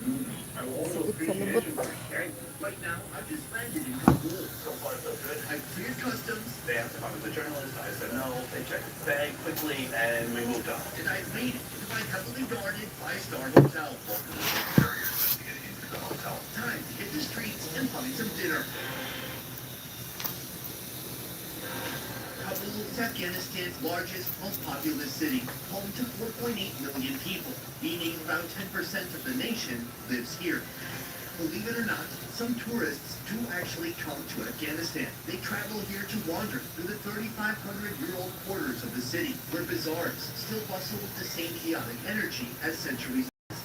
Suot sa lubot. Right now, I've just landed in Kabul. So far, so good. I cleared customs. They asked if I was a journalist. I said no. They checked the bag quickly, and we moved on. And I made it to my heavily guarded five-star hotel. Barriers to get into the hotel. Time to hit the streets and find some dinner. Kabul is Afghanistan's largest, most populous city, home to 4.8 million people, meaning about 10% of the nation lives here. Believe it or not, some tourists do actually come to Afghanistan. They travel here to wander through the 3,500-year-old quarters of the city, where bazaars still bustle with the same chaotic energy as centuries past.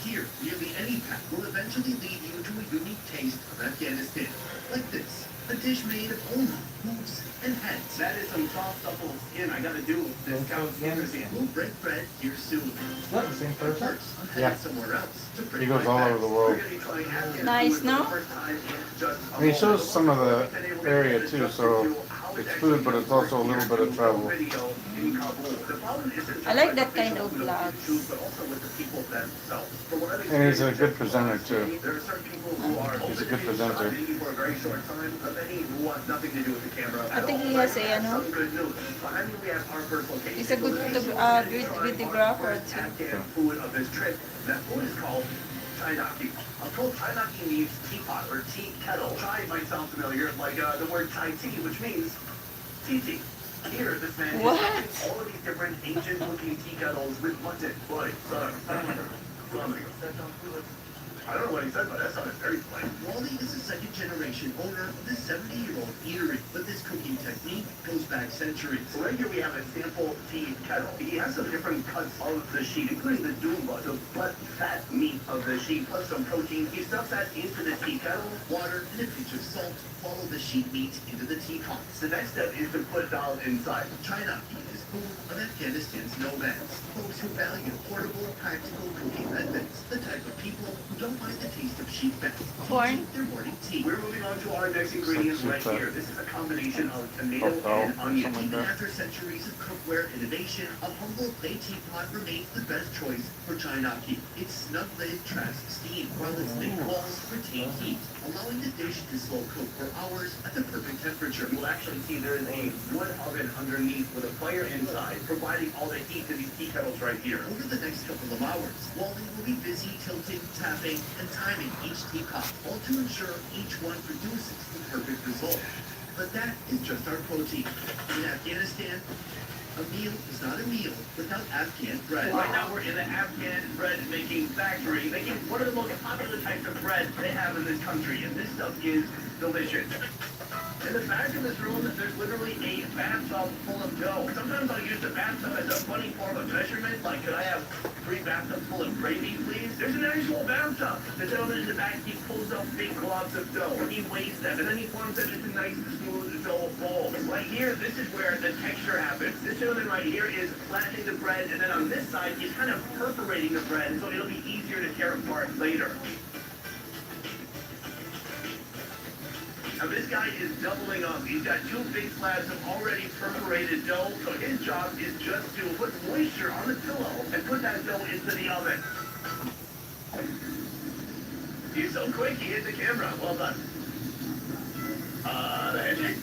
Here, nearly any path will eventually lead you to a unique taste of Afghanistan, like this. A dish made of only hooves and heads. That is some soft, supple skin. I gotta do this cow skin. We'll break bread here soon. Not the same person. First, I'm Yeah. headed somewhere else to break He goes my all back. over the world. We're gonna be trying Afghan Nice, food no? for the first time in just a And he shows moment. some of the We've been able to area get too, this so into how it's actually food, but it's also a little bit of works travel. video in Kabul. The problem isn't I like just that kind official of with vlogs. issues, but also with the people themselves. From what I've And he's a experienced good just presenter, last too. week, there are certain people who are He's a open good to being shot, presenter. maybe for a very short time, but many who want nothing to do with the camera I at think all. he has a, But ano, some good news. Behind me we have our first location. he's a good good videographer too. Afghan food of this trip. That food is called Chainaki. I'm told Chainaki means teapot or tea kettle. Chai might sound familiar, like the word Thai tea, which means tea tea. Here, this man What? is stuffing all of these different ancient-looking tea kettles with mutton, blood, I don't know what he said, but that sounded very plain. Wally is the second-generation owner of this 70-year-old eatery, but this cooking technique goes back centuries. So right here we have a sample tea kettle. He has some different cuts of the sheep, including the doomba, the butt fat meat of the sheep, plus some protein. He stuffs that into the tea kettle, water, and a pinch of salt. Follow the sheep meat into the teapots. The next step is to put it all inside. China is food of Afghanistan's nomads, folks who value portable, practical cooking methods, the type of people who don't mind the taste of sheep fat to Corn. drink their morning tea. We're moving on to our next ingredient right here. This is a combination of tomato and onion. something like Even that. after centuries of cookware innovation, a humble clay teapot remains the best choice for chainaki. Its snug lid traps steam, while its thick walls retain heat, allowing the dish to slow cook for hours at the perfect temperature. You'll actually see there is a wood oven underneath with a fire inside, providing all the heat to these tea kettles right here. Over the next couple of hours, Wally will be busy tilting, tapping, and timing each teapot, all to ensure each one produces the perfect result. But that is just our protein. In Afghanistan, a meal is not a meal without Afghan bread. Right now we're in the Afghan bread making factory, making one of the most popular types of bread they have in this country, and this stuff is delicious. In the back of this room, there's literally a bathtub full of dough. Sometimes I'll use the bathtub as a funny form of measurement, like could I have 3 bathtubs full of gravy, please? There's an actual bathtub. The gentleman in the back, he pulls out big globs of dough. He weighs them, and then he forms them into nice, smooth dough balls. Right here, this is where the texture happens. This gentleman right here is flattening the bread, and then on this side, he's kind of perforating the bread, so it'll be easier to tear apart later. Now this guy is doubling up. He's got 2 big slabs of already perforated dough, so his job is just to put moisture on the pillow and put that dough into the oven. He's so quick, he hit the camera. Well done. The handshake.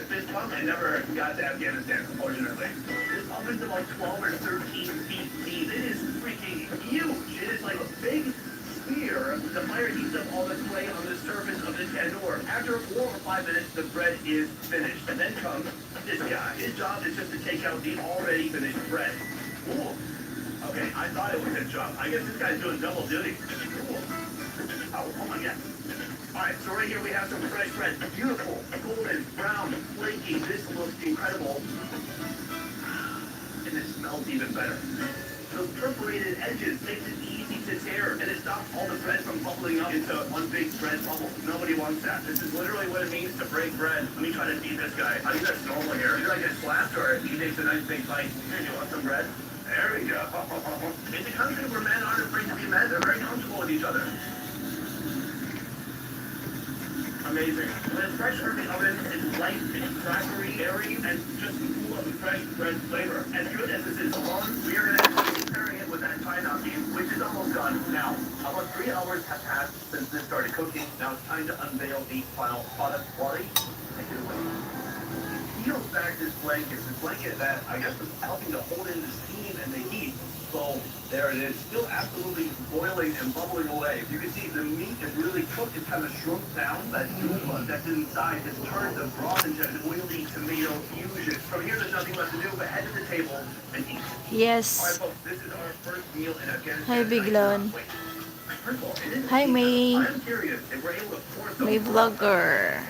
This pump, I never got to Afghanistan, unfortunately. This pump is about 12 or 13 feet deep. It is freaking huge. It is like a big spear. The fire heats up all the clay on the surface of the tandoor. After 4 or 5 minutes, the bread is finished. And then comes this guy. His job is just to take out the already finished bread. Ooh. Okay, I thought it was his job. I guess this guy's doing double duty. Cool. Oh my God. Alright, so right here we have some fresh bread. Beautiful, golden, brown, flaky. This looks incredible. And it smells even better. Those perforated edges makes it easy to tear, and it stops all the bread from bubbling up into one big bread bubble. Nobody wants that. This is literally what it means to break bread. Let me try to feed this guy. I think that's normal here. Either I get slapped or he takes a nice big bite. Here, you want some bread? There we go. It's a country where men aren't afraid to be men. They're very comfortable with each other. Amazing. When it's fresh from the oven, it's light, it's crackery, airy, and just full of fresh bread flavor. As good as this is alone, we are going to be pairing it with that Thai started cooking. Now it's time to unveil the final product. Wally, take it away. Peels back this blanket that I guess was helping to hold in the steam and the heat. So there it is, still absolutely boiling and bubbling away. You can see the meat is really cooked. It's kind of shrunk down. That doom that's inside has turned the broth into an oily tomato fusion. From here, there's nothing left to do but head to the table and eat. All right, Yes. folks, this is our first meal in Afghanistan. Hi, Biglon. Wait, first of all, it is Hi, May. I'm curious if we're able to pour some May broth. vlogger.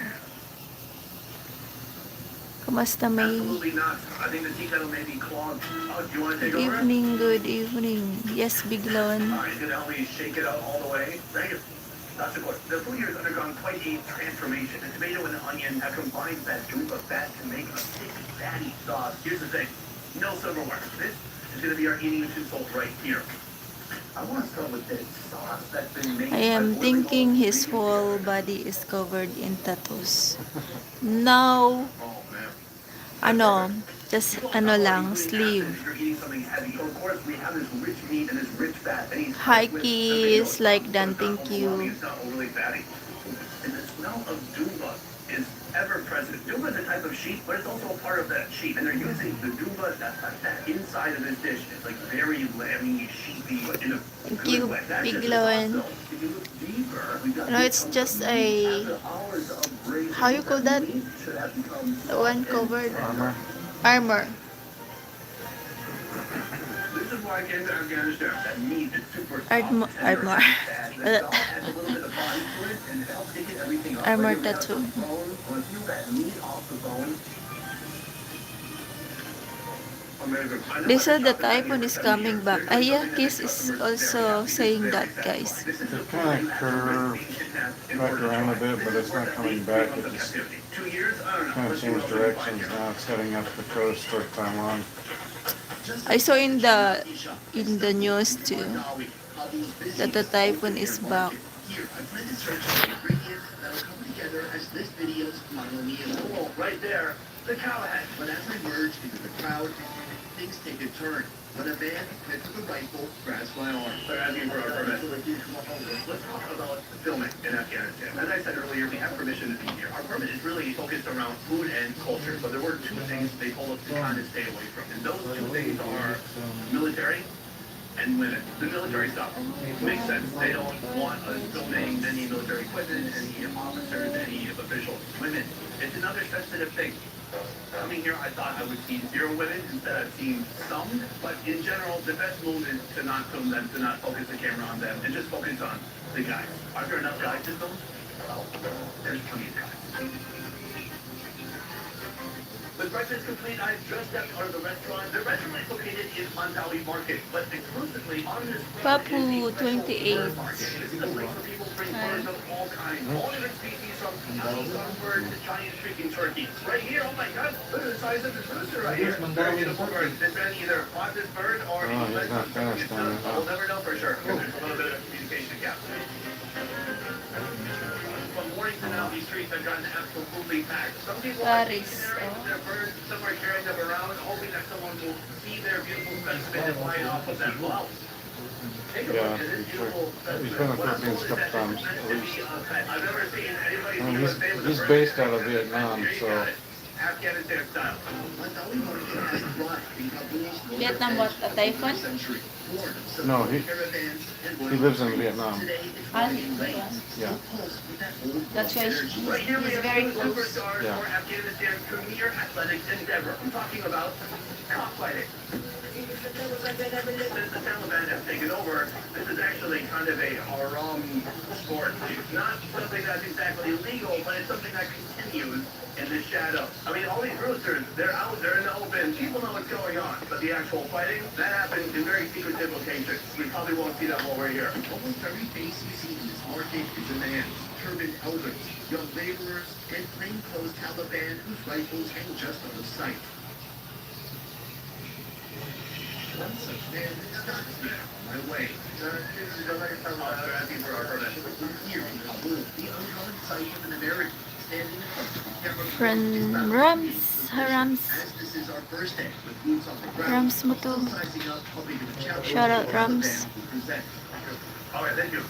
Kamusta, May? Absolutely not. I think the tea kettle may be clogged. Oh, do you want to take Good over? evening, good evening. Yes, Biglon. All right, he's going to help me shake it out all the way. Thank you. That's of course. The food here has undergone quite a transformation. The tomato and the onion have combined that goop of fat to make a thick, fatty sauce. Here's the thing. No silverware. This is going to be our eating utensil right here. I want to start with this sauce that's been made. I am by thinking boiling all his the whole ingredients body is covered in tattoos. No, together. Oh, man. ano, just ano lang, sleeve. Hi, Kiss. Like done, thank you. And the smell of Dumba is ever present. Dumba is a type of sheep, but it's also a part of that sheep. And they're using the Dumba, that inside of this dish. It's like very lamby, sheepy, but in a Thank good you, way. That's just the Biglon. sauce, though. If you look deeper, we've got No, it's just a, after hours of braising, how you call that? meat should have become The one soft and covered armor. armor. This is why I came to Afghanistan. That meat is super soft, Armor. tender, Armor. fatty. The salt adds a little bit of body to it and helps thicken everything up. Armor Whether you have tattoo. some bone or if you got meat off the bone. Amazing. I know They what said the the chocolate typhoon is is coming back. There's Yeah, something that Kiss the is customers also very happy. saying This is that, very guys. satisfying. This is It the kind of food you curved should have in back order to around a try. bit, but This it's is worth not at coming least back. 3 months It of just captivity. 2 years? I don't know. kind of Let's see what changed else we can find directions. here. Now it's heading up the coast toward Taiwan. I saw in the news too that the typhoon is back. Here, I plan to search for ingredients that'll come together as this video's final meal. Oh, right there, the cowhead. But as I merge into the crowd, things take a turn. When a man picks up a rifle, grabs my arm. They're asking for our permit. Let's talk about filming in Afghanistan. As I said earlier, we have permission to be here. Our permit is really focused around food and culture, but there were 2 things they told us to kind of stay away from. And those 2 things are military and women. The military stuff makes sense. They don't want us donating any military equipment, any officers, any officials. Women, it's another sensitive thing. Coming here, I thought I would see 0 women. Instead, I've seen some. But in general, the best move is to not film them, to not focus the camera on them, and just focus on the guys. Are there enough guys to film? Well, there's plenty of guys. With breakfast complete, I've just stepped out of the restaurant. The restaurant is located in Mandawi Market, but exclusively on this road Papu, is a special 28. bird market. This is a place where people bring birds of all kinds, all different species, from tiny songbirds to giant shrieking turkeys. Right here, oh my God, look at the size of this rooster right here. Very beautiful bird. This man either bought this bird or Oh, he's fed not it from finished himself. on it. We'll never know for sure, because there's a little bit of communication gap. From morning to now, these streets have gotten absolutely packed. Some people are Paris, stationary with their birds, some are carrying them around, hoping that someone will see their beautiful specimen and fly it off of them. Wow. Take a Yeah, look at this he's sure. beautiful He's specimen. been in the What I'm Philippines told a is couple that times, it's meant at to least. be a pet. I've never seen anybody I in mean, the USA with a he's bird. based out of Vietnam, Here you so got it. Afghanistan style. Mandawi Market has thrived in Kabul's Vietnam what, a typhoon? century. Born of some No, he caravans and lives in Vietnam. Today, it's Ah, running late. Yeah. That's why Right here we he's have very two close. superstars Yeah. for Afghanistan's premier athletics endeavor. I'm talking about cockfighting. Since the Taliban have taken over, this is actually kind of a haram sport. It's not something that's exactly legal, but it's something that continues in the shadow. I mean, all these roosters, they're out there in the open. People know what's going on. But the actual fighting, that happens in very secretive locations. We probably won't see that while we're here. Almost every face you see in this market is a man. Turbaned elders, young laborers, and plainclothes Taliban whose rifles hang just out of sight. One such man stops me on my way. They're asking for our permit. Here in Kabul, the uncommon sight of an American standing in front of the camera. From Rams, Rams, As this is our first day with boots on the ground, Rams mo to. sizing up, hoping to challenge Shout out, the Rams. band will present. All right, thank you.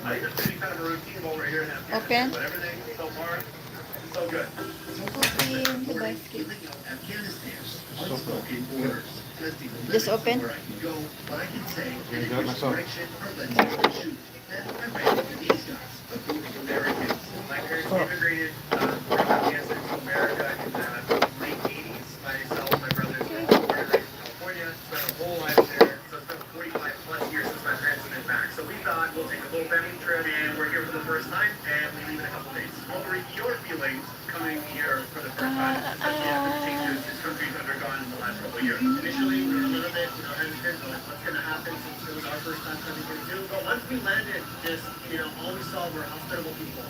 I think it's kind of a routine while we're here in Afghanistan, Open. but everything so far so good. Open the basket. Afghanistan, unspoken orders. Testing the Just limits of open. where I can go, but I can say I in do it which myself. direction or let's go shoot. Then I ran into these guys, a group of Americans. My parents immigrated from Afghanistan to America in the late 80s. Myself, my brothers, were all born and raised in California. Spent our whole lives there. So it's been 45 plus years since my parents have been back. So we thought we'll take a little family trip and we're here for the first time and we leave in a couple days. What were your feelings coming here for the first time, especially after the changes this country's undergone in the last couple of years? Initially, we were a little bit, hesitant, like, what's going to happen since it was our first time coming here too. But once we landed, just, all we saw were hospitable people.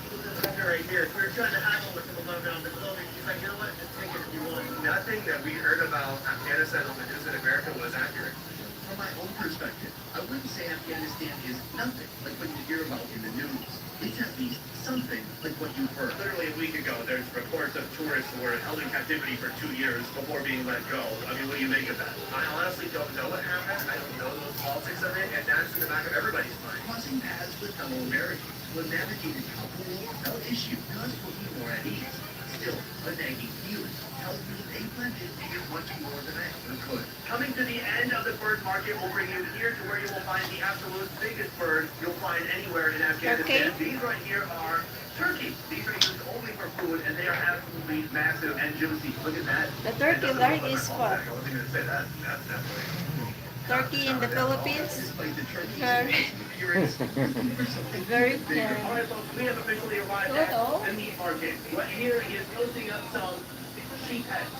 Right here, we were trying to haggle with him around the clothing. He's like, you know what, just take it if you want. Nothing that we heard about Afghanistan on the news in America was accurate. From my own perspective, I wouldn't say Afghanistan is nothing like what you hear about in the news. It's at least something like what you've heard. Literally a week ago, there's reports of tourists who were held in captivity for 2 years before being let go. I mean, what do you make of that? I honestly don't know what happened. I don't know those politics of it, and that's in the back of everybody's mind. Crossing paths with fellow Americans who have navigated Kabul without issue does put me more at ease. Still, a nagging feeling tells me they blended in much more than I ever could. Coming to the end of the bird market will bring you here to where you will find the absolute biggest bird you'll find anywhere in Afghanistan. Okay. These right here are turkey. These are used only for food, and they are absolutely massive and juicy. Look at that. The turkey leg is what? I wasn't going to say that. That's definitely. Turkey in the Philippines. Despite the turkey's Very, appearance, for something very bigger. plain. All right, folks, we have officially arrived at the meat market. Right here, he is toasting up some sheep heads.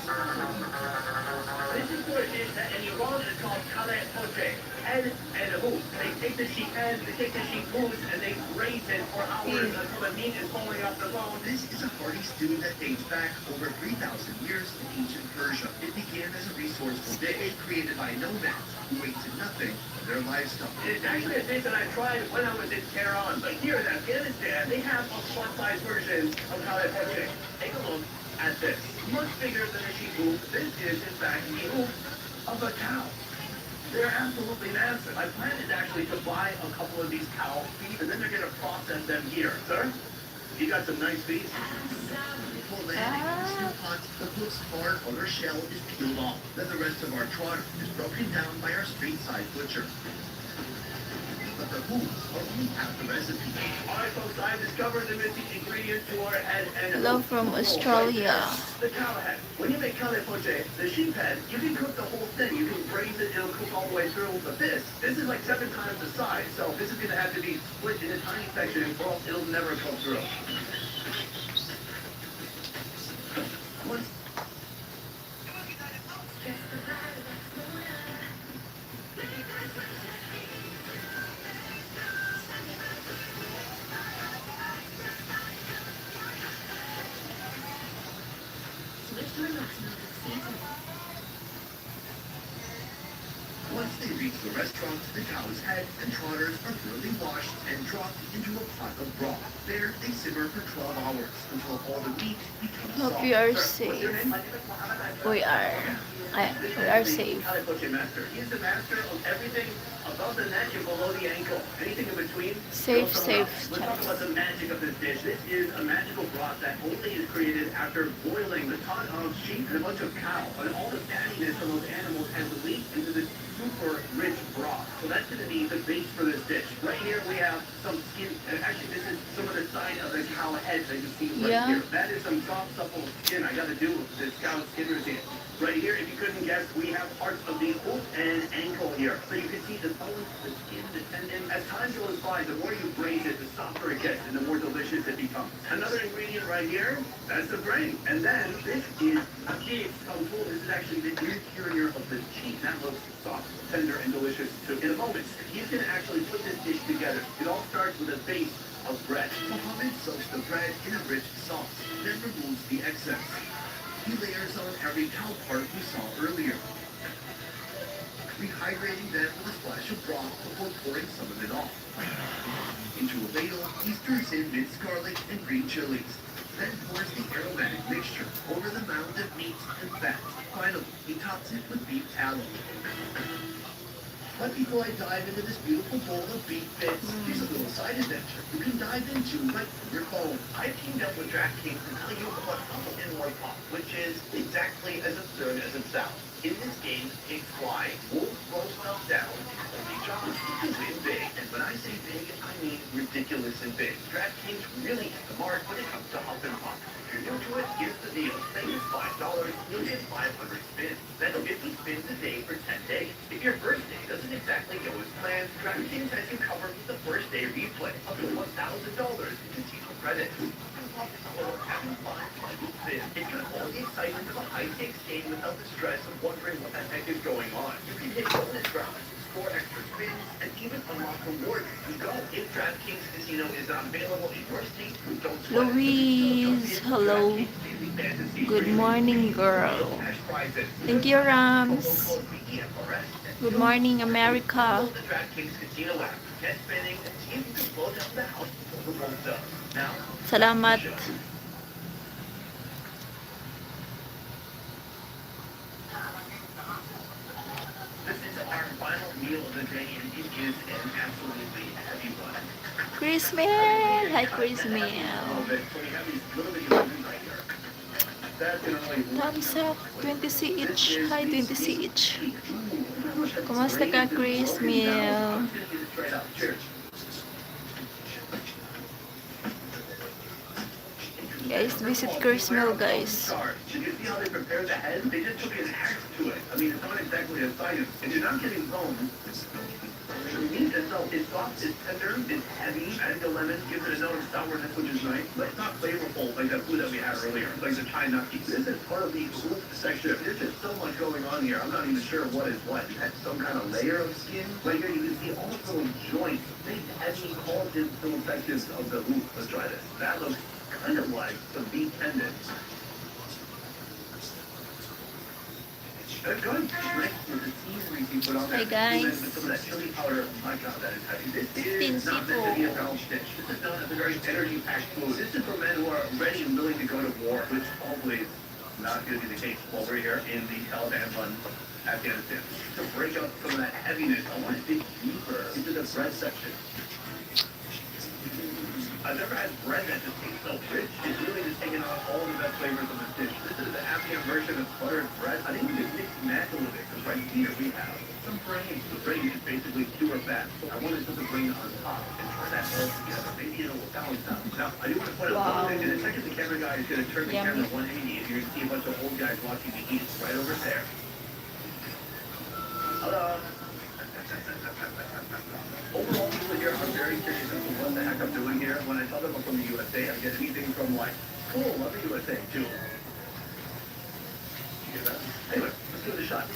This is for a dish that in Iran is called kale poche, head and hoof. They take the sheep head, they take the sheep hooves, and they braise it for hours until the meat is falling off the bone. This is a hearty stew that dates back over 3,000 years in ancient Persia. It began as a resourceful dish created by nomads who ate to nothing of their livestock. It's actually a dish that I tried when I was in Tehran, but here in Afghanistan, they have a plus-size version of kale poche. Take a look at this. Much bigger than a sheep hoof, this is in fact the hoof of a cow. They're absolutely massive. My plan is actually to buy a couple of these cow feet, and then they're going to process them here. Sir, you got some nice feet. Before landing in the stew pot, the hoof's hard outer shell is peeled off. Then the rest of our trotter is broken down by our street-side butcher. But the hooves are only half the recipe. All right, folks, I discovered the missing ingredient to our head and Hello from Australia. the cow head. When you make kale poche, the sheep head, you can cook the whole thing. You can braise it, it'll cook all the way through. But this is like 7 times the size. So this is going to have to be split into tiny sections or else it'll never come through. Once Once they reach the restaurant, the cow's head and trotters are thoroughly washed and dropped into a pot of broth. There, they simmer for 12 hours until all the meat becomes soft. Hope you are Sir, what's your safe. name? We are. We are safe. Kale poche master. He's the master of everything above the neck and below the ankle. Anything in between. Safe, goes safe, Let's talk about the magic of this dish. This is a magical broth that only is created after boiling a ton of sheep and a bunch of cow. And all the fattiness from those animals has leaked into this super rich broth. So that's going to be the base for this dish. Right here we have some skin. Actually, this is some of the side of the cow head that you see right Yeah. here. That is some soft, supple skin I got to do with this cow skin routine. Right here, if you couldn't guess, we have parts of the hoof and ankle here. So you can see the bones, the skin, the tendon. As time goes by, the more you braise it, the softer it gets and the more delicious it becomes. Another ingredient right here, that's the brain. And then this is a beef. This is actually the interior of the cheek. That looks soft, tender, and delicious too. In a moment, he's going to actually put this dish together. It all starts with a base of bread. Mohammed soaks the bread in a rich sauce, then removes the excess. He layers on every cow part we saw earlier, rehydrating them with a splash of broth before pouring some of it off. Into a ladle, he stirs in minced garlic and green chilies, then pours the aromatic mixture over the mound of meat and fat. Finally, he tops it with beef tallow. But before I dive into this beautiful bowl of beef bits, here's a little side adventure you can dive into right from your phone. I've teamed up with DraftKings to tell you about Hustle and More Pop, which is exactly as absurd as it sounds. In this game, pigs fly, wolves throw stuff down, and only John can win big. And when I say big, I mean ridiculous and big. DraftKings really hit the mark when it comes to Hustle and Pop. If you're new to it, here's the deal. Spend your $5, you'll get 500 spins. Then 50 spins a day for 10 days. If your first day doesn't exactly go as planned, DraftKings has you covered with the first day replay, up to $1,000 in casino credit. Having fun, spin. It can all the excitement of a high-stakes game without the stress of wondering what the heck is going on. You can hit bonus rounds, score extra spins, and even unlock rewards as you go. If DraftKings Casino is not available in your state, don't sweat it. Louise, hello. Good morning, girl. Thank you, Rams. Good morning, America. Salamat. This is our final meal of the day, and it is an absolutely heavy one. Chris Mel. Hi, Chris Mel. Thumbs up. 20 each. Hi, 20 each. Kumusta ka, Chris Mel? Guys, visit Chris Mel, guys. Did you see how they prepared the head? They just took an axe to it. I mean, it's not exactly a science. And you're not getting bones. The meat itself is soft, it's tender, it's heavy. Adding the lemon gives it a note of sourness, which is nice, but it's not flavorful like that food that we had earlier, like the Thai gnocchi. This is part of the root section. There's just so much going on here. I'm not even sure what is what. It has some kind of layer of skin. Right here, you can see all those little joints, big, heavy, collagen little sections of the root. Let's try this. That looks kind of like some beef tendon. That's good. Nice with the seasoning you put on Hey, that. guys. With some of that chili powder. My God, that is heavy. This is not meant to be a balanced dish. This is known as a very energy-packed food. This is for men who are ready and willing to go to war, which hopefully is not going to be the case while we're here in the Taliban-run Afghanistan. To break up some of that heaviness, I want to dig deeper into the bread section. I've never had bread that just tastes so rich. It's really just taking on all the best flavors of this dish. This is the Afghan version of buttered bread. I think we can mix and match a little bit, because right here we have some brains. The brain is basically pure fat. I wanted to put the brain on top and try that all together. Maybe it'll balance out. Now, I do want to point out one thing. In a second, the camera guy is going to turn the camera 180, and you're going to see a bunch of old guys watching me eat right over there. Hello. Overall, people here are very curious as to what the heck I'm doing here. When I tell them I'm from the USA, I get anything from like, cool, love the USA, too. You hear that? Anyway, let's give it a shot.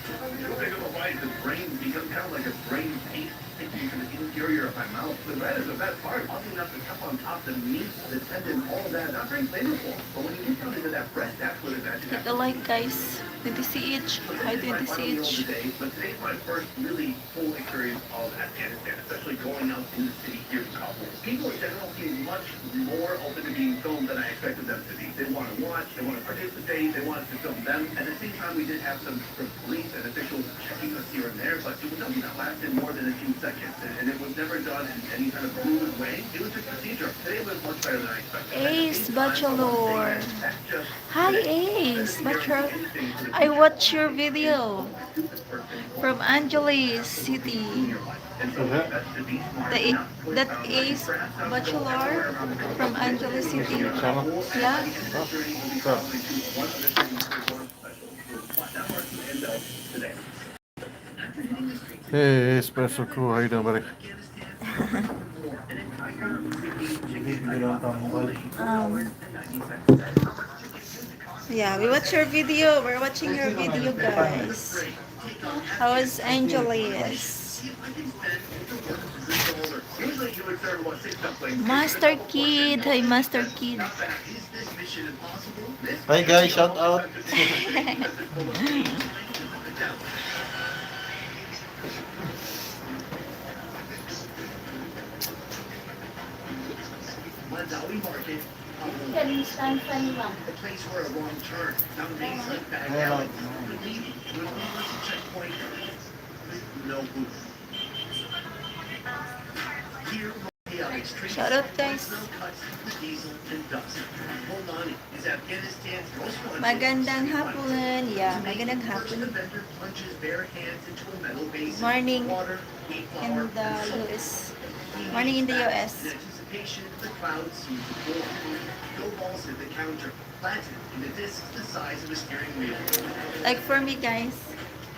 Too big of a bite, the brain becomes kind of like a brain paste sticking to the interior of my mouth. The bread is the best part. Oddly enough, the stuff on top, the meat, the tendon, all of that, not very flavorful. But when you get down into that bread, that's what it's actually. Hit the like, guys. 20 each. Hi, 20 each. But today's my first really full experience of Afghanistan, especially going out in the city here in Kabul. People in general seem much more open to being filmed than I expected them to be. They want to watch, they want to participate, they want us to film them. At the same time, we did have some police and officials checking us here and there, but it was nothing that lasted more than a few seconds. And it was never done in any kind of rude way. It was just procedure. Today was much better than I expected. Ace Bachelor. Hi, Ace Bachelor. I watched your video from Angeles City. That Ace Bachelor from Angeles City. Yeah. Hey, special crew, how you doing, buddy? Yeah, we watch your video. We're watching your video, guys. How is Angeles? Master Kid. Hi, Master Kid. Hi guys, shout out. The place where a wrong turn. Some days like that. with universal checkpoint with no booth. Here, chaotic streets, Shout out, guys. smell cuts with diesel and dust. Holmani is Afghanistan's most wanted. Magandang hapon. Yeah, To make magandang it, first the hapon. vendor plunges bare hands into a metal basin. Morning. Water, wheat In flour, the and salt. US. Morning in the In US. anticipation, the crowd seems to form. Dough balls hit the counter, planted into discs the size of a steering wheel. Like for me, guys.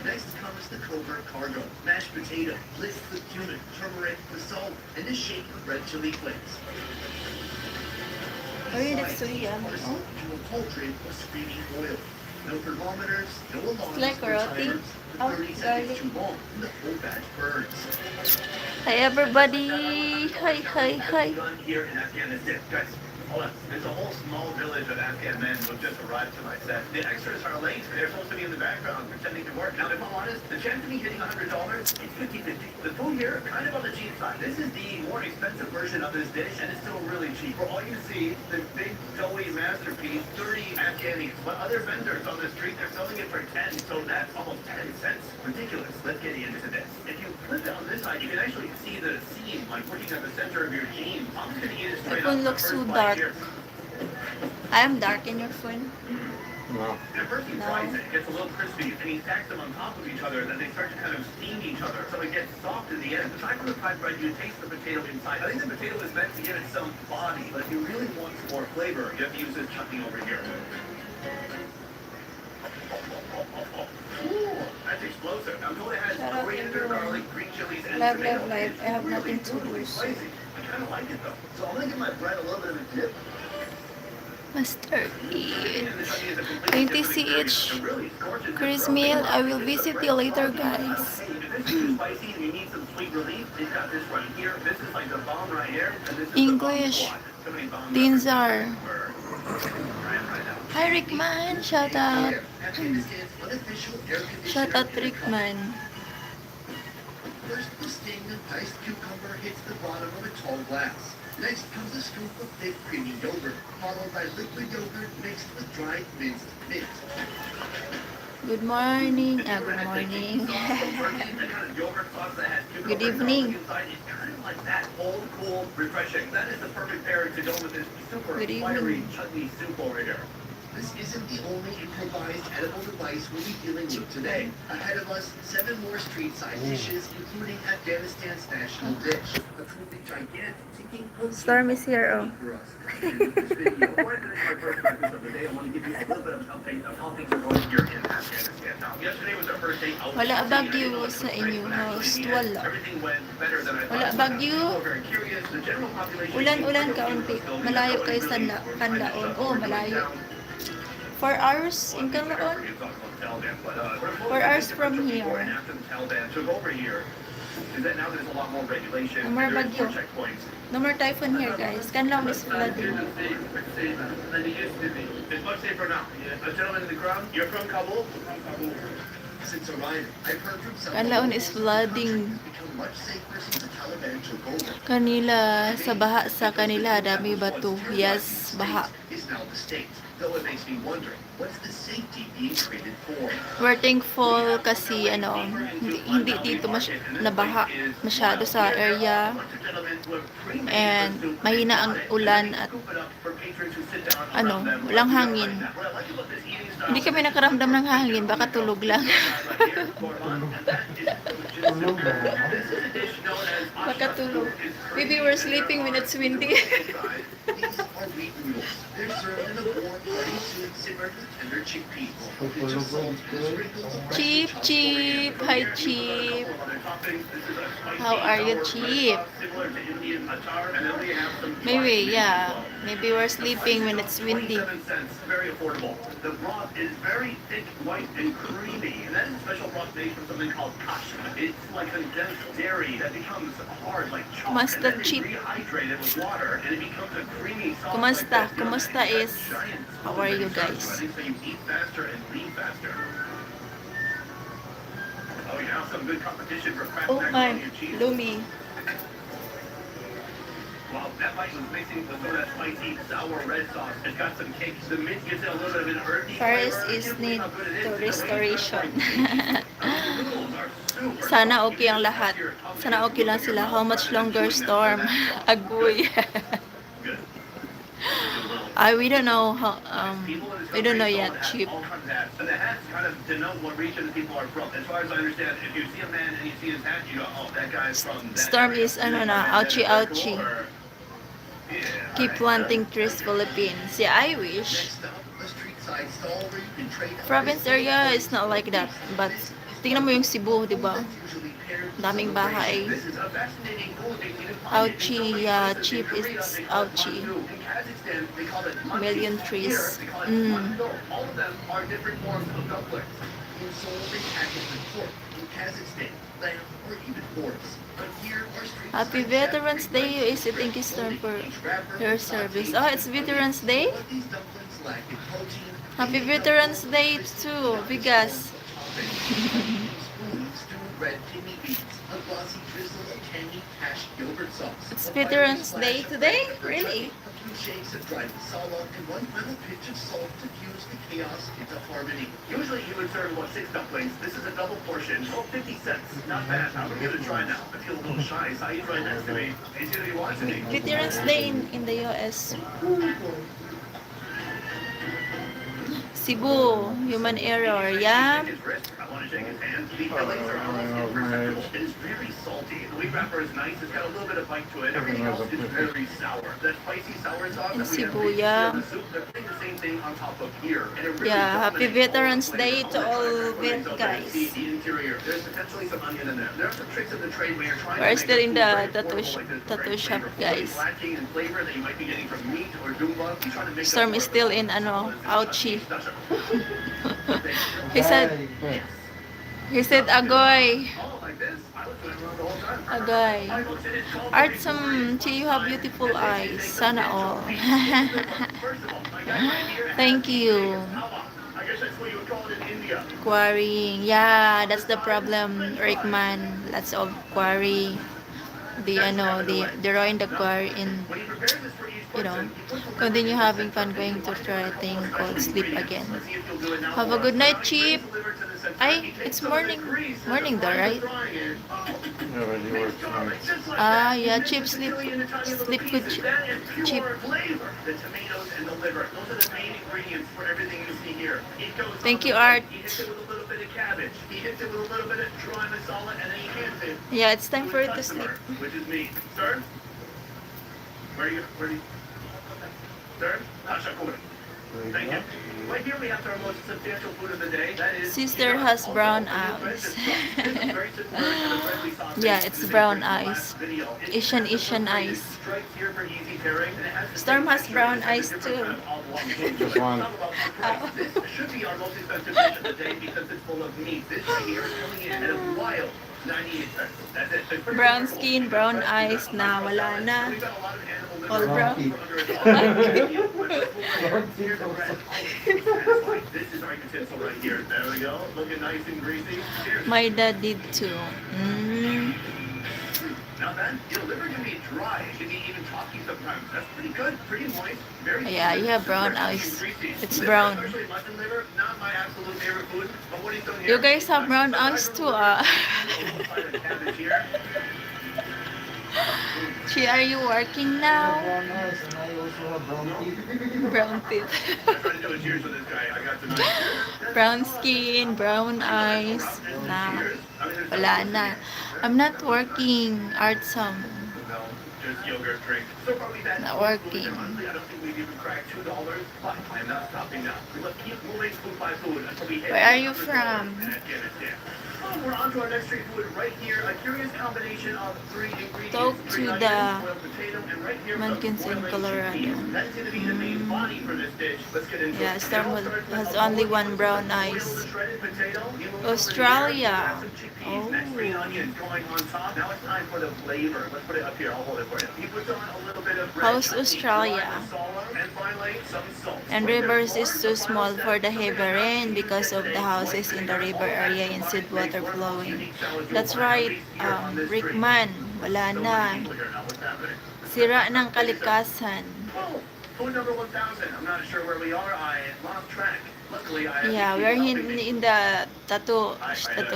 Next comes the covert cargo, mashed potato, blitzed with cumin, turmeric, with salt, and a shake of red chili flakes. Oh, yeah, that's so yummy. Parsley Oh. to a cauldron of screaming oil. No thermometers, no alarms. It's like for roti. timers. Oh, 30 seconds garlic. too long, and the whole batch burns. Hi, everybody. Hi, hi, hi. Done here in Afghanistan. Guys, hold on. There's a whole small village of Afghan men who have just arrived to my set. The extras are late. They're supposed to be in the background pretending to work. Now, if I'm honest, the chance of me hitting $100, it's 50-50. The food here, kind of on the cheap side. This is the more expensive version of this dish, and it's still really cheap. For all you see, the big, doughy masterpiece, 30 Afghanis. But other vendors on the street, they're selling it for 10, so that's almost 10 cents. Ridiculous. Let's get into this. If you flip it on this side, you can actually see the seam, like working at the center of your jeans. I'm just going to eat it straight That one up. looks so First bite dark. here. I am dark in your phone. No. And at first he No. fries it, it gets a little crispy, and he stacks them on top of each other, and then they start to kind of steam each other, so it gets soft in the end. Aside from the fried bread, you taste the potato inside. I think the potato is meant to give it some body, but if you really want some more flavor, you have to use this chutney over here. Ooh, that's explosive. Now go ahead, Shout out coriander, everyone. garlic, green chilies, and Love, tomato. love, life. I have It's nothing to really lose. spicy. I kind of like it though. So I'm gonna give my bread a little bit of a dip. Mustard eat. And the chutney is a completely 20 different experience. CH. It really scorches the Chris throat. meal. I will visit you later, guys. Hey, if this is too spicy and you need some sweet relief, they've got this right here. This is like the bomb right here, and this is English. the bomb squad. So many bombs Dinzar. everywhere. Try it right now. Hi, Rickman. Shout out. Afghanistan's unofficial air conditioner. Shout out, Rickman. First, the sting of diced cucumber hits the bottom of a tall glass. Next comes a scoop of thick, creamy yogurt, followed by liquid yogurt mixed with dried minced mint. Good morning. Good morning. Good evening. It's kind of like that, old, cool, refreshing. That is the perfect pairing to go with this super Good fiery evening. chutney soup over here. This isn't the only improvised edible device we'll be dealing with today. Ahead of us, 7 more street-side dishes, including Afghanistan's national dish. A truly gigantic ticking Storm is here, oh. for us. In this video, before I finish my first breakfast of the day, I want to give you a little bit of an update of how things are going here in Afghanistan. Now, yesterday was our first day out. Wala I bagyo didn't know what sa to expect, inyong but house. actually, Wala. everything went better than I thought. Wala bagyo. People were very curious. The general population Ulan-ulan seemed kaunti. pretty good. Malayo kayo sa Really, we're trying to Kanlaon. shut Oh, what we're doing malayo. down. 4 hours in Kanlaon? 4 hours from here. And after the Taliban took over here, is that now there's a lot more regulation. No more There is more bagyo. checkpoints. No more typhoon here, guys. Kanlaon is flooding. It's much safer now. A gentleman in the crowd, you're from Kabul? From Kabul. Since arriving, I've heard from some Kanlaon is locals flooding. the country has become much safer since the Taliban took over. Kanila, sa baha sa kanila, dami bato. Yes, baha. Is now the state. Though it makes me wonder, what's the safety being created for? We're thankful kasi hindi dito nabaha masyado sa area and mahina ang ulan at walang hangin. Hindi kami nakaramdam ng hangin, baka tulog lang. Baka tulog. Maybe we're sleeping when it's windy. These are wheat noodles. They're served in a warm, hearty soup simmered with tender chickpeas. Pinch of salt and sprinkles of fresh Cheap, chopped cheap. Hi, Cheap. How are you, Cheap? Maybe, yeah. Maybe we're sleeping when it's windy. 27 cents, very affordable. The broth is very thick, white, and creamy. And that is a special broth made from something called kash. It's like condensed dairy that becomes hard like chalk. Kumusta, And then Cheap? they rehydrate it with water, and it becomes a creamy sauce. Kumusta? Like this. Kumusta is? Giant How are you guys? So you eat faster and lean faster. Oh, you have some good competition for Kraft Oh my, macaroni and cheese. Lumi. Wow, that bite was mixing with some of that spicy, sour red sauce. It's got some kick. The mint gives it a little bit of an earthy Paris flavor. I is can't need believe how good it is. to And the way you serve it restoration. like cheese. I mean, the noodles are super Sana soft. okay ang lahat. Sana okay lang sila. How much longer, Storm? Agoy. Good. We don't know how, we don't know yet, Chip. All kinds of hats. And the hats kind of denote what region the people are from. As far as I understand, if you see a man and you see his hat, you go, oh, that guy's from that Storm area. is, ano na, ouchie ouchie. Keep planting trees, Philippines. Yeah, I wish. Next up, a street side stall where you can trade Province area is not like that. But, tingnan mo yung Cebu, di ba? usually paired with Daming bahay. This is a fascinating food that you can find Ouchie, yeah, cheap is ouchie. In Kazakhstan, they call it monkey. Million trees. Here, they call it mondo. All of them are different forms of dumplings. in Seoul they package with pork, in Kazakhstan, lamb, or even horse. But here our street Happy side Veterans chef Day, UAC. Thank you, Storm, for your service. Oh, it's Veterans Day? what these dumplings lack in protein. Happy Veterans Day too, Vigas. Stewed red kidney beans, a glossy drizzle of tangy cashed yogurt sauce. It's Veterans Day today? Really? A few shakes of dried masala and one final pinch of salt to fuse the chaos into harmony. Usually you would serve about 6 dumplings. This is a double portion, so 50 cents. Not bad. I'm gonna give it a try now. I feel a little shy. So you right next to me. He's gonna be watching me. Veterans Day in the US. Cebu, human error, yeah? His wrist. I want to shake his hand. The fillings are almost imperceptible. It is very salty. The wheat wrapper is nice. It's got a little bit of bite to it. Everything else is very sour. That spicy sour sauce In that we have Cebu, mixed yeah. in the soup, they're putting the same thing on top of here. And it really Yeah, happy dominates all Veterans the Day flavors. to I'm all gonna try vet to put guys. see the interior. There's potentially some onion in there. There are some tricks in the trade where you're trying We're to make still a in food the very tattoo affordable like this, tattoo very shop, flavorful, guys. lacking in flavor that you might be getting from meat or dumba. You try to make Storm up is for it still with in, ano, solids and ouchie. such a- He said, Agoy. Oh, like this? I was doing it the whole time. Agoy. I looked at it, called Art me. some, Chi, you have beautiful eyes. Sana all. First of all, my guy right here has Thank you. Tava. I guess that's what you would call it in India. Quarrying. Yeah, that's the problem, Rickman. Lots of quarry. They're in the quarry in, When he prepares this for each you know, person, he puts the continue liver having in the fun center. going to try a thing called Sleep Again. Let's see if you'll do it now Have for a good us. night, Now he Chip. brings the liver to the center. Ay, He takes it's some of the morning. grease and Morning though, applies right? the frying in. Oh, Yeah, when you work tonight. just like Ah, that. yeah, He Chip, mixes sleep, the chili into tiny little sleep good, pieces. That is pure Chip. flavor. The tomatoes and the liver. Those are the main ingredients for everything you see here. He goes Thank on you, the Art. plate. He hits it with a little bit of cabbage. He hits it with a little bit of dry masala, and then he hands it Yeah, it's time to for his you to sleep. customer, which is me. Sir? Where are you? Sir? Shakur. Thank you. Right here we have our most substantial food of the day. That is Sister has brown eyes. Yeah, it's brown eyes. Asian eyes. Storm has brown eyes too. Just one. This should be our most expensive dish of the day because it's full of meat. This right here is coming in at a wild 98 cents. That's it. It's pretty Brown remarkable. skin, brown eyes na, wala na. We've got a lot of animal liver All brown. for under $1. Here's the bread. This is our utensil right here. There we go. Looking nice and greasy. Cheers. My dad did too. Now that your liver can be dry. It can be even chalky sometimes. That's pretty good. Pretty moist. Very Yeah, you have brown eyes. It's brown. Especially mutton liver, not my absolute favorite food. But what he's done here. You guys have brown eyes too, ah. Cabbage here. Chi, are you working now? Brown eyes, and I also have brown teeth. Brown teeth. I'm trying to do a cheers with this guy. I got tonight. Brown skin, brown eyes. Nah, wala na. I'm not working, Art some. No, just yogurt drink. So far we've had Not food working. there. Honestly, I don't think we've even cracked $2, but I'm not stopping now. We must keep moving food by food until we hit Where are you $100 from? in Afghanistan. Oh, we're on to our next street food right here. A curious combination of 3 ingredients. Talk Green to onions, the boiled potato, and right here Mankins some in boiling Colorado. chickpeas. That's going to be the main body for this dish. Let's get into Yeah, it. Storm It all has starts with has a only bowl one of brown boiled eyes. shredded potato. You move over Australia. here, add some chickpeas, next green Oh. onions going on top. Now it's time for the flavor. Let's put it up here. I'll hold it for you. He puts on a little bit of red How's chutney, Australia? dry masala, and finally some salt. And When there's rivers more, is too the small final for step, the heavy something that rain happens because of the today. houses in the White river vinegar, area all that instead combined water makes one of the most flowing. unique salads you'll That's find, at right, least here on this street. Rickman. Wala So na. many people here now. What's happening? Sira ng kalikasan. Oh, food number 1,000. I'm not sure where we are. I lost track. Luckily, I Yeah, we are in the tattoo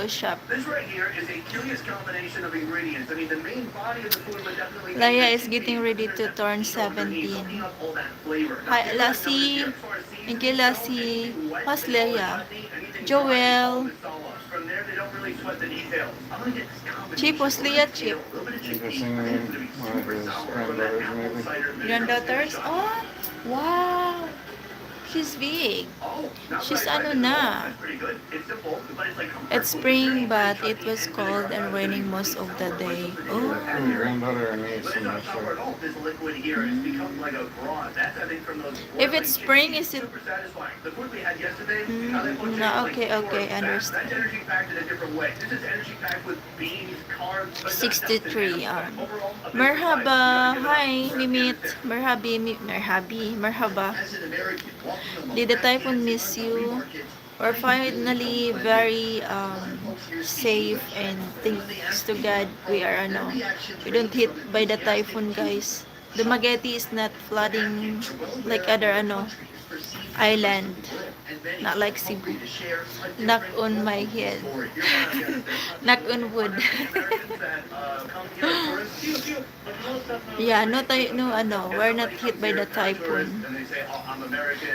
shop. This right here is a curious combination of ingredients. I mean, the main body of the food would definitely be Laya the is getting chickpeas, ready but to there's turn that pea underneath, 17. soaking up all that flavor. Now, Hi, favorite numbers Lassie. here as far as seasoning Thank you, goes, Lassie. anything wet, How's they call it Leia? chutney, anything dry, they call Joel. it masala. From there, they don't really sweat the details. I'm gonna get this combination. Chip, was Leia Chip? A little bit of I'm chickpeas, guessing I think it's gonna be one of super his sour from that granddaughters, apple maybe. cider vinegar Granddaughters? shot. Oh, wow. She's big. Oh, not She's right, ano right. na. That's pretty good. It's simple, but it's like comfort It's food. spring, Very but it chutney was and cold vinegar. and raining most of the day. Oh. Your granddaughter and niece, But it's I'm not not sour sure. at all. This liquid here has become like a broth. That's, I think, from those If boiling it's spring, chickpeas. is it? Super satisfying. The food we had yesterday, how they put No, chicken, okay, like, okay, pure fat. understand. That's energy packed in a different way. This is energy packed with beans, carbs, but not 63. just overall, a big Merhaba. surprise. Hi, You gotta give it up for Mimit. Afghanistan. Merhaba. As an American walking along Did the typhoon Afghan's miss street you? market, We're finally very safe, and thanks to God we are we don't hit by the typhoon, guys. Dumaguete is not flooding like other island, not like Cebu. Knock on my head. Knock on wood. Yeah, we're not hit by the typhoon.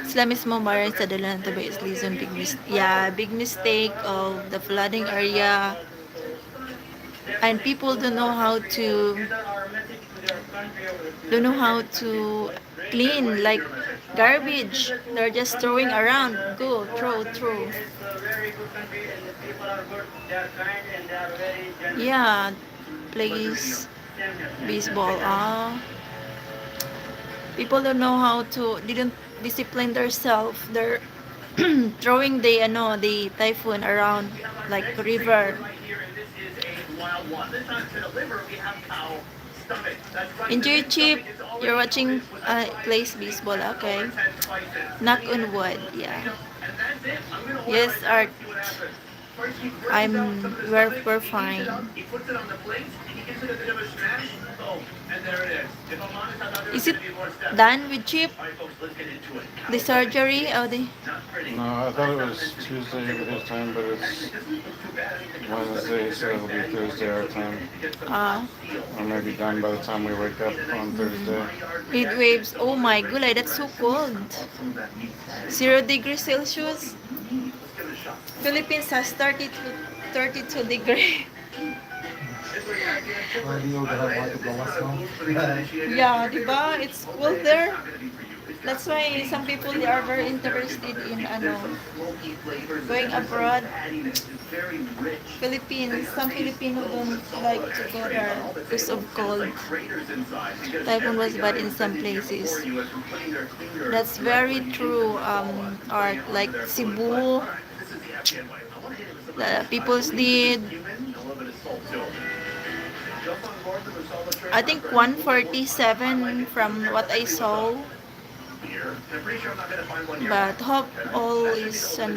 Sila mismo maaaring sa dalan to is Luzon big mistake of the flooding area, and people don't know how to clean like garbage. They're just throwing around. Go throw. Yeah, plays baseball. People don't know how to, didn't discipline themselves. They're throwing the typhoon around like river. Enjoy, Chip. You're watching plays baseball. Okay. Knock on wood. Yeah. Yes, Art. We're fine. He puts it on the plate, he gives it a bit of a smash. Oh, and there it is. If I'm honest, I thought there was Is it gonna be more steps. done with Chip? All right, folks, let's get into it. The surgery or the Not pretty. No, I thought it was Tuesday his time, but it's Wednesday, so it'll be Thursday our time. Or maybe done by the time we wake up on Thursday. heat waves? Oh my gulay, that's so cold. 0 degrees Celsius. Philippines has 32 degrees. Hindi ko ganawa ito gawas mo. Yeah, diba? It's cold there. That's why some people, they are very interested in going abroad. Philippines, some Filipino don't like to go there because of cold. Typhoon was bad in some places. That's very true. Art like Cebu, the people's did. I think 147 from what I saw. But hope all is These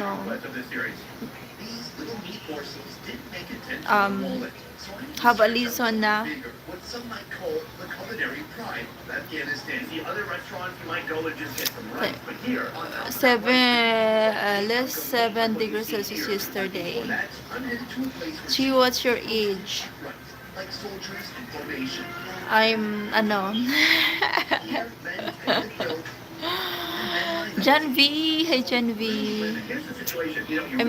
little meat morsels didn't make it into Um, a mullet, so I have a decided liaison to na. figure what some might call the culinary pride of Afghanistan. The other restaurants you might go and just get some rice, but here, Less 7 degrees Celsius yesterday. That's I'm headed to a place where Chi, what's your age? right, like soldiers in formation. I'm Here, men tend to kill. John V. Hey, John V. here's the situation. You know, you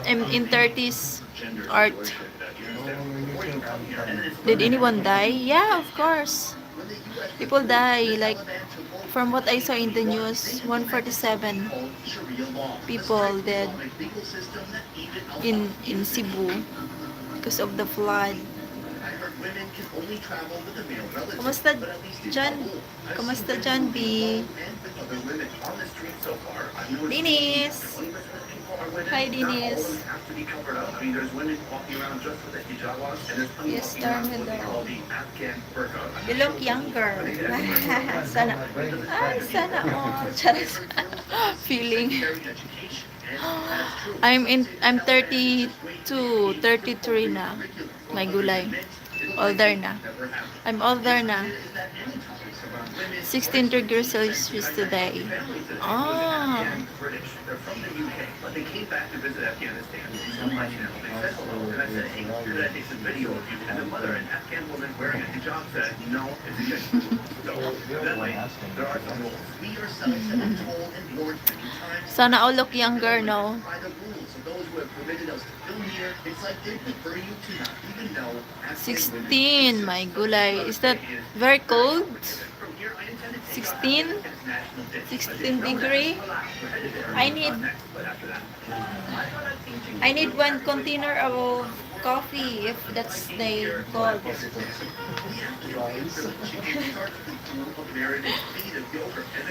I'm in 30s. gender Art. situation that you Oo, understand. yung Before you come here, and then it's Did anyone die? Yeah, of course. When the U.S. People die. Like, Taliban took over, from what I saw in the news, 147 called Sharia law, a people strict dead Islamic legal system that even in Cebu because of the flood. I heard women can only travel with a male relative. Kumusta, But at least in John? Kabul, I've Kumusta, seen John women B? alone and with other women. on the street so far. I've noticed Denise. 20% of people are women. Hi, Not all of Denise. them have to be covered up. I mean, there's women walking around just with a hijab on, and there's women Yes, walking around with what they Darnell. call the Afghan burqa. I'm You not look sure younger. Sana. Sana all. Charis. Feeling. Carry education, and that's true. I'm 32, 33 na. My gulay. Older na. I'm older na. Is that anytime 16 degrees Celsius today. Ah. British. They're from the UK, but they came back to visit Afghanistan. So Someone much, you know. They said asked hello, and I said, hey, should I take some video of you? And the mother, an Afghan woman wearing a hijab, said, no, it's against the rules. So, that way, there are some rules. We ourselves have been told and warned many times. Sana all look younger, no? By the rules of those who have permitted us to film here, it's like they prefer you to not even know. 16, my gulay. Is that very cold? 16? 16 degree? I need one container of coffee if that's the called.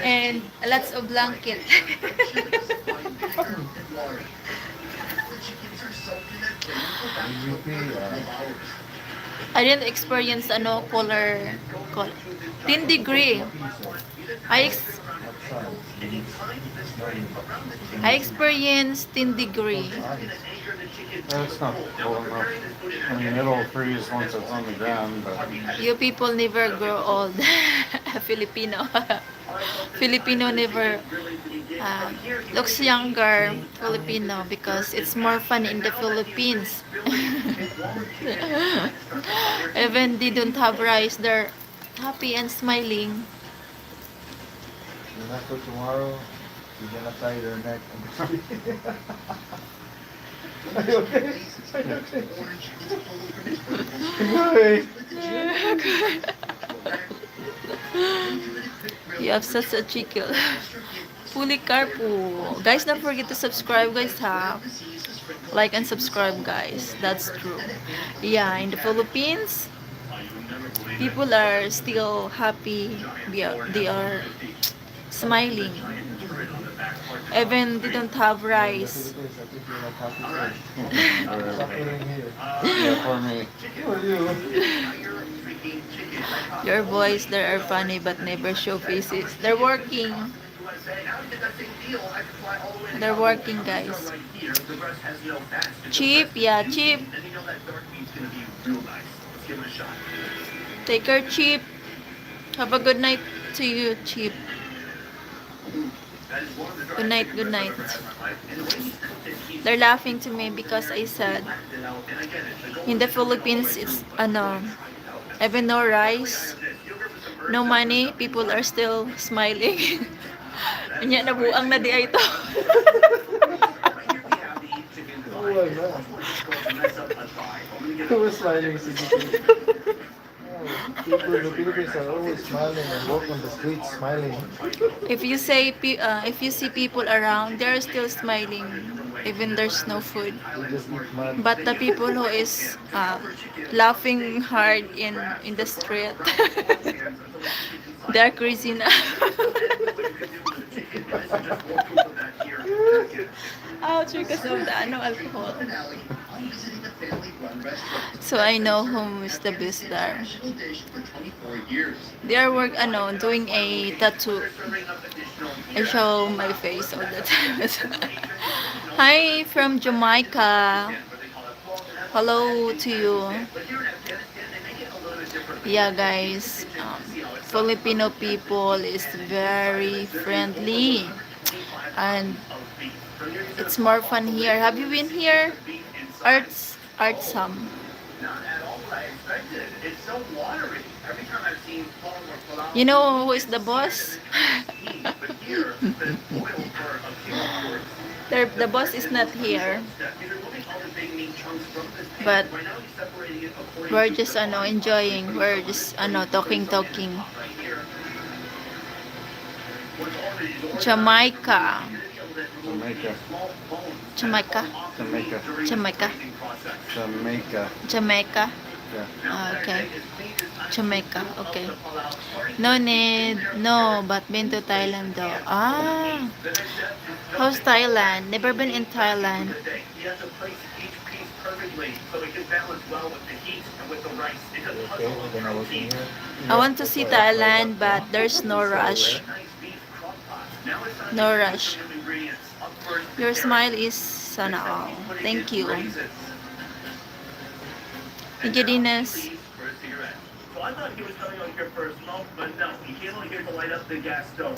And lots of blanket. I didn't experience ano color 10 degree. I experienced 10 degree. That's not cold enough. I mean, it'll freeze once it's on the ground, but You people never grow old. Filipino. Filipino never looks younger. Filipino because it's more fun in the Philippines. Even they don't have rice, they're happy and smiling. You're not for tomorrow. You're gonna tie your neck on the tree. Are you okay? Are you okay? You have such a chicken. Pulikarpo. Guys, don't forget to subscribe, guys, ha. Like and subscribe, guys. That's true. Yeah, in the Philippines, people are still happy. They are smiling. Even they don't have rice. Philippines, I think you're not happy today. whatever. Suffering here. Yeah, for me. For you. Your boys, they are funny but never show faces. They're working. They're working, guys. Cheap, yeah, cheap. Take care, cheap. Have a good night to you, cheap. Good night, good night. They're laughing to me because I said in the Philippines it's even no rice, no money, people are still smiling. Anya nabuang na di ay to. Oh, no. Who was smiling? People in the Philippines are always smiling and walk on the streets smiling. If you see people around, they're still smiling even there's no food. They just eat mud. But the people who is laughing hard in the street, they're crazy na. Ouch, because of the alcohol. So I know whom is the best there. They are doing a tattoo. I show my face all the time. Hi from Jamaica. Hello to you. Yeah, guys. Filipino people is very friendly. And it's more fun here. Have you been here? Artsam. You know who is the boss? The boss is not here. But we're just enjoying. We're just talking. Jamaica. Jamaica. Jamaica. Jamaica. Jamaica. Jamaica. Jamaica. Yeah. Okay. Jamaica. Okay. No need. No, but been to Thailand though. Ah. How's Thailand? Never been in Thailand. Okay, we're gonna work in here. I want to see Thailand, but there's no rush. No rush. Your smile is sana all. Thank you. Thank you, Dinas. I thought he was coming out here for a smoke, but no, he came out here to light up the gas stove.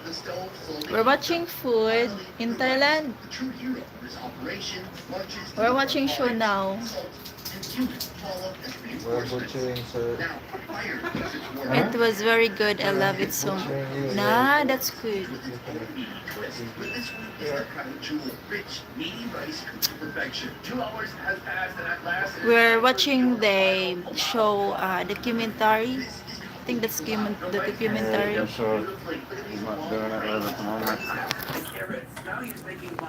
The stove slowly We're watching food in Thailand. the true hero of this operation marches to We're the watching front show line. now. Salt and cumin follow as We're reinforcements. butchering, sir. Now, fire makes it warm. It was very good. I love it so much. Nah, that's good. With its own meaty twist. But this one is our crown jewel. Rich, meaty rice cooked to perfection. 2 hours has passed, and at last, We're watching the show documentary. I think that's the Yeah, documentary. I'm sure he's not doing it right at the moment.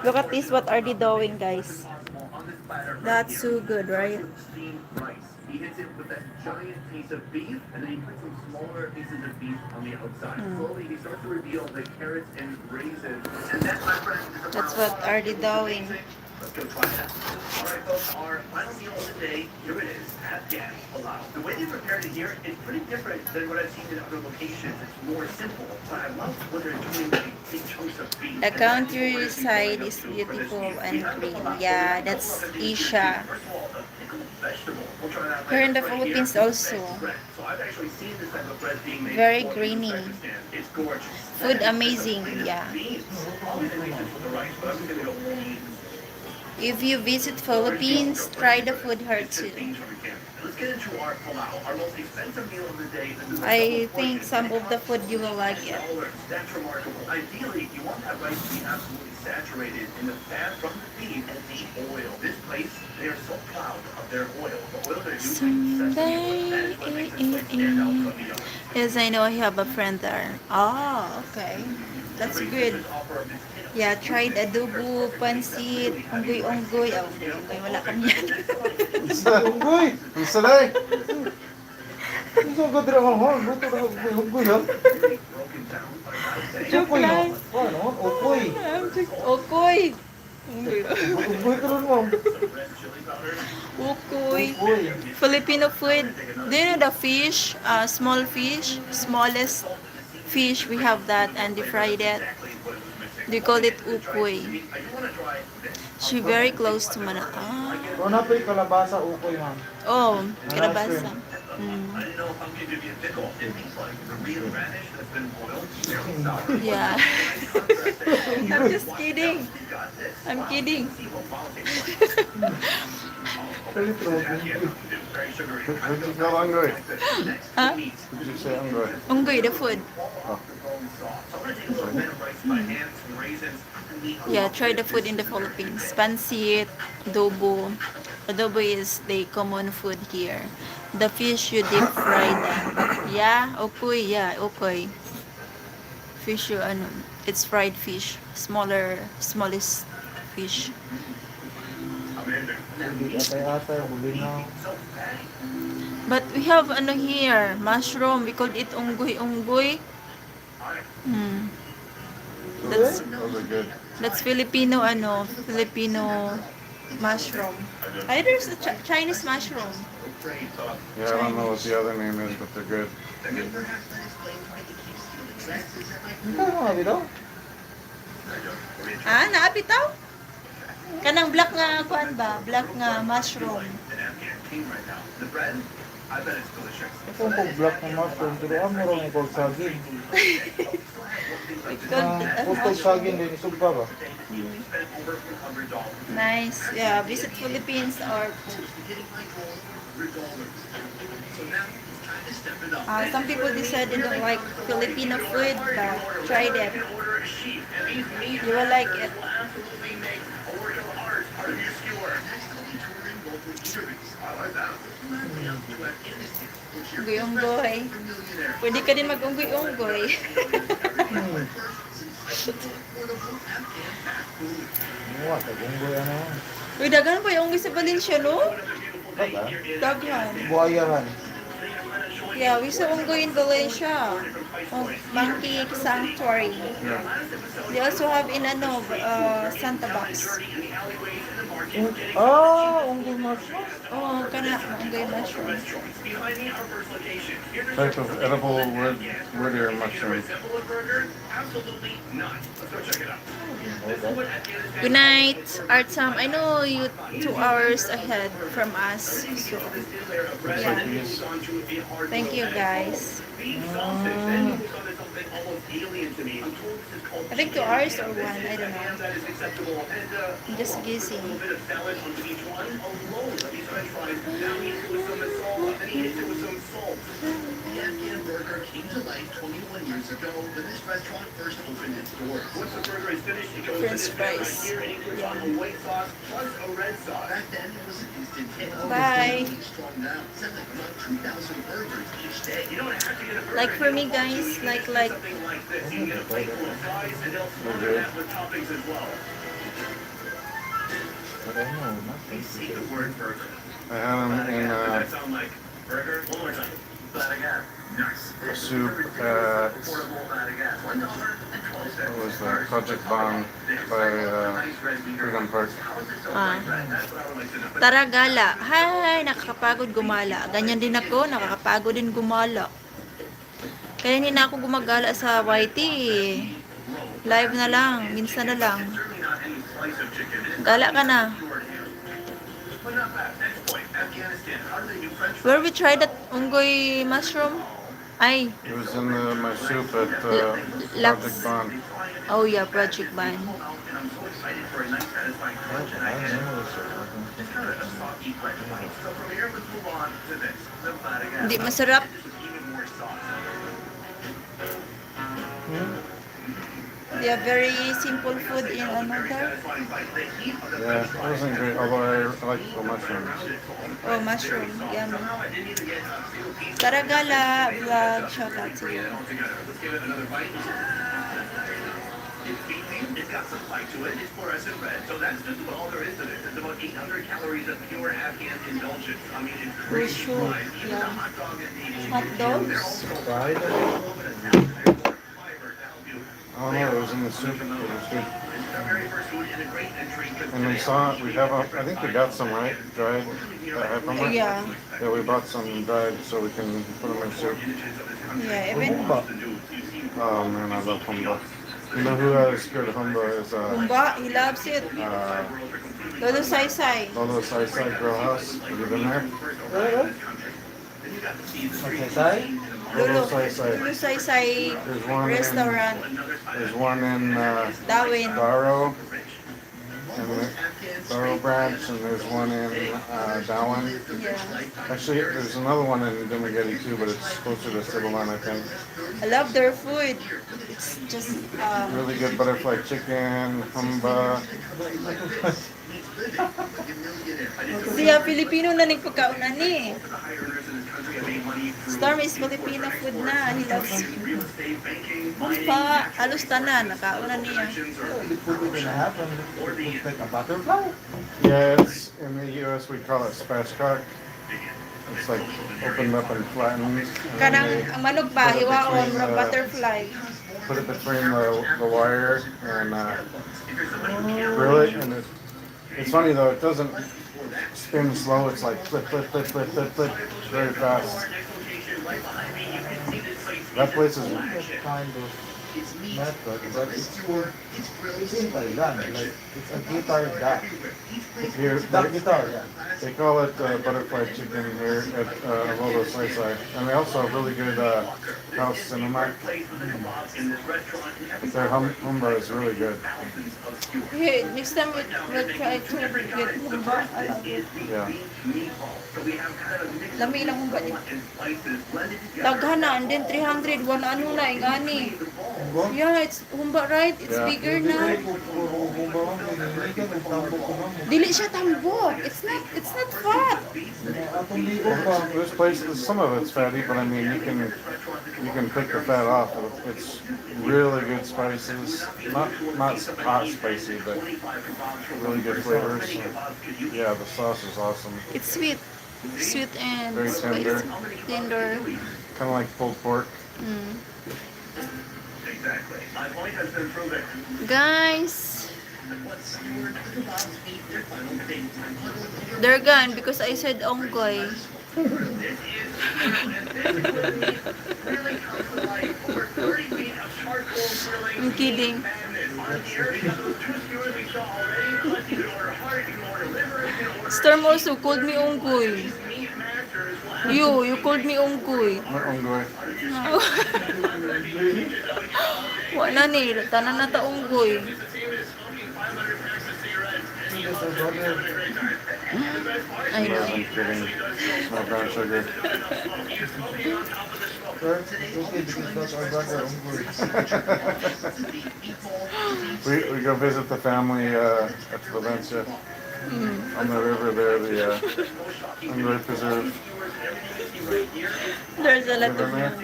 Look at this. What are they doing, guys? That's so good, right? He hits it with that giant piece of beef, and then he puts some smaller pieces of beef on the outside. Slowly, he starts to reveal the carrots and raisins. And that, my friend, is That's what are they doing? Let's go try that. All right, folks, our final meal of the day, here it is, Afghan palau. The way they prepare it here is pretty different than what I've seen in other locations. It's more simple, but I love what they're doing with big chunks of beef. The countryside is beautiful and green. Yeah, that's Asia. First of all, the pickled vegetable. We'll try that Here in the right here. Philippines also. Bread. So I've actually seen this type of bread being made Very before. greeny. It's gorgeous. Food amazing. Yeah. Beans. Probably the reasons for the rice, but I'm gonna go with beans. If you visit Philippines, try the food here too. Let's get into our palau, our most expensive meal of the day. This is a I double think portion. some of the food you will like it. That's remarkable. Ideally, you want that rice to be absolutely saturated in the fat from the beef and the oil. This place, they are so proud of their oil. The oil they're using is sesame oil. That is what makes this place stand out from the others. Yes, I know I have a friend there. Oh, okay. That's good. Yeah, tried adobo, pansit, unggoy-unggoy. Oh, unggoy-unggoy, wala kami yan. Unggoy! Ang salay! Ang sagad rin ang hon. Buto na unggoy ha? Joke lang. Ano? Ukoy. Okoy. Unggoy ka rin ma'am. Ukoy. Ukoy. Filipino food. Do you know the fish? Small fish. Smallest fish. We have that and they fried it. They call it ukoy. She very close to Manila. Kung napay kalabasa, ukoy ma'am. Oh, kalabasa. I didn't know if I'm going to give you a pickle. It means like the real radish that's been boiled, very sour. Yeah. I'm just kidding. I'm kidding. Very true. Did you feel hungry? Huh? Did you say hungry? Unggoy, the food. Yeah, try the food in the Philippines. Pansit, adobo. Adobo is the common food here. The fish you deep fry them. Yeah, okoy. Yeah, okoy. Fish you, ano, it's fried fish. Smallest fish. Hindi atay-atay, bulinaw. But we have ano here, mushroom. We call it unggoy. That's Those are good. Filipino Filipino mushroom. There's a Chinese mushroom. Yeah, I don't know what the other name is, but they're good. Hindi ka mga bitaw? Naabitaw? Kanang black nga kuan ba? Black nga mushroom. The bread, I bet it's delicious. Ito ang pag-black ng mushroom. Pero ang marong ikog saging. We call it as Kung saging din, isog pa ba? Spent over $200. nice. Yeah, visit Philippines or some people decide they don't like Filipino food, but try it. You will like it. Unggoy-unggoy. Pwede ka din mag-unggoy-unggoy. Ano, tag-unggoy ano. Uy, daghan pa yung unggoy sa Valencia, no? Baga? Daghan. Buhayahan. Yeah, we saw unggoy in Valencia. Monkey Sanctuary. Yeah. They also have in Santa Box. Ah, unggoy mushroom. Oh, kana unggoy mushroom. Behind me, our first location. Here to Type show of you edible the wood, wood-ear Does it mushroom. resemble a burger? Absolutely not. Let's go check it out. This is what Afghanistan Good night, Artsam. I know you 2 hours ahead from us. So, Looks like these. thank you guys. I think 2 hours or one. I don't know. I'm just guessing. The Afghan burger came to life 21 years ago when this restaurant first opened its doors. Once the burger is finished, it goes French to this pan right fries. here and it puts on a white sauce plus a red sauce. Back then, it was an instant hit. Bye. It's strong now. Selling about 2,000 burgers each day. You don't have to get a burger. Like for me, guys, like Something like this. You can get a plate full of fries and they'll smother that with toppings as well. But I know, We nothing. see the word burger. I had them in Does that sound like burger? One more time. That again. Nice. a soup at, what was that, Project Bond by Freedom Park. Ah. Tara gala. Hi, nakakapagod gumala. Ganyan din ako, nakakapagod din gumala. Kaya hindi na ako gumagala sa YT. Live na lang, minsan na lang. Gala ka na. Where we tried that unggoy mushroom? Ay, It was in my soup at Lux. Project Bond. Oh yeah, Project Ban. Hindi masarap. They have very simple food in another. Yeah, it wasn't great, although I like the mushrooms. Oh, mushroom. Yummy. Tara gala vlog. Shout out to you. It's got some bite to it. It's fluorescent red, so that's just about all there is to this. It's about 800 calories of pure Afghan indulgence. I mean, it's For crazy. sure. Even Yeah. the hot dog is eating. Hot dogs. Fried. I don't know, it was in the soup, it was good. And we saw, we have, I think we got some, right, dried, from her? Yeah. Yeah, we bought some dried so we can put them in soup. Yeah, even Humba. Oh man, I love humba. You know who has good humba is, Humba, he loves it. Lolo Sai Sai. Lolo Sai Sai Grill House. Have you been there? Magsasay? Lolo, Sai Sai. Lolo Sai Sai There's one restaurant. There's one in Darwin. Darrow, and Darrow Branch, and there's one in Darwin. Yeah. Actually, there's another one in Dumaguete too, but it's closer to Civilline, I think. I love their food. It's just Really good butterfly chicken, humba. siya Filipino na ning pagkaunan ni. Storm is Filipino food na. He loves humba. Halos tanan nakaunan niya. They put it in a half and it looks like a butterfly. Yeah, it's in the U.S. we call it spatchcock. It's like opened up and flattened. And Kanang then ang manog ba hiwaon murag butterfly. put it between the wire and grill it, and it's funny though, it doesn't spin slow, it's like flip, flip, flip, flip, flip, flip, very fast. That place is, Kind of method, but it's for simple gun. Like it's a guitar duck. here, Duck guitar, yeah. they call it butterfly chicken here at Lolo Sai Sai. And they also have really good house cinema. Their humba is really good. Hey, next time we'll try to get humba. I love it. Yeah. Lami lang humba ni. Daghana and then 300 one ano na ingani. Yeah, it's humba right. It's Yeah. bigger na. Dili siya tambok. It's not fat. This place, some of it's fatty, but I mean you can pick the fat off. It's really good spices, not hot spicy, but really good flavors. So, yeah, the sauce is awesome. It's sweet and Very tender. spicy. Tender. Kind of like pulled pork. Mm. Exactly. My point has been proven. Guys, Once skewered, the kebabs meet their final fate, huddled over They're gone because I said onggoy. This is and this is where the meat really comes to life. Over 30 feet of charcoal grilling. I'm kidding. Madness. On here, we got those 2 skewers we saw already. Plus, you can order heart, you can order liver, you can order Storm also called me onggoy. meat masters. Will You called me onggoy. Not onggoy. Wala ni, tanan na ta onggoy. Yes, sir, brother. I know. I'm kidding. It's no brown sugar. Sir, it's okay because that's our brother, Unggoy. We go visit the family at Valencia on the river there, the Onggoy Preserve. There's a lot River of there.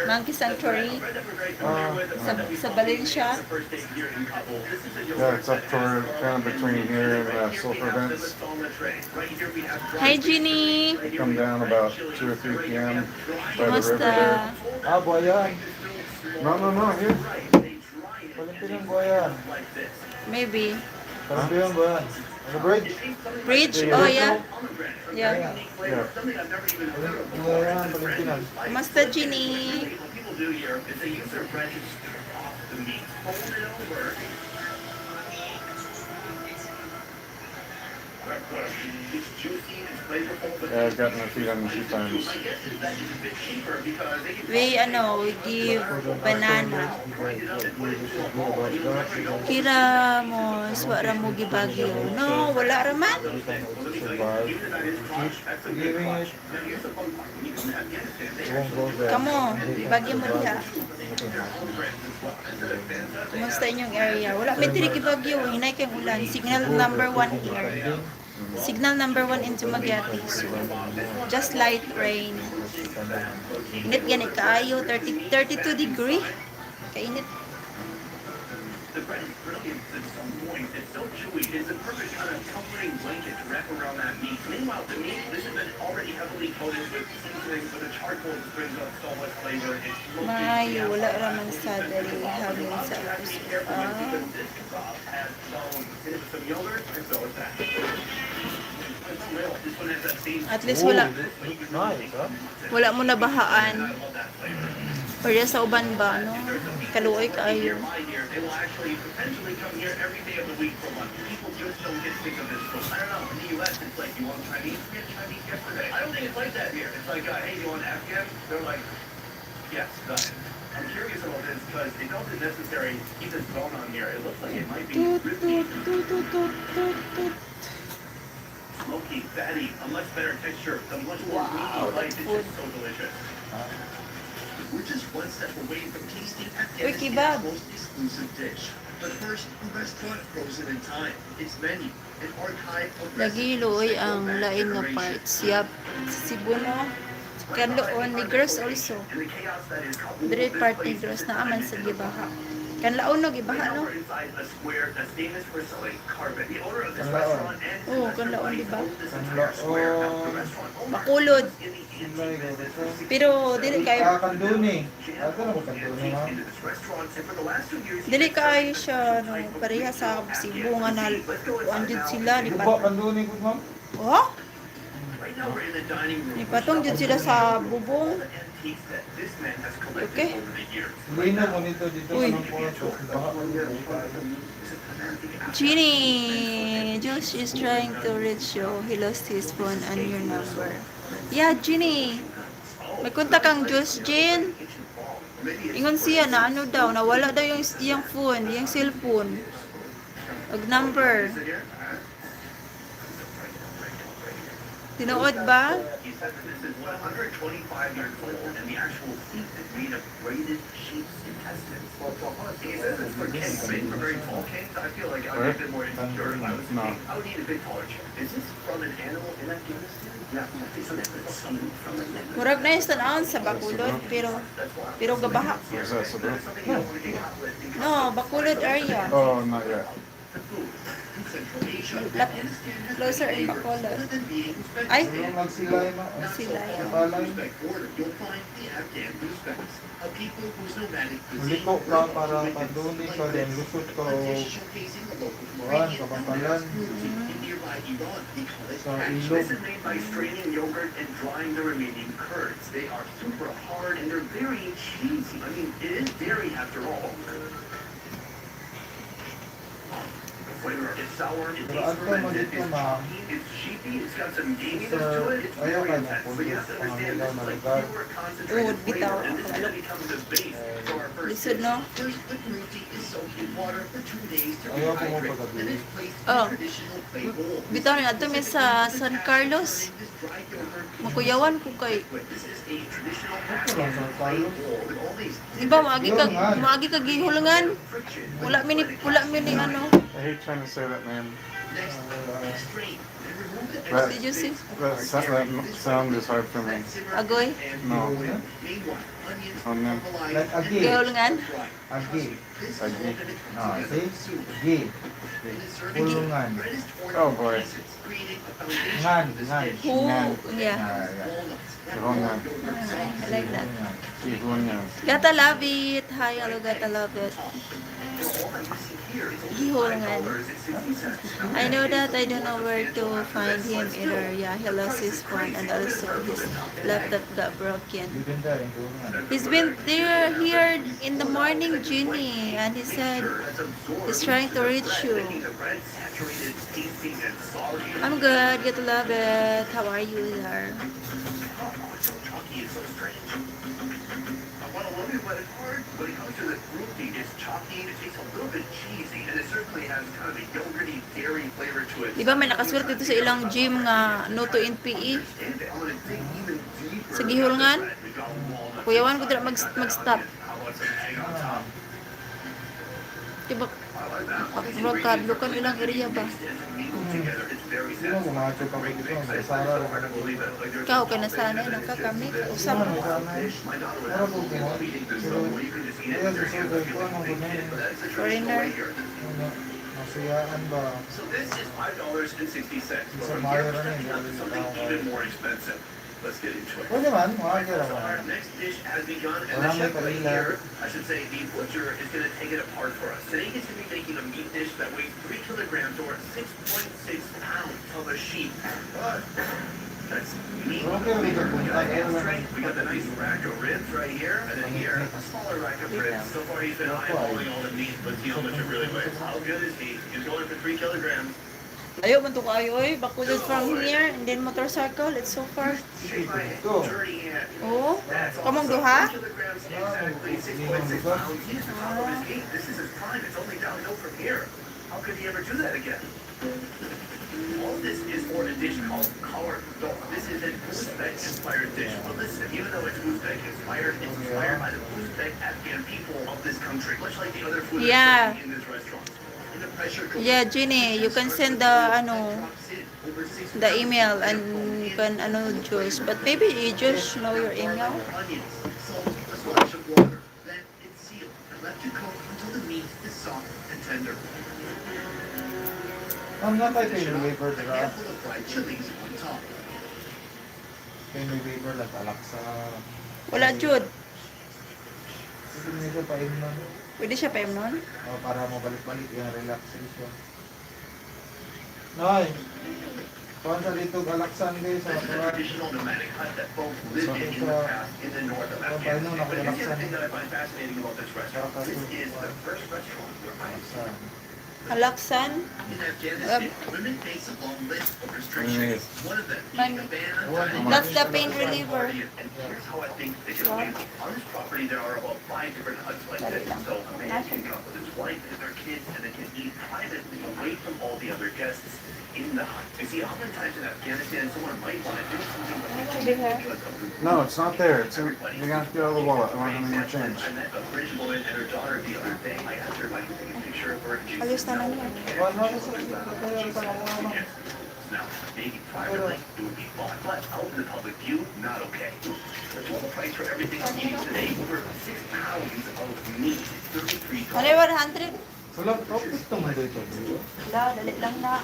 monkey sanctuary sa Valencia. Yeah, it's up toward kind of between here and Sulphur Vents. Hi, Ginny! We come down about 2 or 3 p.m. by the river Kumusta? there. Ah, buhayan. No, here. Valentinang buhayan. Maybe. Valentinang buhayan. Ano, bridge? Bridge? Oh, yeah. Yeah. Yeah. Buhayan, Valentinang. Kumusta, Ginny? People do here is they use their bread to strip off the meat, fold it over. It's juicy, it's flavorful, but Yeah, I've gotten my feet on them a few times. I guess it's actually a bit cheaper because they can We give banana. Kira mo, swara mo gibagyo. No, wala raman. Survive. Giving it. Won't go there. Kamo, bagyo mo diha. Kumusta inyong area? Wala may diri gibagyo, hinay kay ulan. Signal number 1 here. Signal number 1 in Dumaguete. So, just light rain. Init ganit kaayo, 32 degree. Kainit. the bread is brilliant. It's so moist. It's so chewy. It's the perfect kind of comforting blanket to wrap around that meat. Meanwhile, the meat, this has been already heavily coated with seasonings, but the charcoal just brings up so much flavor. It's smoky. Maayo, wala raman sa dali hangin sa This kebab has some yogurt, and so is that. It's real. This one has that same. At least wala Nice, huh? wala mo nabahaan. Pero sa uban ba, no? Kaluoy kaayo. They will actually potentially come here every day of the week for lunch. People just don't get sick of this food. I don't know. In the U.S., it's like, you want Chinese? We had Chinese yesterday. I don't think it's like that here. It's like, hey, you want Afghan? They're like, yes, done. I'm curious about this because it doesn't necessarily keep this bone on here. It looks like it might be smoky, fatty, a much better texture, a much more meaty bite. It's just so delicious. We're just one step away from tasting Uy, kebab. Afghanistan's most exclusive dish. But first, the restaurant frozen in time. Its menu, an archive of Nagiloy recipes that go ang back lain nga generations. parts. Yap, sa Cebu no. Kanloon ni Gers also. And the chaos that is Kabul, Dire this part ni place Gers is na aman sa gibaha. Kanlaon no gibaha no. We're inside a square that's famous for selling carpet. The owner of this Kanlaon. restaurant and Oh, kanlaon di ba? this entire square. Now, the Kanlaon. restaurant owner Bakulod. in the Simlay ko dito. Pero dili kayo Kanduni. Ito na ba kanduni, ha? into this restaurant, and for the last 2 years, dili kaayo siya no pareha sa Cebu nga na andun sila ni Gubo, Patong. kanduni ko, ma'am. Oh, right now we're in the dining room. ni Patong jud sila sa bubong. The antiques that this man has collected Okay. over the years. Lino mo nito dito Uy. sa ng porto. Baka ko dito. Ginny, Josh is trying to reach you. He lost his phone and your number. Yeah, Ginny. May kontak kang Josh, Jean. Ingon siya na ano daw, nawala daw yung phone, yung cellphone. Ug number. Tinuod ba? He said that this is 125 years old, and the actual seat is made of braided sheep's intestines. He says it's for kings, made for very tall kings. I feel like I would be a bit more insecure if I was a No. king. I would need a bit taller chair. Is this from an animal in Afghanistan? Yeah, it's an animal from an animal. Murag na yung tanawon sa Bakulod, pero gabaha. Where's that, Cebu? No, Bakulod area. Oh, not yet. Central Asia, Lap- Afghanistan has closer many in neighbors, Bacolod. other than being Ay, Yung nagsilay na. not so Silay, far oh. from the Uzbek border, you'll find the Afghan Uzbeks, a people whose nomadic cuisine Liko ka live para to witness, paduli ka like din. this, Lusot ka a o dish showcasing the local buwan, ingredient kabangkalan. in nearby Iran, they call it Sa hatch. ilog. This is made by straining yogurt and drying the remaining curds. They are super hard and they're very cheesy. I mean, it is dairy after all. The flavor is sour, it Pero tastes ato fermented, magit it's na chalky, it's sheepy, it's got some gaminess Sir, to it, it's ayaw very ka na intense. So you have to kung understand ano this is like lugar. pure concentrated Wood, bitaw. flavor, and this is going to become the base for our first lisod, dish. no? First, the fruity is soaked in water for 2 days to Ayaw ko mo rehydrate, pagkabili. then it's placed in Oh. a traditional clay bowl. Bitaw ni ato mi sa San Carlos. This dried yogurt Makuyawan ko kay. This is a traditional Ito lang sa clay Carlos. bowl with all these Di ba maagi ka gihulungan? friction. Wala mi ni ano. I hate trying to say that name. Next, strain and remove the That, Did you see? that sound is hard for me. Agoy. No. Meanwhile, onions Onion. caramelized Like and agi. Gihulungan. fried. Agi. This is Agi. loaded in Ah, tomato see? soup. Gi. In a serving bowl, Hulungan. bread is torn Oh, into boy. pieces, creating a foundation Ngan, for this ngan. dish. Who? Ngan. Yeah. Walnuts, Gihulungan. yogurt I sauce, like that. Ihunya. Gata love it. Hi, hello, gata love it. Gihulungan. I know that. I don't know where to find him either. Yeah, he lost his phone and also his laptop got broken. You've been there in Gulungan. He's been there here in the morning, Ginny, and he said he's trying to reach you. I'm good. Get to love it. How are you there? I want to love it, but it's hard. When it comes to the fruity, it's chalky, it tastes a little bit cheesy, and it certainly has kind of a yogurty, dairy flavor to it. Di ba may nakaswerte dito sa ilang gym nga no to in PE? Understand it. I'm gonna dig even deeper. Sa gihulungan? We've got walnuts. Kuyawan ko dira mag-stop. How about some egg on top? Diba, I like that. makadlukan ilang area ba? Together, it's very Di ba mga satisfying. chupa ko Great dito? mix. May It's sara so rin hard to ako. believe it. Like, there's Ikaw no ka na salt sana in it, ng it's just kakami. this Usap Ano mo. na sana? My daughter would Para po absolutely ko. love eating this Pero, stuff where you can just eat it kaya with sa your hands sugar like ko, you're ano a big ba kid. na But that's the Foreigner. traditional way here. Ano, masuyaan ba? So this is $5.60. Sa From Mayo here, rin checking out eh. something even more expensive. Let's get into it. Pwede man, mga gira So ba? our next dish has begun, and the Marami chef right kanila. here, I should say, the butcher, is going to take it apart for us. Today he's going to be making a meat dish that weighs 3 kilograms or 6.6 pounds of a sheep. That's meat. Okay, we can We got a punta. ham strength, we got the nice rack of ribs right here, and then here, a smaller rack of ribs. So far he's been eyeballing all the meat. Let's see how much it really weighs. How good is he? He's going for 3 kilograms. Ayaw man to kayo oy. Bakulod from here and then motorcycle. It's so far. Shake my Go. dirty hand. Oh, That's kamong awesome. duha? 3 kilograms exactly, 6.6 pounds. He's the top of his game. This is his prime. It's only downhill from here. How could he ever do that again? All this is for a dish called color. This is an Uzbek-inspired dish. But listen, even though it's Uzbek-inspired, it's inspired by the Uzbek Afghan people of this country, much like the other food Yeah. that's serving in this restaurant. In the pressure cooker, Yeah, Ginny, you can send the drops in over 6 the email and you can choose. But maybe you just know your email. onions, salt, a splash of water. Then it's sealed and left to cook until the meat is soft and tender. Ang nga tayo kayo waiver, A diba? handful of fried chilies on top. Kayo waiver, alak sa... Wala, Jude. Sige nito pa nun. Pwede siya pa nun? O, para mabalik-balik yung relaxation. Noy! Kuhan sa dito galaksan din sa This is a mga... traditional nomadic hut that folks lived in the past in the north of Afghanistan. But here's the other thing that I find fascinating about this restaurant. This is the first restaurant where I Galaksan. Alaksan. In Afghanistan, women face a long list of restrictions. One of them being a ban on dining. That's the pain reliever. And here's how I think they get away with it. On this property, there are about 5 different huts like this. So a man can come with his wife and their kids, and they can eat privately away from all the other guests in the hut. You see, oftentimes in Afghanistan, someone might want to do something, but they can't because of the No, it's not there. It's in, you're gonna have to get out of the wallet. I don't have any more change. I met a British woman and her daughter the other day. I asked her if I could take a picture of her. and she Alis said, na "No, lang I yan. can't." Kuhan na sa dito kayo sa mga... Now, maybe privately it would be fine, but out in the public view, not okay. The total price for everything I'm eating today, over 6 pounds of meat, $33. Ano 100? Wala, tapos naman dito. Wala, dali lang na.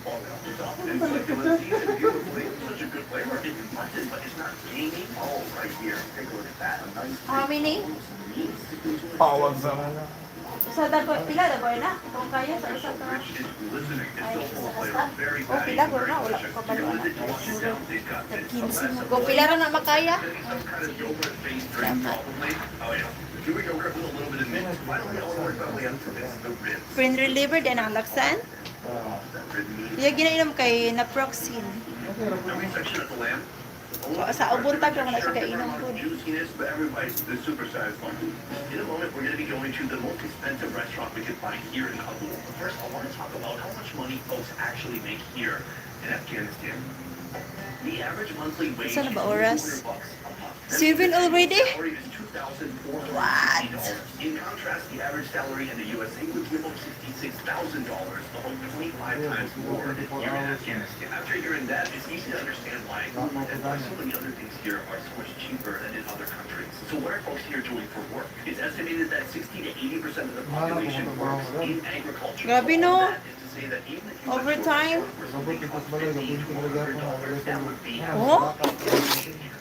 And succulent seeds and beautifully, such a good flavor. It's mutton, but it's not gamey. Oh, right here. Take a look at that. A nice How many? Pawag sa mga. Isa dago, pila dago na. Kung kaya sa isa ka. rich, it's glistening. It's Ay, so full of isa flavor. ka. Very Oh, fatty, pila ko very na. Wala delicious. ko pa You know, na. they wash it down. They've got this Kinsi mo. espresso. Kung pila ra na makaya. Maybe some kind of yogurt-based drink, probably. Oh, yeah. Chewy yogurt with a little bit of mint. Finally, I want to work my way up to this. The ribs. Pain reliever din ang laksan. That rib meat. Iya ginainom kay naproxen. Every section of the lamb. Sa ubon tag naman na siya kainom po. Juiciness, but everybody is super satisfying. In a moment, we're going to be going to the most expensive restaurant we could find here in Kabul. But first, I want to talk about how much money folks actually make here in Afghanistan. The average monthly wage Saan na ba is oras? $200 a month. 7 already? Salary is $2,460. What? In contrast, the average salary in the USA would be about $66,000, about 25 times more than here in Afghanistan. After you're in that, it's easy to understand why and why so many other things here are so much cheaper than in other countries. So what are folks here doing for work? It's estimated that 60 to 80% of the population works in agriculture. Grabe, So no? all that is to say that even if you went to a Overtime? restaurant where something costs $50 to $100, that would be Oh?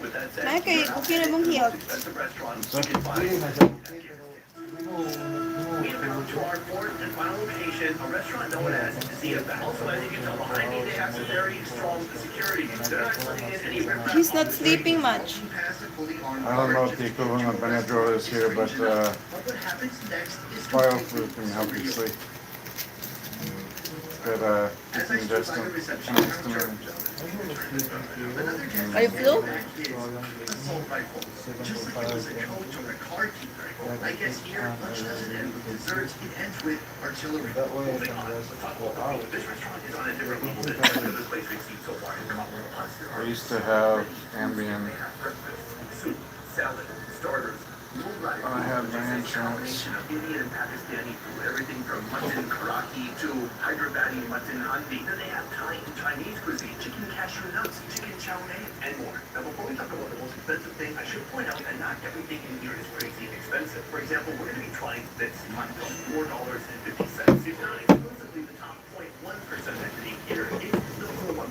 with that said, Ay, kay okay na mong hiyot. expensive restaurants you can find. We have come to our fourth and final location, a restaurant known as Che The Filipina. Also, as you can tell behind me, they have some very strong security. They're not letting in any riffraff. He's not sleeping much. I don't know what the equivalent of Benadryl is here, but What happens next is bioflu can help you sleep. It's got decongestant and histamine. Are you flu? assault rifle, just like it was a coach or a car keeper. I guess here, lunch doesn't end with desserts, it ends with artillery. That way, Moving on, let's talk about the food. This restaurant is on a different level than any other place we've seen so far in Kabul. Plus, there I are used to have Ambien. They have breakfast, soup, salad, starters. I had my insurance. Combination of Indian and Pakistani food, everything from mutton karaki to Hyderabadi mutton handi. Then they have Thai and Chinese cuisine, chicken cashew nuts, chicken chow mein, and more. Now, before we talk about the most expensive thing, I should point out that not everything in here is crazy expensive. For example, we're going to be trying this mutton for $4.50. It's not exclusively the top 0.1% entity here. It's still the 1%.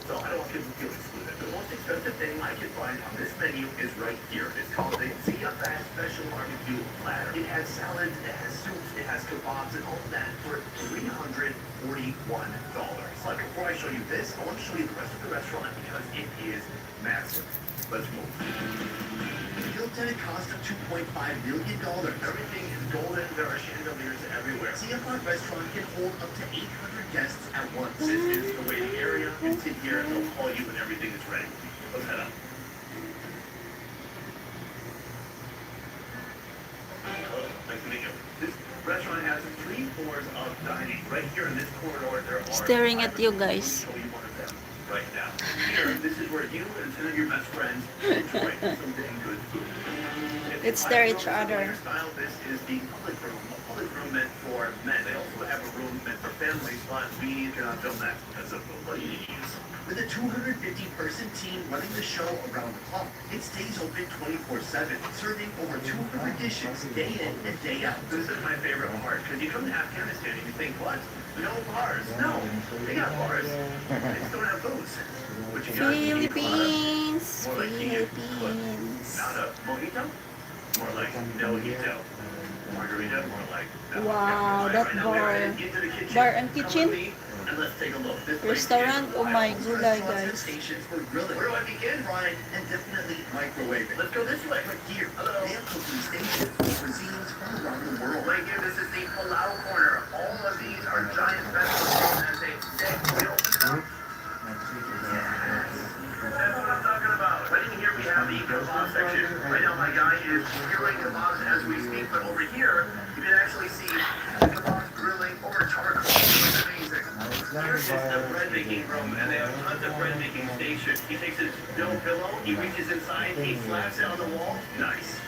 So I don't want people to feel excluded. The most expensive thing I can find on this menu is right here. It's called the Zia Fast Special Barbecue Platter. It has salads, it has soups, it has kebabs, and all of that for $341. But before I show you this, I want to show you the rest of the restaurant because it is massive. Let's move. Built at a cost of $2.5 million, Everything is golden. There are chandeliers everywhere. CFR restaurant can hold up to 800 guests at once. This is the waiting area. You can sit here and they'll call you when everything is ready. Let's head up. Hello, nice to meet you. This restaurant has 3 floors of dining. Right here in this corridor, there are Staring at you guys. I'll show you one of them right now. Here, this is where you and 10 of your best friends enjoy some dang good food. If Let's you stare like each your other. style, this is the public room. A public room meant for men. They also have a room meant for families, but we cannot film that because of the ladies. With a 250-person team running the show around the clock, it stays open 24/7, serving over 200 dishes day in and day out. This is my favorite part, because you come to Afghanistan and you think, what? No bars. No, they got bars. They just don't have booze. But you got Philippines, more like Philippines. not a mojito, more like no-hito. Margarita, more like no. Wow, that Right now, we're bar. headed into the kitchen. Bar and Come kitchen? with me, and let's take a look. This place Restaurant, is oh my wild. gulay Restaurants and guys. stations for grilling, Where do I begin? frying, and definitely microwaving. Let's go this way. But here, Hello. they have cooking stations with cuisines from around the world. Right here, this is the Palau corner. All of these are giant vegetables known as a steak. We open it up. That's what I'm talking about. Right in here, we have the kebab section. Right now, my guy is grilling kebabs as we speak, but over here, you can actually see the kebabs grilling over charcoal. It's amazing. Here is the bread making room, and they have tons of bread making stations. He takes his dough pillow, he reaches inside, he slaps it on the wall. Nice.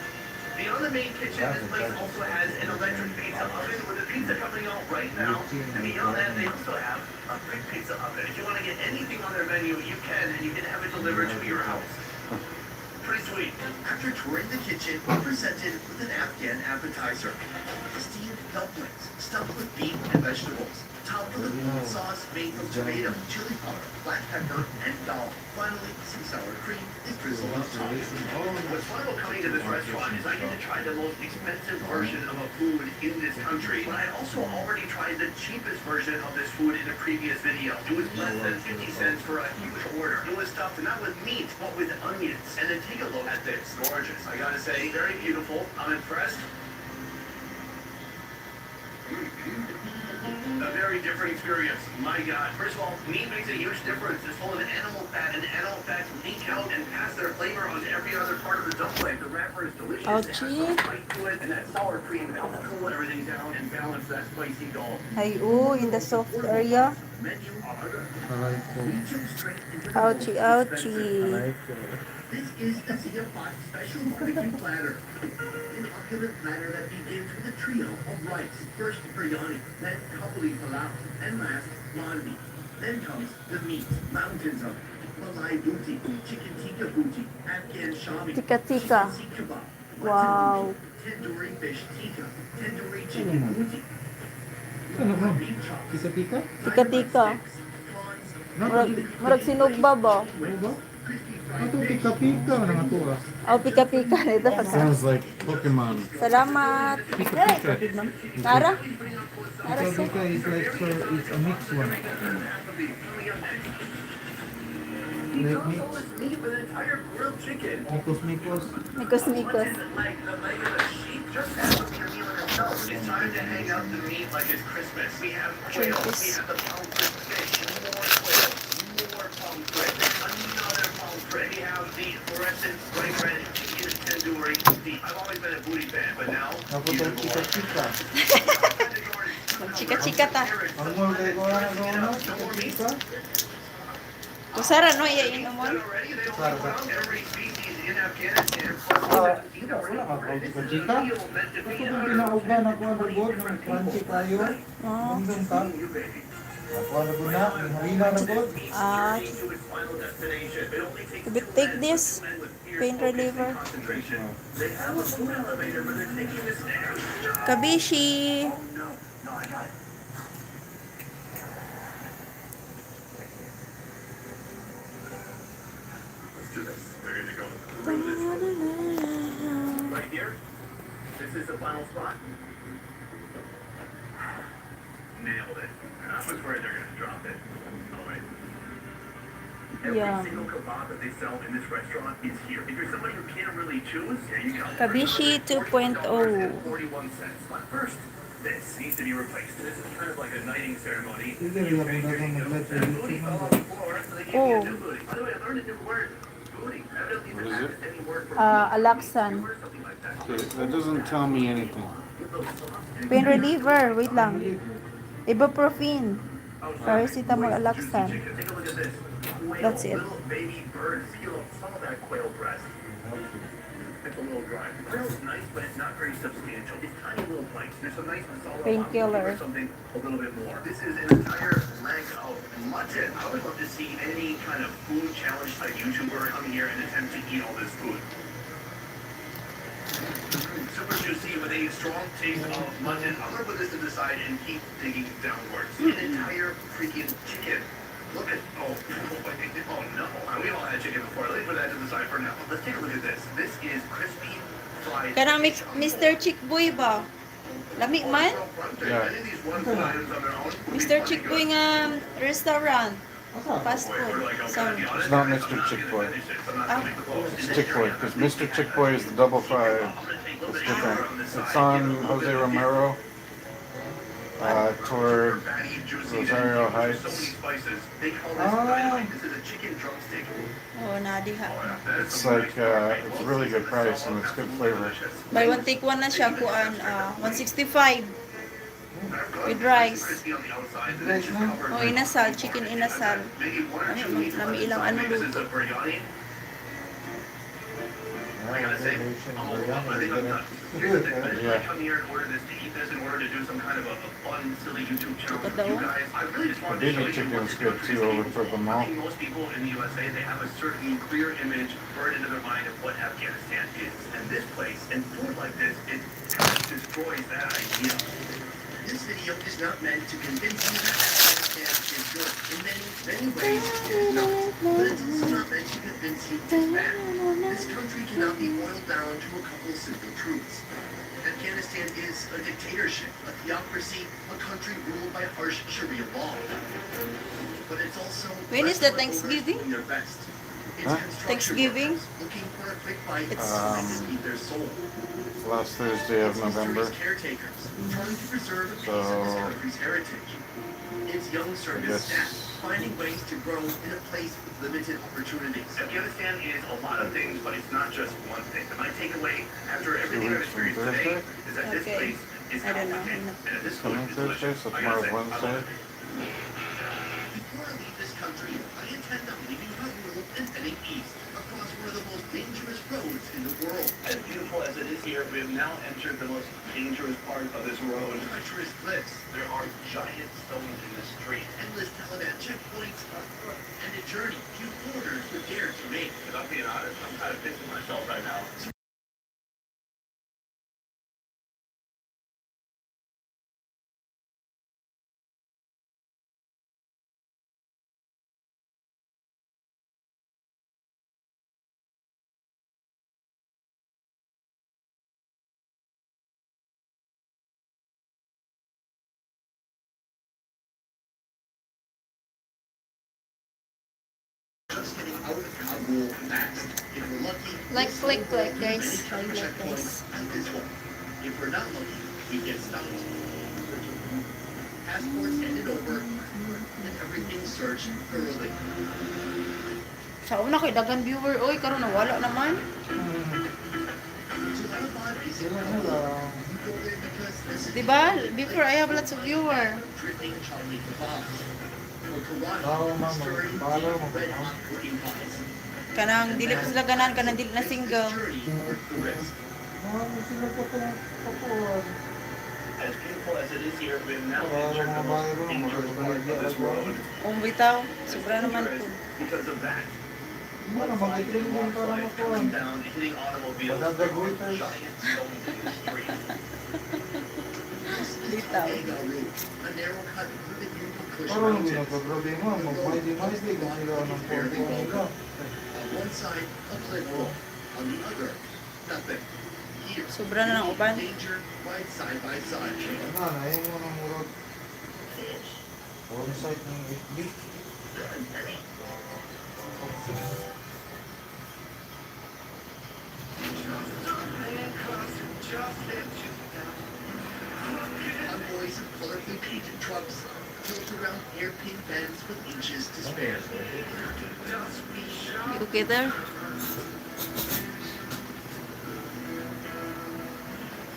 Beyond the main kitchen, this place also has an electric pizza oven with a pizza coming out right now. And beyond that, they also have a brick pizza oven. If you want to get anything on their menu, you can, and you can have it delivered to your house. pretty sweet. After touring the kitchen, we're presented with an Afghan appetizer. Steamed dumplings stuffed with beef and vegetables, topped with a cool sauce made from tomato, chili powder, black pepper, and dal. Finally, some sour cream is drizzled on top. What's fun about coming to this restaurant is I get to try the most expensive version of a food in this country, but I also already tried the cheapest version of this food in a previous video. It was less than 50 cents for a huge order. It was stuffed not with meat, but with onions. And then take a look at this. Gorgeous. I gotta say, very beautiful. I'm impressed. A very different experience. My God. First of all, meat makes a huge difference. It's full of animal fat, and animal fats leak out and pass their flavor onto every other part of the dumpling. The wrapper is delicious. It has Ouchie. some bite to it, and that sour cream helps cool everything down and balance that spicy dal. Ay, in the soft area. Menu order. Aray ko. We jump straight into the Ouchie, ouchie. Aray ko. This is a Zia Pot special barbecue platter. An opulent platter that begins with a trio of rice. First biryani, then Kabuli falafel, and last mandi. Then comes the meat, mountains of it. Malai booty, chicken tikka booty, Afghan shami, Tikka tikka. chicken seekh kebab, Wow. tandoori fish tikka, tandoori chicken booty, Ano ba? beef chops, Tika-tika? Tika-tika. Murag sinugba ba? Ano ba? Ato tika-tika na nga to ah. Oh, pika-pika. Ito pa. Sounds like Pokemon. Salamat. Tika-tika. Nara? Nara sa? Tika-tika is like, so it's a mixed one. Like mix. Meat with an entire grilled chicken. Mikos-mikos. Mikos-mikos. The leg of a sheep just has to be a meal in itself. It's time to hang out the meat like it's Christmas. We have quail, we have the pound crisp fish, more quail, more pound crisp, another pound crisp. We have the fluorescent bright red chicken tandoori booty. I've always been a booty fan, but now Ako to even more. tika-tika. Chika-chika ta. Ang mo kay ko na ano? Tika-tika? Kusara no, iya inomon. Already, they only found every species in Afghanistan. Wala ka tika-tika? Ito kung pinauban ako ang rugod ng crunchy tayo. Oh. Nandun ka. Ako ang rugod na. May harina rugod. Ah, take this pain reliever. Kabishi. Let's do this. They're good to go. Right here. This is the final spot. Nailed it. I was worried they're gonna drop it. All right. Every Yeah. single kebab that they sell in this restaurant is here. If you're somebody who can't really choose, here you go. Kabishi 2.0. $41. But first, this needs to be replaced. This is kind of like a knighting ceremony. Sige, wala mo na akong mag-let sa Booty YouTube. fell on the floor, so they gave me a new booty. By the way, I learned a new word. Booty. Evidently, What is the it? Pakistani word for Alaksan. or something like that. Okay, that doesn't tell me anything. Pain reliever. Wait lang. Ibuprofen. Paracetamol Alaksan. Take a look at this. Quail, That's it. Little baby birds. Peel off some of that quail breast. It's a little dry. Quail's nice, but it's not very substantial. It's tiny little bites. There's some nice masala. Painkiller. Or something a little bit more. This is an entire leg of mutton. I would love to see any kind of food challenge type YouTuber come here and attempt to eat all this food. Super juicy with a strong taste of mutton. I'm gonna put this to the side and keep digging downwards. An entire freaking chicken. Look at, oh no. We all had chicken before. Let me put that to the side for now. Let's take a look at this. This is crispy fried. Kanang Mr. Chickboy ba? Lami man? Yeah. Mr. Chickboy nga restaurant. Fast food. Sorry. It's not Mr. Chick Boy. Ah, It's Chick Boy, because Mr. Chick Boy is the double fried. It's different. It's on Jose Romero, toward Rosario Heights. Ah. This is a chicken drumstick. oh, nadiha. It's like, it's really good price and it's good flavor. Buy one take one na siya kuan 165 with rice. Oh, inasal, chicken inasal. Lami ilang ano luto. I gotta say, I'm all up. I think I'm done. Here's the thing. I didn't come here in order to eat this, in order to do some kind of a fun, silly YouTube channel with you guys. I really just The wanted to show baby you what chicken's this good country too is over able for to the offer. I mall. think most people in the USA, they have a certain clear image burned into their mind of what Afghanistan is. And this place, and food like this, it kind of destroys that idea. This video is not meant to convince you that Afghanistan is good. In many ways, it is not. But it's also not meant to convince you it's bad. This country cannot be boiled down to a couple simple truths. Afghanistan is a dictatorship, a theocracy, a country ruled by harsh Sharia law. But it's also When is the restaurant owners Thanksgiving? doing their best. It's Huh? construction Thanksgiving? workers looking for a quick bite It's- so they can feed their soul. Last Thursday of It's November. history's caretakers trying to preserve a piece So, of this country's heritage. It's young service guess- staff finding ways to grow in a place with limited opportunities. Afghanistan is a lot of things, but it's not just one thing. And my takeaway after everything I've weeks from experienced today Thursday? is that this Okay. place is I don't know. complicated. And if this food Coming is Thursday, delicious, so I gotta tomorrow's say, I love Wednesday. it. Before I leave this country, I intend on leaving Kabul and heading east across one of the most dangerous roads in the world. As beautiful as it is here, we have now entered the most dangerous part of this road. Treacherous cliffs, There are giant stones in the street. endless Taliban checkpoints, and a journey few foreigners would dare to make. If I'm being honest, I'm kind of pissing myself right now. Just getting out of Kabul fast. If we're lucky, Like we'll click, stumble click, over guys. many counter Like checkpoints this. like this one. If we're not lucky, we get stopped. Passports handed over, and everything searched thoroughly. Sa una kay dagan viewer, oy, karon nawala naman. Jalalabad is in Sila na Kabul. lang. You go there because this is Diba? Before I have lots of viewer. drifting Charlie kebabs. Or Karate, Tao man, stirring balo, deep red hot cooking pots. Kanang dili pa sila ganan, kanang dili na single. Journey worth the risk. Marami sila kapuan. As beautiful as it is here, we have now Wala entered the mga most bayo, dangerous part of this road. Kung bitaw, sobra naman Dangerous po. because of that. Ano na, mga itlog para Flies makuha. coming down, hitting automobiles. Madadagol There are tayo. giant stones in the street. Bitaw. Mega route, a narrow cut through the Yukon Parang Mountains. nagka-problema, mag-mighty-mighty kung sila ng porto nila. On one side, a cliff wall. On the other, nothing. Here, Sobra na ng uban. danger right side by side. Ano, nahin mo ng murot. On-site ng FB. Convoys of colorfully painted trucks built around hairpin bends with inches to spare. You okay there?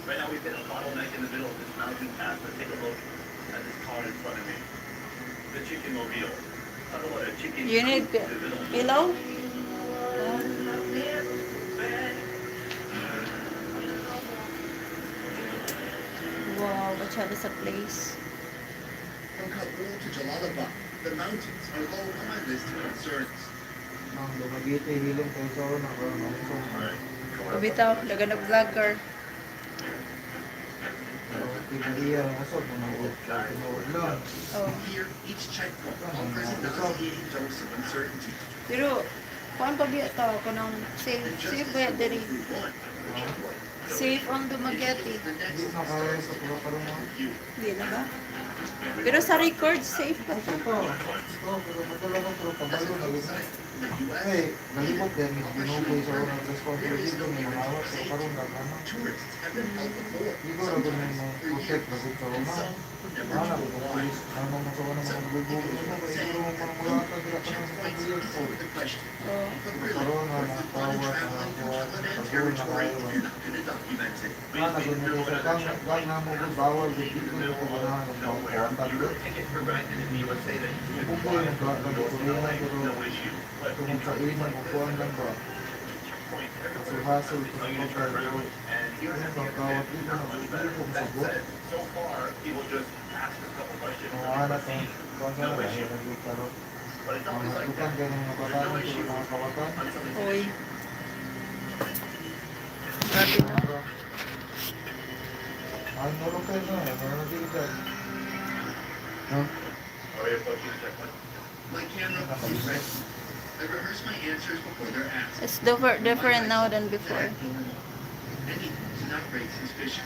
Right now we've hit a bottleneck in the middle of this mountain pass, but take a look at this car in front of me. The chicken mobile. I don't know what a chicken You need coop in the middle. pillow? Wow, what's sa place? From Kabul to Jalalabad, the mountains are low on my list of concerns. Nang lumagiti, hilong kayo sa una, parang nausong. Bitaw, dagan na vlogger. Pinaiya ang asod, tinuod lang. Oh. Here, each checkpoint offers a nauseating dose of uncertainty. Pero, kuan pa biya tao ko ng safe, And just safe as ba you diri? go through one, the checkpoint, Safe ang Dumaguete. the next Hindi na kaya sa pagkaroon mo. you. Hindi na ba? Pero sa record, safe pa Ito, to. pero madala ko, pero As pabalo an na yun. outside in the U.S., Eh, nalibot din, binuboy sa unang responsibility ng mga awat sa karoon na naman. tourists have been held before, Hindi ko rin sometimes mo for protect years, na sa and una. some who never Mana knew ko why. police, ano mo sa unang mga bubog. Ito ba, siguro mo mga mulata sila pa ng Checkpoints pagbiyak po. answer the question. Oh. But really, Karoon na if you mga want to tawat, travel into mga Taliban pagbuhay na territory, kayo. you're not going to document it. Mana ko nito sa gang na mo bawal dito ko ganahan ng mga kuwantan You doon. really take it for granted in the USA that you can Kung po fly yung through the middle of nagkulinan, LA, pero no issue. But tungkol sa iman ko kuwantan ba. checkpoints Kasi hassle ko Like sa you turn pagkain. around and here's Yung the pagkawat information, dito, not much hindi better. ko That masagot. said, so far, people just ask a couple questions Kung and they ano to, proceed. kung No saan na issue. nagkakaroon. But it's Mga always like hatukan that. kayo ng There's no nakatanan sa issue mga kawatan. until it's an Uy, issue. grabe no. Ang nulong kayo na, nananagigan. Huh? Are we approaching the checkpoint? My camera is ready. I rehearse my answers before they're asked. It's different now than before. Anything to not raise suspicion.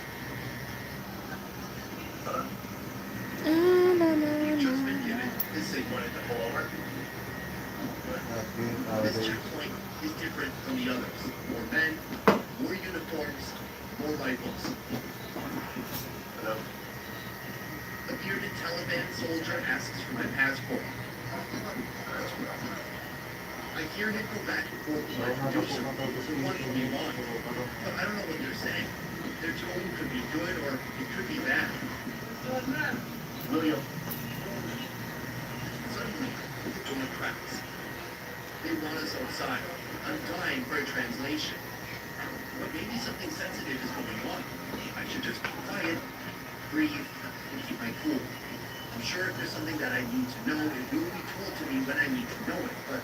You've just been given the signal. Wanted to pull over? This checkpoint is different from the others. More men, more uniforms, more rifles. Hello? A bearded Taliban soldier asks for my passport. I hear him go back and forth with my producer, the one from Iran. But I don't know what they're saying. Their tone could be good or it could be bad. William. Suddenly, the door cracks. They want us outside. I'm dying for a translation. But maybe something sensitive is going on. I should just be quiet, breathe, and keep my cool. I'm sure if there's something that I need to know, it will be told to me when I need to know it. But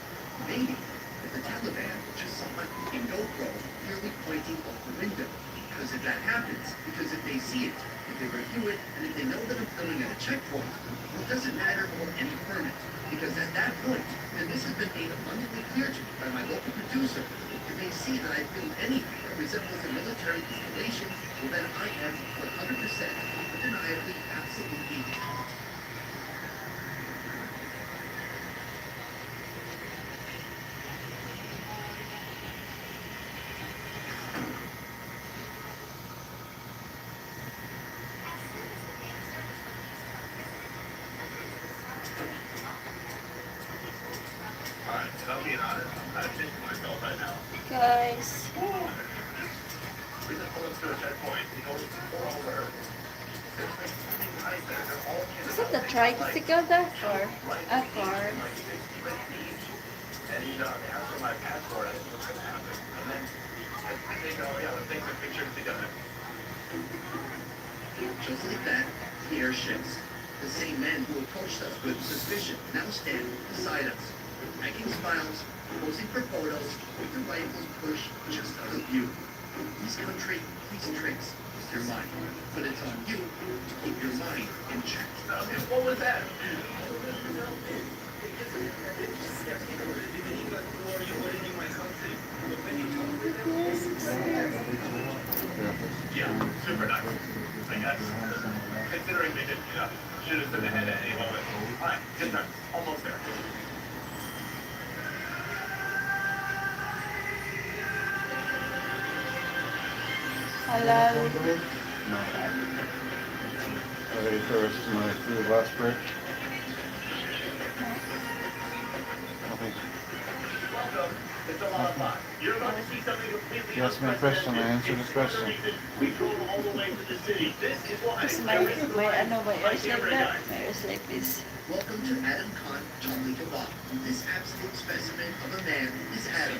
maybe if the Taliban just saw my fucking GoPro clearly pointing out the window. Because if that happens, because if they see it, if they review it, and if they know that I'm filming at a checkpoint, well, it doesn't matter for any permit. Because at that point, and this has been made abundantly clear to me by my local producer, if they see that I filmed anything that resembles a military installation, well then I am 100% undeniably absolutely caught. Alright, if I'm being honest, I'm kind of pinching myself right now. Guys, We just pulled up to a checkpoint. He goes pull over. There's like something right there. They're all is it the tricycle there or a car? like 60 feet. And he asked for my passport. I didn't know what's going to happen. And then they go, yeah, let's take the pictures together. Just like that, the air shifts. The same men who approached us with suspicion now stand beside us, making smiles, posing for photos, with their rifles pushed just out of view. This country, these tricks, is their mind. But it's on you to keep your mind in check. What was that? Yeah, super nice. I guess. Considering they didn't, shoot us in the head at any moment. Alright, good time. Almost there. Halal. I ate first my food last break. Nothing. Welcome. It's a lot of fun. You're about to see something completely You asked me a question, I answered this question. We drove all the way to the city. This is why. Is my ano, my ears like that? My ears like this. Welcome to Adam Khan Chutney Kebab. This absolute specimen of a man is Adam.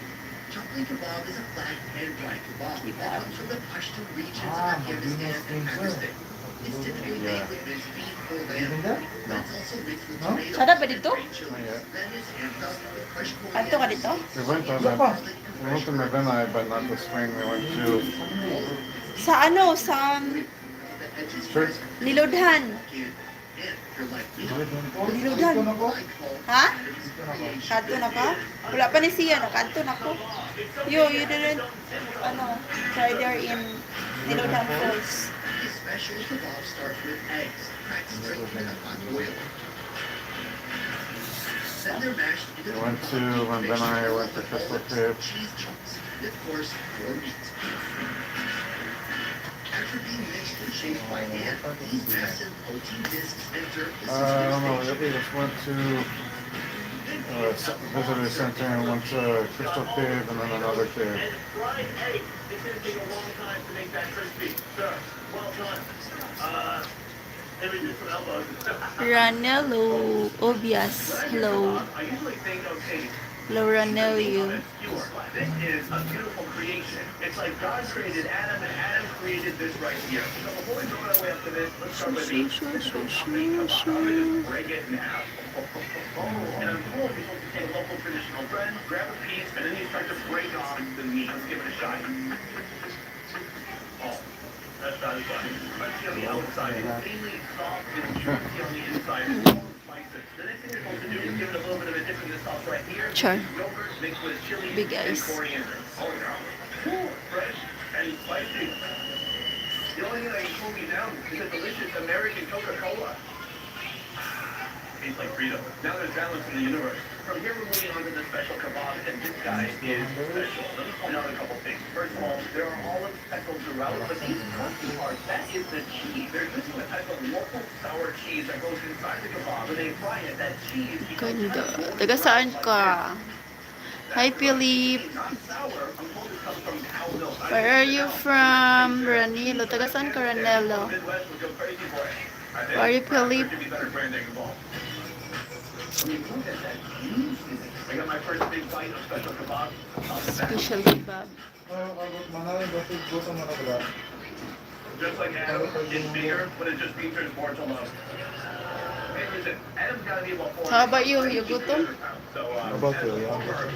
Chutney Kebab is a flat pan-fried kebab that comes from the Pashtun regions of Afghanistan and Pakistan. It's typically made with minced beef or lamb, but it's also mixed with tomatoes, Sada ba dito? green chilies, lettuce, and dust with crushed Adto ka dito? We went to Mabenai, but not the spring. We went to Sa ano? Sa Sure. Nilodhan. Nilodhan. Ha? Kadto na ka? Wala pa ni siya, nakadto na ko. You didn't, ano, try there in Nilodhan Falls. This special kebab starts with eggs, cracked straight in a hot oil. Then they're mashed into We went to Mabenai, we went to Crystal Cave. cheese chunks, and of course, more meat. After being mixed and shaped by hand, these massive protein discs enter the I don't know, system we just went to visitor center and went to Crystal Cave and then another cave. And fried egg. It's going to take a long time to make that crispy. Sir, well done. Maybe do some elbows. Ranello Obias. Hello. I usually think, okay, Laura Nelly. This is a beautiful creation. It's like God created Adam and Adam created this right here. So before we go our way up to this, let's start with the typical Afghan kebab. I'm gonna just break it in half. And I'm told you're supposed to take a local traditional bread, grab a piece, and then you start to break off the meat. Let's give it a shot. Oh, that's satisfying. Crunchy on the outside, insanely soft and juicy on the inside. Spices. The next thing you're supposed to do is give it a little bit of a dip in this sauce right here. Char. Yogurt mixed with chili Big and eyes. coriander. Oh yeah. Cool, fresh and spicy. The only thing that can cool me down is a delicious American Coca-Cola. Tastes like freedom. Now there's balance in the universe. From here we're moving on to the special kebab, and this guy is special. Let me point out a couple things. First of all, there are olives speckled throughout, but these crunchy parts, that is the cheese. They're using a type of local sour cheese that goes inside the kebab, and they fry it. That cheese becomes Ganda. Taga saan ka? Hi, Philip. not sour. I'm told it comes from cow milk. Where are you from? Ranilo. Taga saan ka, Ranelo? Midwest would go crazy for it. Where are you, Philip? There should be better branding involved. I mean, look at that juice. I got my first big bite of special kebab. Special kebab. Abot manay, bakit gusto mo na ba? Just like Adam, it's bigger, but it just means there's more to love. Hey, listen, Adam's gotta be about 400 How about you? You gutom? So, How about you? as a Yeah. former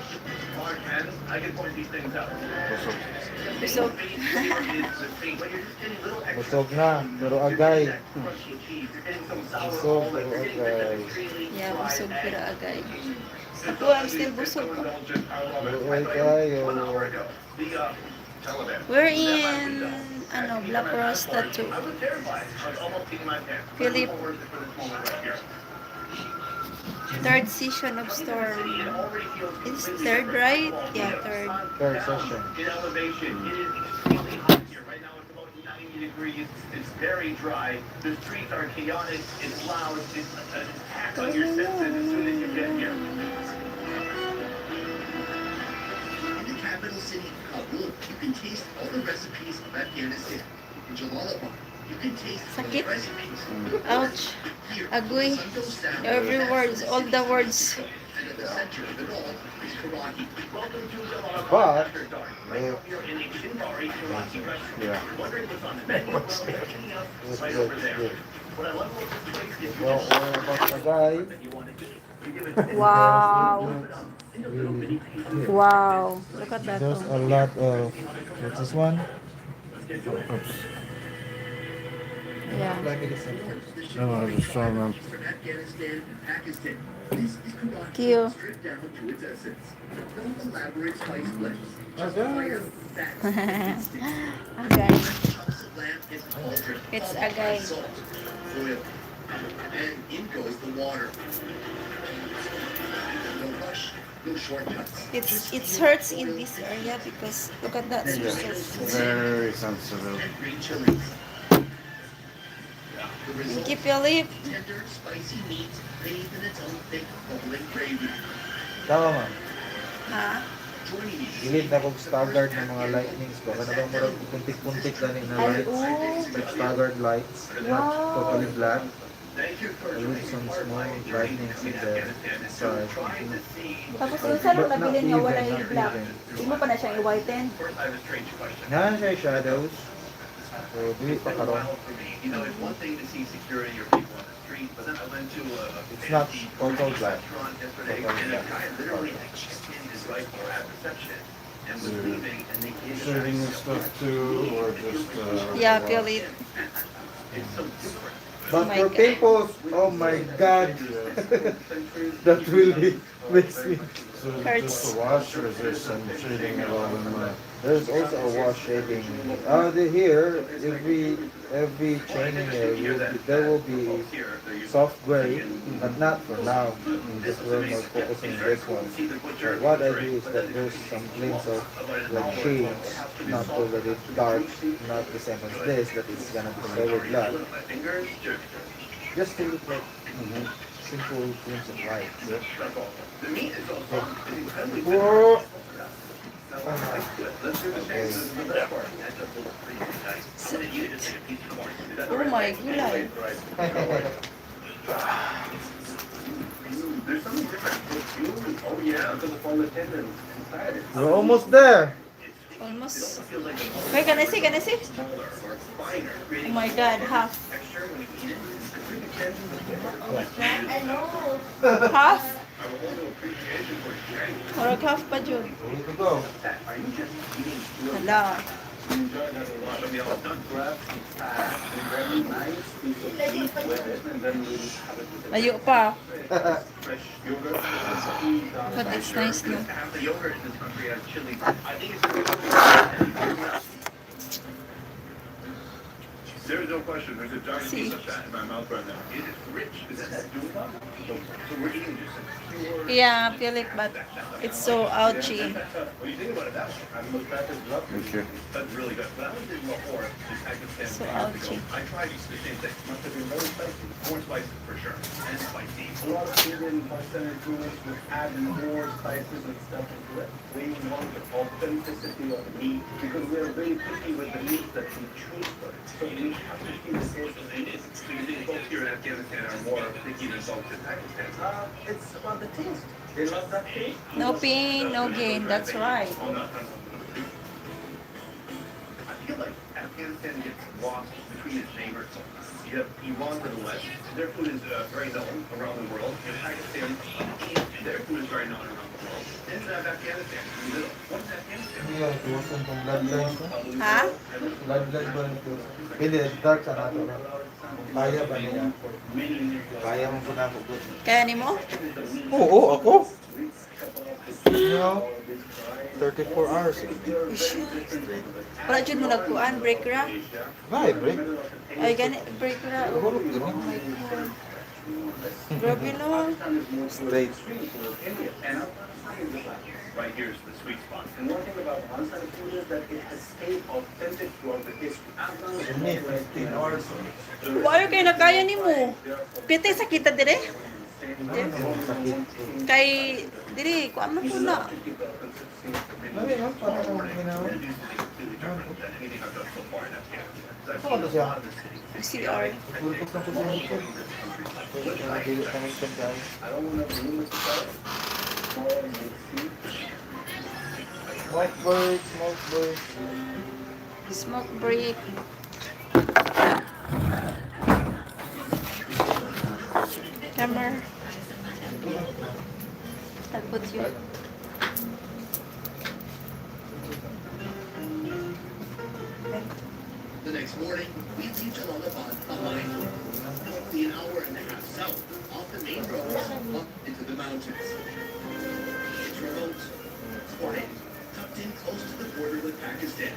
large man, I can point these things out. Busog. Busog na, pero agay. Busog, pero agay. Yeah, busog pero agay. Ako, I'm still busog pa. Pero agay, We're in, Black Rose Tattoo. Philip. Third season of Storm. It's third, right? Yeah, third. Third session. In elevation, it is extremely hot here. Right now it's about 90 degrees. It's very dry. The streets are chaotic. It's loud. It's an attack on your senses as soon as you get here. In the capital city of Kabul, you can taste all the recipes of Afghanistan. In Jalalabad, you can taste Sakit. the recipes. Ouch. Here, Agoy. the sun goes down, Every words, all the words. and at the center of it all is karahi. Welcome to Jalalabad But, after dark. Right now we are in a Shindari Karachi restaurant. Yeah. Wondering what's on the menu? Well, everything else is right over there. What I love about this place is you Well, just about agay. that you want to do. You give it Wow. Really, Wow. Look at that. there's a lot of, what's this one? Yeah. Like it is No, I was showing them. From Afghanistan and Pakistan, this is karahi Cute. stripped down to its essence. No elaborate spice blends. Just Agay. fire, fat, instinct. Agay. Chops of lamb and cauldron. It's followed by agay. Salt, oil, and in goes the water. No rush, no shortcuts. It hurts in this area because look at that. Yeah. Very sensitive. And green chilies. The result, Thank you, Philip. tender, spicy meat bathed in its own thick, bubbling gravy. Tama man. Ha? Joining me Gilid na kong staggered ng mga lightnings ko. Kaya naman murag puntik-puntik na na Ay, lights. oh. Like staggered lights. Not Wow. totally black. Thank you for There is some small lightnings in the side. Tapos kung saan mo nabilin nga wala yung black, hindi mo pa na siyang i-whiten. First, I have a strange question. Yan siya yung shadows. So, dili pa karon. You know, it's one thing to see security or people on the street, but then I went to a It's not fancy total black. restaurant yesterday, Total and a black. guy literally had checked in his rifle at reception and was Yeah. leaving, and they gave him Shooting and stuff too, or just Yeah, Philip. It's so different. But my for God. pimples, oh my god. That really makes me. So is it Hurts. just the wash, or is there some shading at all in the? There's also a wash shading. Here, every chaining area, there will be Here, they're using soft gray, but not for now. Just we're more focusing on this one. But what I do is that there's some glints of like shades, not already dark, not the same as this, that it's gonna be very black. my fingers, Just to look like simple glints of light. that's all. The meat is so soft, it's incredibly Whoa! Let's do the same. This is the best part. That's just a little pretty nice. And then you just take a piece of corn. Is that Oh right? my gulay. Right. There's something different. Oh yeah, because of all the tendons inside it. We're almost there. Almost. It feels like a Wait, can I see? Can I see? smaller or finer, Oh creating my god, half. texture when you eat it. It's the tendons of flavor. Half? I have a whole new appreciation for strength. Or half pa dyan? Ready to go. Are you just eating Hala. you enjoy that a lot? Somebody else done. Grab a very nice piece of meat with it, and then we have it with Layo pa. fresh yogurt. Squeeze out. But it's nice, no? Half the yogurt in this country has chili. I think it's a There is no question. There's a giant See. piece of fat in my mouth right now. It is rich. Is that doing that? So we're eating just a pure. Yeah, I feel it, but it's so ouchy. When you think about it that way, I'm most fat is love. Thank you. That's really good. When I was in Lahore, in Pakistan, So years ago, ouchy. I tried the same thing. Must have been very spicy. More spicy for sure. And spicy. A lot of Indian Pakistani tourists would add more spices and stuff into it. We want the authenticity of the meat because we're very picky with the meat that we choose for it. So we have to keep the source of it. So you think folks here in Afghanistan are more picky than folks in Pakistan? It's about the taste. They love that taste. No pain, no gain. That's right. I feel like Afghanistan gets lost between its neighbors. You have Iran to the west. Their food is very known around the world. In Pakistan, their food is very known around the world. Then Afghanistan, in the middle. What is Afghanistan? Iya, iwasan kong bloodlines ko. Ha? Bloodlines ba nito? Pili, dark sa nato. Kaya ba niya? Kaya mo po na ako. Kaya ni mo? Oo, ako. You know, 34 hours. Wala dyan mo nagkuhan, break ra? Live, eh? Ay, gani, break ra. Oh Hulog din. my God. Grabe no. Straight. Right here is the sweet spot. And one thing about Afghanistan food is that it has stayed authentic throughout the history. Ini, 15 hours. Wala kayo na kaya ni mo. Piti sa kita dire? Sakit. Kay, dire, kuan mo po na. Lami, no? Para kung ginawa. Saan ba siya? CR. Pulpok na po siya nito. Nagilip na nito guys. Smoke break, smoke break. Smoke break. Camera. I'll put you. The next morning, we leave Jalalabad behind. Roughly an hour and a half south, off the main road, up into the mountains. It's remote, quiet, tucked in close to the border with Pakistan.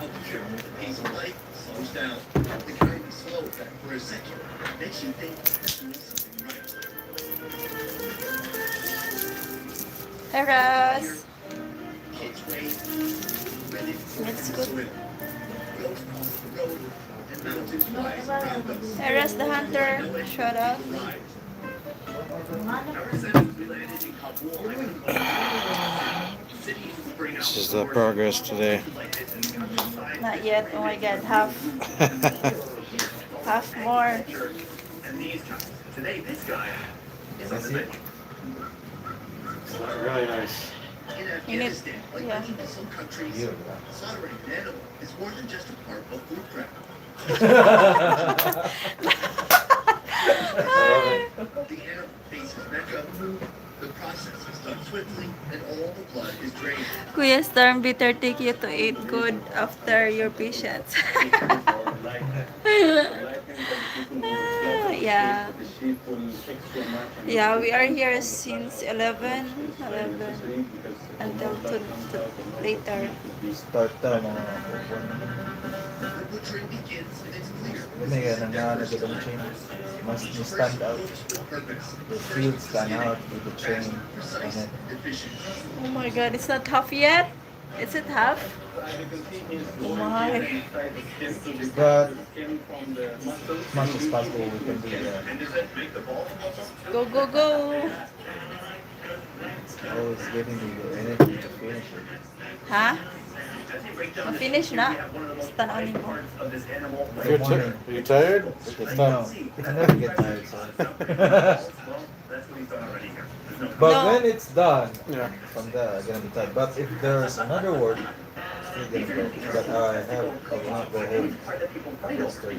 Up here, the pace of life slows down. The kind of slow that, for a second, makes you think you're doing something right. Terrace. Kids wait, ready for That's the good. swim. Roads cross the road, and mountains rise around us. Terrace the hunter. Shut up. This is the progress today. Not yet. Oh my god. Half. Half more. And these guys. Today, this guy is on the menu. Really nice. In You need- Afghanistan, like yeah. many Muslim countries, slaughtering an animal is more than just a part of food prep. The animal faces Mecca. The process is done swiftly, and all the blood is drained. Kuya Storm, bitter take you to eat good after your patients. Yeah. Yeah, we are here since 11 until later. Start na mga The butchering begins, and it's clear. May nangyari sa chain. Must you stand out. Purpose. The field stand out with the chain on Precise, it. efficient. Oh my god, it's not half yet? Is it half? Oh my. But as much as possible we can do that. And does that make the ball? Go, go, go. Always getting the energy to finish it. Huh? Ma-finish na. Tanaw mo. If you're are you tired? It's No, time. I never get tired. So. But No. when it's done, Yeah. from there I'm gonna be tired. But if there's another word, still gonna go. But I will not go home. Yesterday.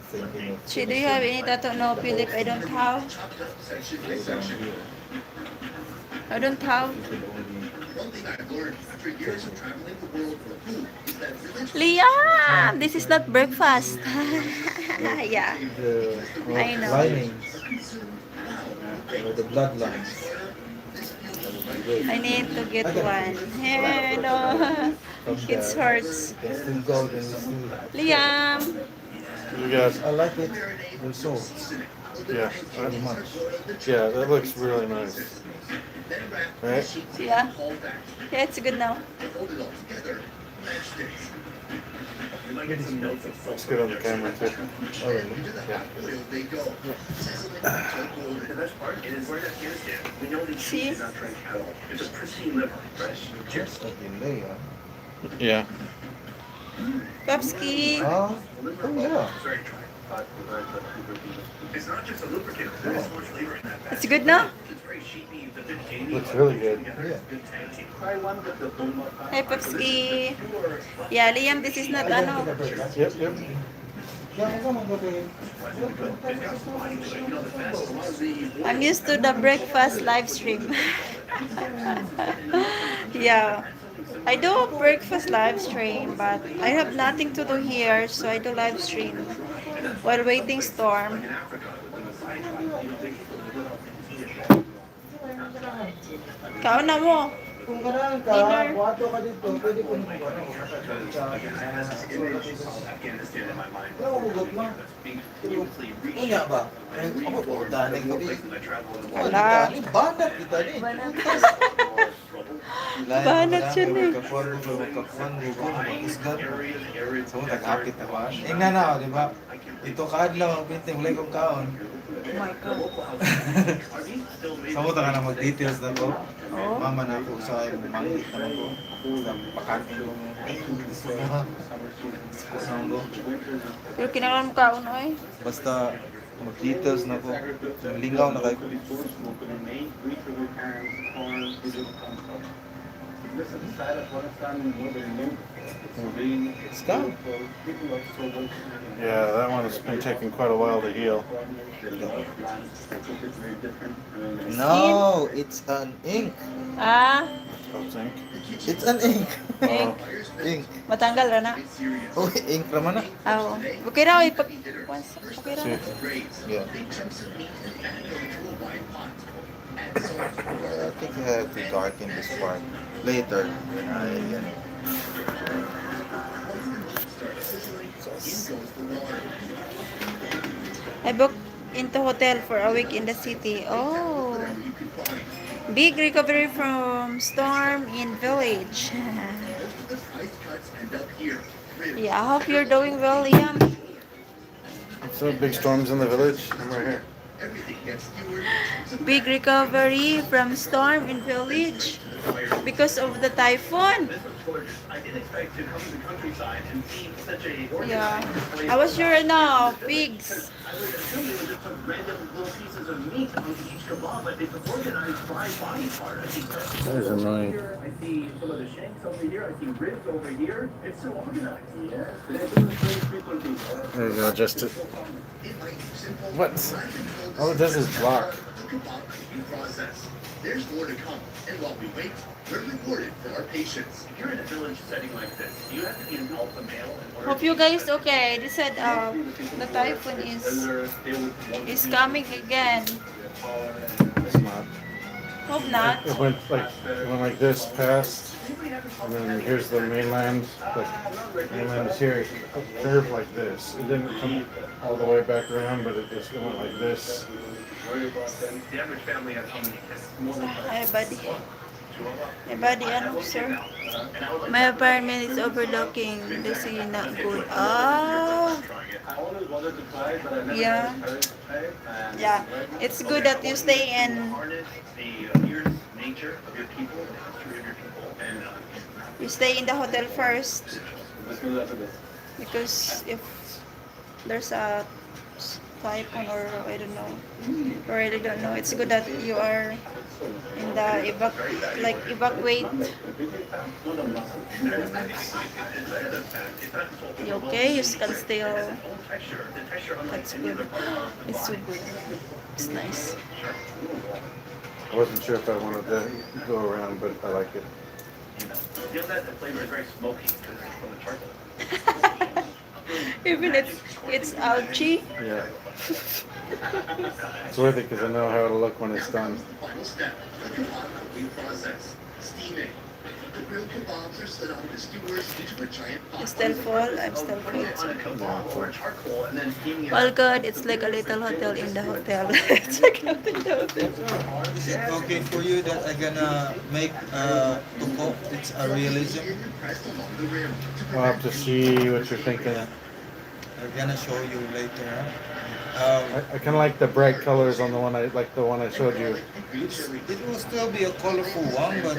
Thinking of Che, do you have any tattoo? No, Philip, I don't have. I don't have. One thing I've learned after years of traveling the world for food is that village Liam, this is not breakfast. Yeah, the I know. linings or the bloodlines. I need to get one. Hello. From It there, hurts. you can still go and see. Liam. You guys, I like it. The sauce yeah, very much. yeah, that looks really nice. Right? Yeah. Yeah, it's good now. hold it all together. Matchsticks. Looks good on the camera too. Oh, really? Into the hot oil they go. Sizzling until golden. The best part is we're in Afghanistan. We know these See? sheep do not drink at all. It's a pristine liver, fresh. Just a delay, huh? Yeah. Popski. Oh, yeah. Very dry. It's not just a lubricant. There's so much flavor in that. It's good now? It's very sheepy. It's a bit gamey. Looks really good. Yeah. Good tangy. Hi, Popski. Yeah, Liam, this is not ano. Yep, yep. I'm used to the breakfast live stream. Yeah. I do breakfast live stream, but I have nothing to do here, so I do live stream while waiting storm. Kaon na mo. Kung kailangan ka, Dinner. buhato ka dito, pwede ko nito. Afghanistan in my mind. Wala ko hugot mo. Unya ba? Ako, danig ko din. Wala. Banat kita din. Banat siya ni. Kapuan mo, kapuan mo, isgat. So, nag-akit na ba? Ingnan na, di ba? Ito kaadlaw, binting, wala kong kaon. Oh my God. Sa ka na mag-details na ko. Oh. Mama na ako sa mangit naman ko. Sa pakanin ko. Gusto mo. Gusto mo. Pero kinakalan mo kaon, oy. Basta mag-details na ko. Lingaw na kayo. Scalp. Yeah, that one has been taking quite a while to heal. No, it's an ink. Ah, I think. It's an ink. ink. Ink. Matanggal ra na. Oh, ink naman na. Ah, okay raw ipag okay raw. See. Yeah. I think I have to darken this part later when I I booked into hotel for a week in the city. Oh. Big recovery from storm in village. Yeah, I hope you're doing well, Liam. So big storms in the village. I'm right here. Big recovery from storm in village because of the typhoon. I didn't expect to come to the countryside and see such a Yeah. I was sure now, pigs. I was assuming it was just some random little pieces of meat on each kebab, but it's an organized fried body part. I think that's That is annoying. here. I see some of the shanks over here. I see ribs over here. It's so organized. Yeah. They do this very frequently. There you go, just it. What? All it does is block. Process. There's more to come, and while we wait, we're rewarded for our patience. If you're in a village setting like this, you have to be an alpha male in order Hope you guys okay. They said the typhoon is coming again. It's not. Hope not. It went like this past, and then here's the mainland. Like mainland is here, curved like this. It didn't come all the way back around, but it just went like this. the average family has how many kids? Hi, buddy. My body, ano, sir? My apartment is overlooking the sea, not good. Ah, yeah. Yeah. It's good that you stay in. You stay in the hotel first because if there's a typhoon or I don't know, I really don't know. It's good that you are in the evacuate. You okay? You can still. That's good. It's so good. It's nice. I wasn't sure if I wanted to go around, but I like it. The flavor is very smoky because it's from the charcoal. Even it's ouchy. Yeah. It's worth it because I know how it'll look when it's done. Final step, the kebab process, steaming. The grilled kebabs are slid off the skewers into a giant pot. It's still full. I'm still full. On a kebab or charcoal and then steaming it. Well, good. It's like a little hotel in the hotel. It's like a little hotel. Is it okay for you that I'm gonna make to cook? It's a realism. Pressed along the rim to I'll have to see what you're thinking. Yeah. I'm gonna show you later. I kind of like the bright colors on the one I showed you. It will still be a colorful one, but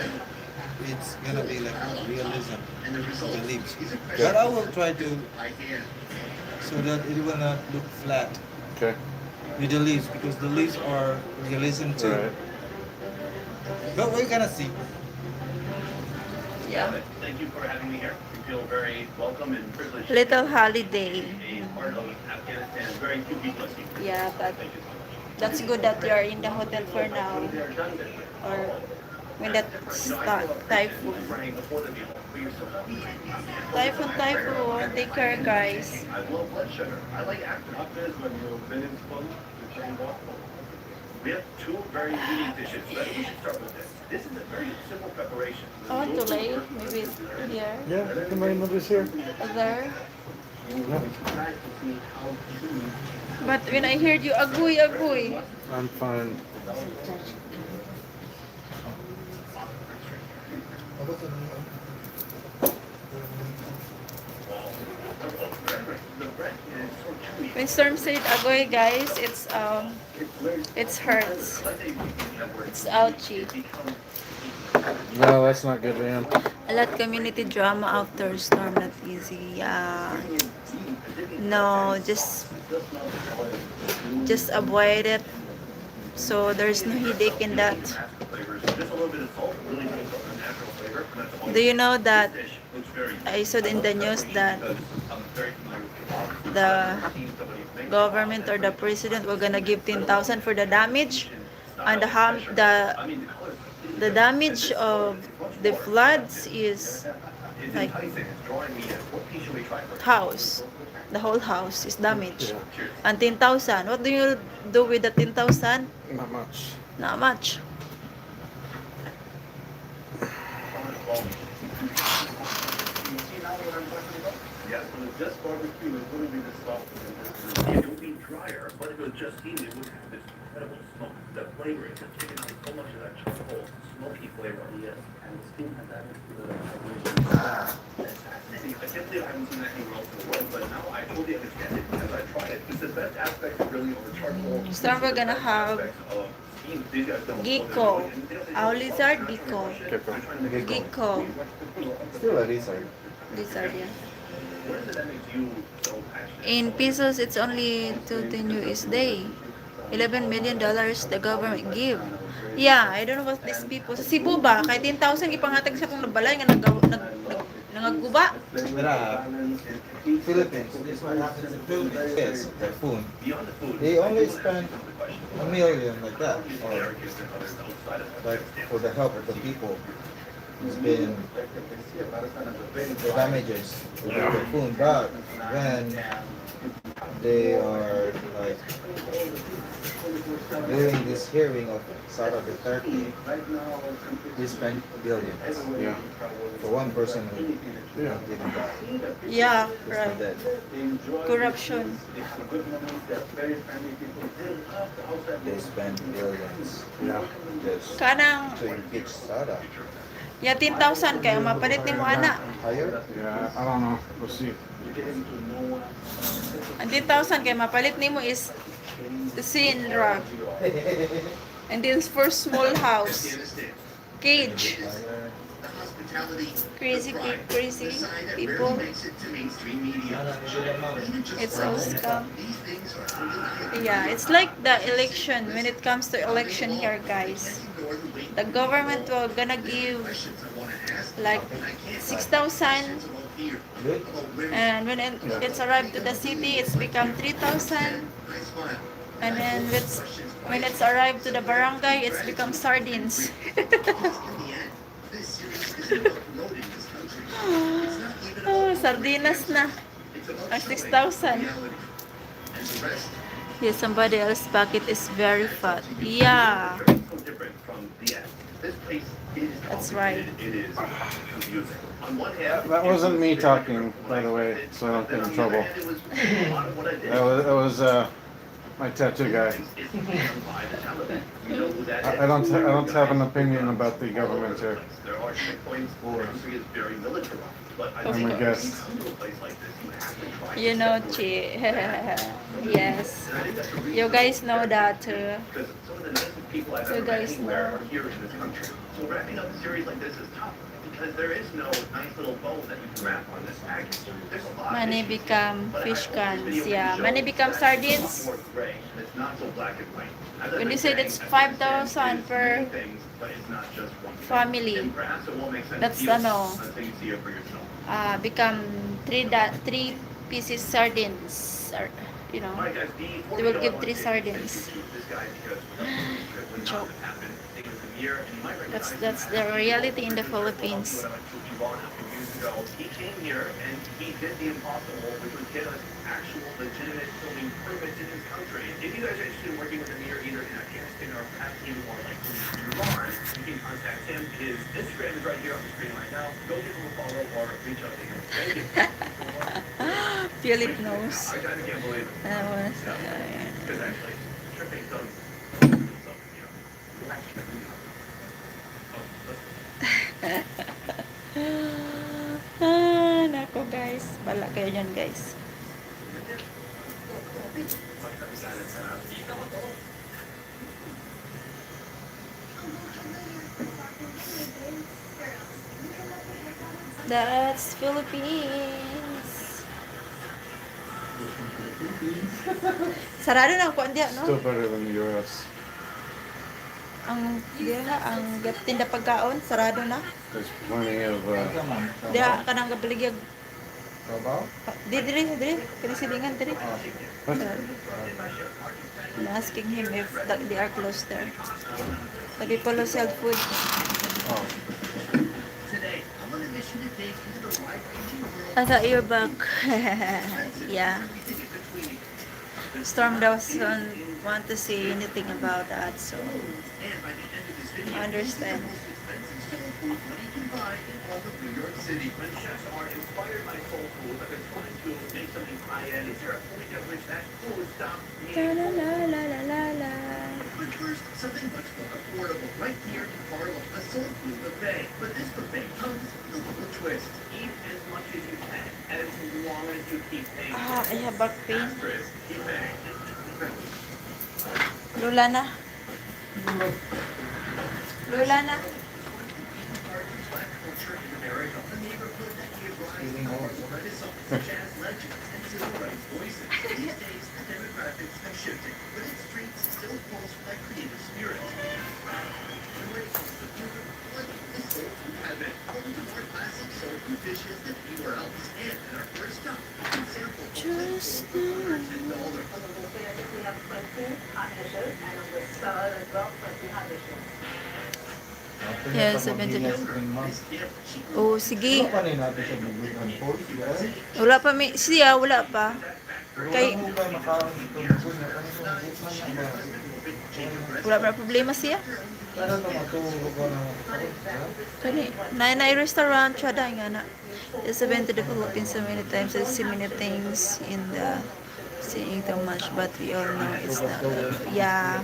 it's gonna be like realism of the leaves. But I will try to so that it will not look flat Okay. with the leaves because the leaves are realism too. Right. But we're gonna see. Yeah. Thank you for having me here. We feel very welcome and privileged. Little holiday. A part of Afghanistan. Very few people have seen. Yeah, but Thank you so much. that's good that you're in the hotel for now. Or when that typhoon. Running before the people. For yourself. Typhoon. Take care, guys. I love blood sugar. I like active. We have two very unique dishes. We should start with this. This is a very simple preparation. Oh, too late. Maybe here. Yeah, the main one is here. There. Yeah. But when I heard you, agoy. I'm fine. When Storm said agoy, guys, it's hurts. It's ouchy. No, that's not good, man. A lot community drama after storm, not easy. Yeah. No, just avoid it. So there's no headache in that. Do you know that I saw in the news that the government or the president were gonna give 10,000 for the damage and the damage of the floods is like house. The whole house is damaged. Yeah. And 10,000. What do you do with the 10,000? Not much. Not much. Yes, when it's just barbecue, it wouldn't be this soft. It would be drier, but if it was just heated, it would have this incredible smoke. The flavor is just taking out so much of that charcoal, smoky flavor. Yes, and the steam has that. It's fascinating. I can't believe I haven't seen that anywhere else in the world, but now I totally understand it because I tried it. It's the best aspect of grilling over charcoal. So we're gonna have Gecko. Our lizard, Gecko. Gecko. Still a lizard. Lizard, yeah. What is it that makes you so passionate? In pesos, it's only 210 USD. $11 million the government give. Yeah, I don't know what these people. Sa Cebu ba? Kaya 10,000 ipangatag sa kong nabalay nga nangaguba. Philippines. This one happens in Philippines. Yes, typhoon. They only spend $1 million like that, or like for the help of the people. It's been the damages with the typhoon, but when they are like During this hearing of Sarah Duterte, he spent billions Yeah. for one person who Yeah. didn't die. Yeah, He's right. not dead. Corruption. They spent billions Yeah. just Kanang, to impeach Sarah. ya 10,000 kayo, mapalit ni mo ana. Higher? Yeah. I don't know. We'll see. Ang 10,000 kayo, mapalit ni mo is cuisine rug. And then for small house, cage. Higher. The hospitality, Crazy, the pride, crazy the sign that people. rarely makes it to mainstream media. Even just It's for all a moment, scam. these things are undeniable. Yeah, it's like the election. When it comes to election here, guys, the government will gonna give like 6,000, Good? and when it's arrived to the city, it's become 3,000, and then when it's arrived to the barangay, it's become sardines. Oh, sardinas na. Ang 6,000. Yeah, somebody else's bucket is very fat. Yeah, that's right. That wasn't me talking, by the way, so I don't get in trouble. That was my tattoo guy. I don't have an opinion about the government here. I'm a guest. You know, Che. Yes. You guys know that too. You guys know. So wrapping up a series like this is tough because there is no nice little bow that you can wrap on this package. There's a lot of Money issues become here, but I fish hope this cans. video Yeah, can money show become that sardines. it's more gray, and it's not so black and white. As I've When you been said saying, it's Afghanistan 5,000 is per many things, but it's not just one thing. family, And perhaps it won't make sense that's to you ano, until you see it for yourself. become three pieces sardines. Or, you know, All right, guys, they will give 3 sardines. this guy because would not Joke. have happened. It was a year, and you might recognize That's the reality in the Philippines. He came here and he did the impossible, which was get us actual legitimate filming permits in his country. If you guys are interested in working with him here, either in Afghanistan or perhaps even more likely in Iran, you can contact him. His Instagram is right here on the screen right now. Go give him a follow or reach out to him. Thank you. Philip knows. I kind of can't believe it. Because actually, tripping does Nako guys, bala kayo dyan guys. That's Philippines. Sarado na ako diya, no? Still better than the U.S. Ang tinda pagkaon sarado na. There's plenty of. Diya kanang gabaligya. Trabaho? Diri, kani silingan diri. Oh, I'm asking him if they are close there. Sabi pala sell food. oh. Today, I'm on a mission to dig into the wide-ranging world I thought you're back. Yeah. everything in between. Storm doesn't want to say anything about that, so And by the end of this video, I understand. this is the most expensive soul food money can buy in all of New York City. When chefs are inspired by soul food, but they're trying to make something high-end, is there a point at which that food stops La being la la la la la la. But first, something much more affordable right here in Harlem, a soul food buffet. But this buffet comes with a little twist. eat as much as you can, as long as you keep paying? I have back pain. Asterisk, keep paying. Lula na. Lula na. Black culture in America, a neighborhood that gave rise Feeling to old. Renaissance jazz legends and civil rights voices. These days, the demographics have shifted, but its streets still pulse with that creative spirit. And when it comes to food, what is soul food habit? Home to more classic soul food dishes than anywhere else. And at our first stop, we can sample Just soul food for $110. Yeah, Sa 70. Manila, 7 months. Oh, sige. Ano pa rin natin siya bibigyan po? Wala pa siya, wala pa. Pero Kay- wala mo kayo makaon ito. Bukod na kanina, bukod na niya ba? Wala ba problema siya? Sana ito matulog ko na Kani, na restaurant siya dahil nga na. It's been to the Philippines so many times. I see many things in the seeing too much, but we all know it's not. Yeah,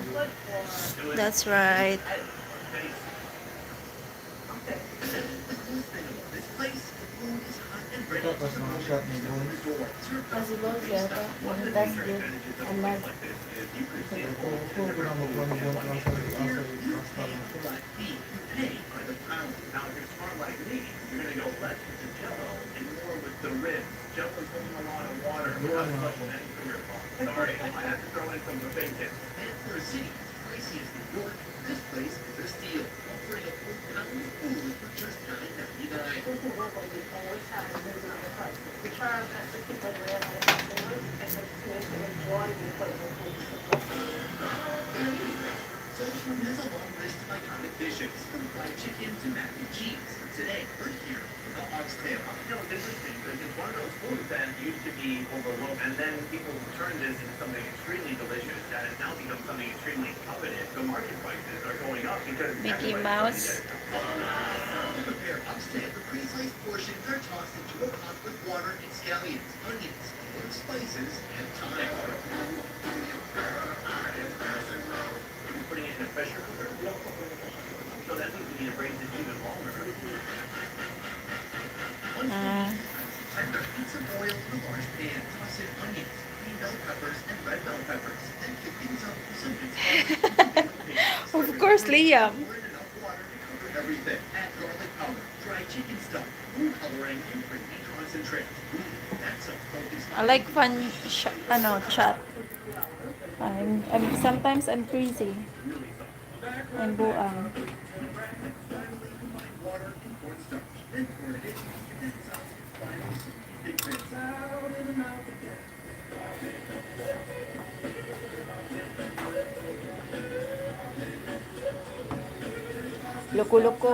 that's right. This place, the food is hot and ready. tapos mga shot ni Boy. Possible siya pa. That's good. And that, Ito ko na magbuwan-buwan lang sa pasta. Black beef, you pay by the pound. Now, if you're smart like me, you're going to go less with the jello and more with the ribs. Jello's holding a lot of water without supplementing sugar. Sorry, I have to throw in some bacon. And for a city as pricey as New York, this place is a steal. Offering a full pound of food for just $9.99. So there's a long list of iconic dishes, from fried chicken to mac and cheese. Today, we're here for the oxtail. You know, it's interesting because it's one of those foods that used to be overlooked, and then people turned this into something extremely delicious that has now become something extremely coveted. The market prices are going up because Mickey Mouse. To prepare oxtail, the pre-sliced portions are tossed into a pot with water and scallions, onions, corn spices, and thyme. putting it in a pressure cooker. So that means we need to braise it even longer. And heat some oil in a large pan. Toss in onions, green bell peppers, and red bell peppers. Then kick things up with some good Of course, Liam. Pour in enough water to cover everything. Add garlic powder, dry chicken stock, food coloring, and creamy concentrate. That's a focused. I like fun, chat. Sometimes I'm crazy. I'm buang. Water and cornstarch. Then pour it in. This is how final big mix. Loko-loko.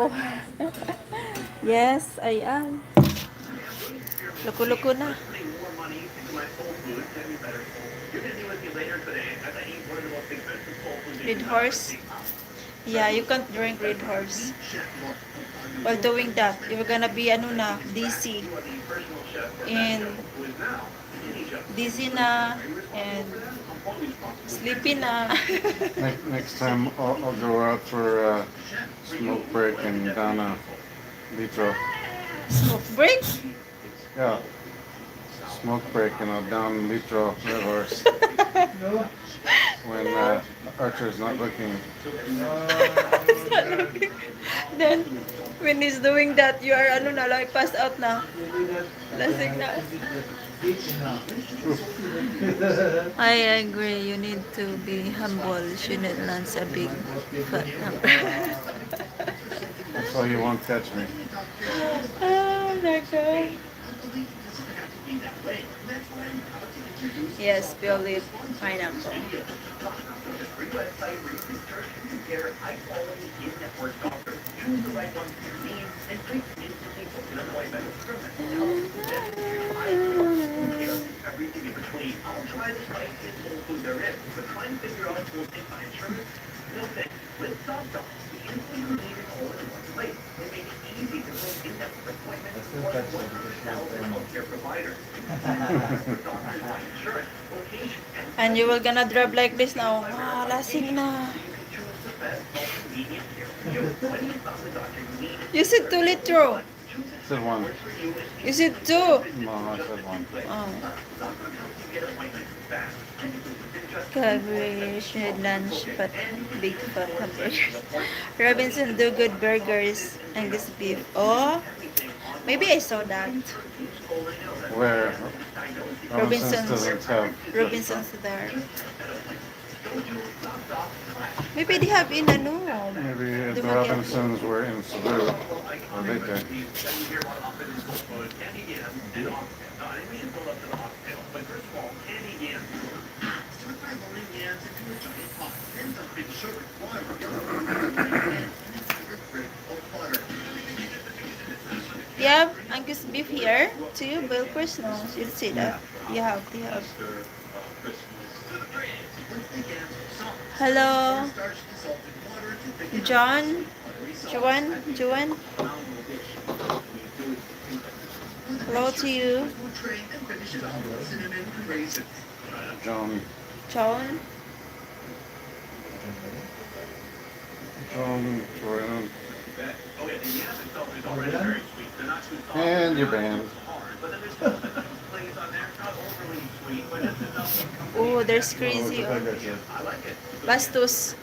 Yes, I am. Loko-loko na. Putting more money into my soul food can be better. You're going to be with me later today as I eat one of the most expensive soul foods. Red horse. Yeah, you can't drink red horse. While doing that, you're gonna be DC. And dizzy na and sleepy na. Next time I'll go out for a smoke break and down a litro. Smoke break? Yeah, smoke break and I'll down litro red horse when Archer's not looking. Then, when he's doing that, you are like passed out na. Lasing na. I agree. You need to be humble. You shouldn't lance a big fat number. So you won't catch me. Oh my God. Yes, peel it pineapple. Everything in between. I'll try the spiciest soul food there is, but try and figure out what will take my insurance. No thanks. With SoftDocs, the instant you need it all in one place. They make it easy to book in-depth appointments for 100,000 healthcare providers. Doctors, my insurance, location, and And you will gonna drive like this now. Ah, lasing na. choose the best, most convenient care for you. When you found the doctor you need, You said 2 litro. Said one. You said 2. No, I said one. Oh. doctor helps you get appointments fast. Cabbage, lunch, but big fat hamburgers. Robinson do good burgers, Angus beef. Oh, maybe I saw that. Where Robinson's doesn't have. Robinson's there. Maybe they have in Maybe the Robinsons were in Cebu. Or they did. Start by loading yams into a giant pot. Then dump in sugar, water, and sugar brick of butter. You have Angus beef here too, Bill Chris. No, you see that. You have. Once the yams are soft, Hello, John. Juan. Hello to you, John, John. Brown, and your band. Oh, there's Oh, crazy. what Oh. that guy said. Bastos.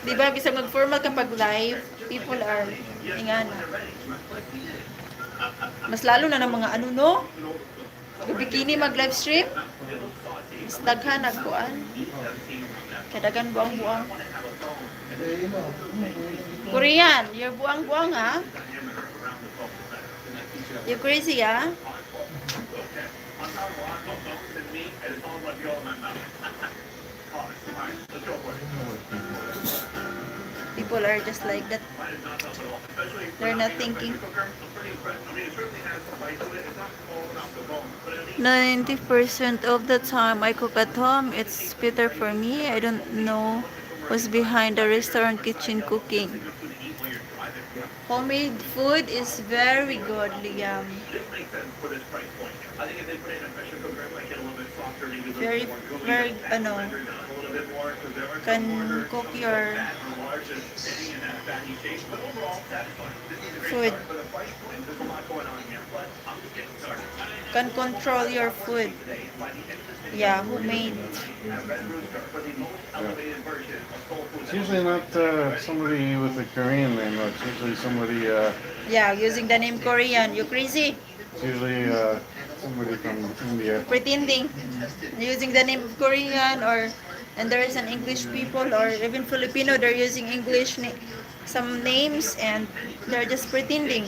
Di ba, bisag mag-formal kapag live, people are ingana. Mas lalo na ng mga ano, no? Bikini mag-live stream. Mas daghan nagkuan. Kadagan buang-buang. Eh, Korean, you're buang-buang, ha? You crazy, ha? People are just like that. They're not thinking. 90% of the time I cook at home, it's better for me. I don't know what's behind the restaurant kitchen cooking. Homemade food is very good, Liam. Very, very, ano, can cook your food. Can control your food. Yeah, homemade. It's usually not somebody with a Korean name, though. It's usually somebody, Yeah, using the name Korean. You crazy? it's usually somebody from India. Pretending. Using the name of Korean, or and there is an English people or even Filipino, they're using English some names and they're just pretending.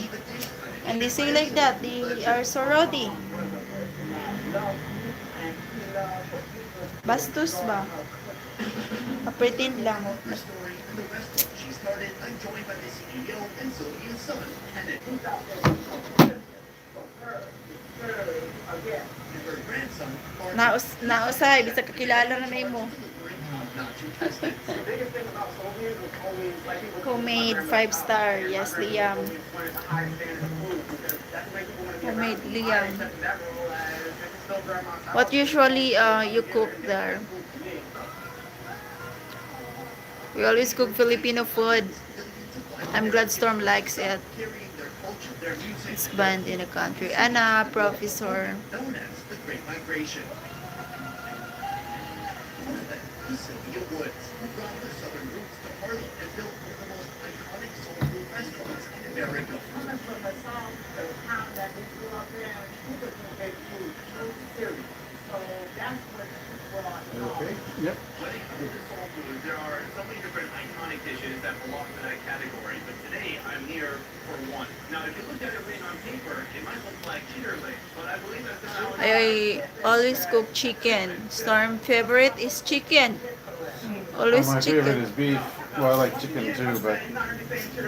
And they say like that, they are so rowdy. Bastos ba? Pretend lang. She started joined by the CEO and Sylvia's son, Kenneth. And her grandson, Nausay, bisa kakilala na mo. Homemade 5-star. Yes, Liam. Homemade Liam. What usually you cook there? We always cook Filipino food. I'm glad Storm likes it. It's banned in the country. Anna, Professor. known as the Great Migration. One of them, the Sylvia Woods, who brought her southern roots to Harlem and built one of the most iconic soul food restaurants in America. Okay. Yep. When it comes to soul food, there are so many different iconic dishes that belong to that category, but today I'm here for one. Now, if you look at everything on paper, it might look like cheater legs, but I believe that's not how it is. I always cook chicken. Storm favorite is chicken. Well, Always my favorite chicken. is beef. Well, I like chicken too, but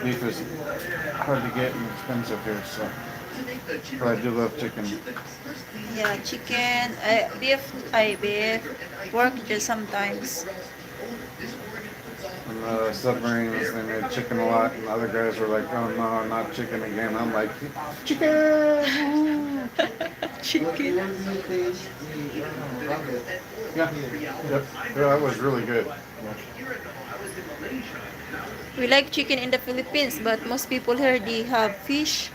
beef is hard to get and expensive here, so. But I do love chicken. Yeah, chicken, beef, beef, pork just sometimes. And the submarines, they made chicken a lot, and other guys were like, oh no, not chicken again. I'm like, chicken! Chicken. Where do you taste the rabbit? Yeah, yep. Yeah, that was really good. We like chicken in the Philippines, but most people here, they have fish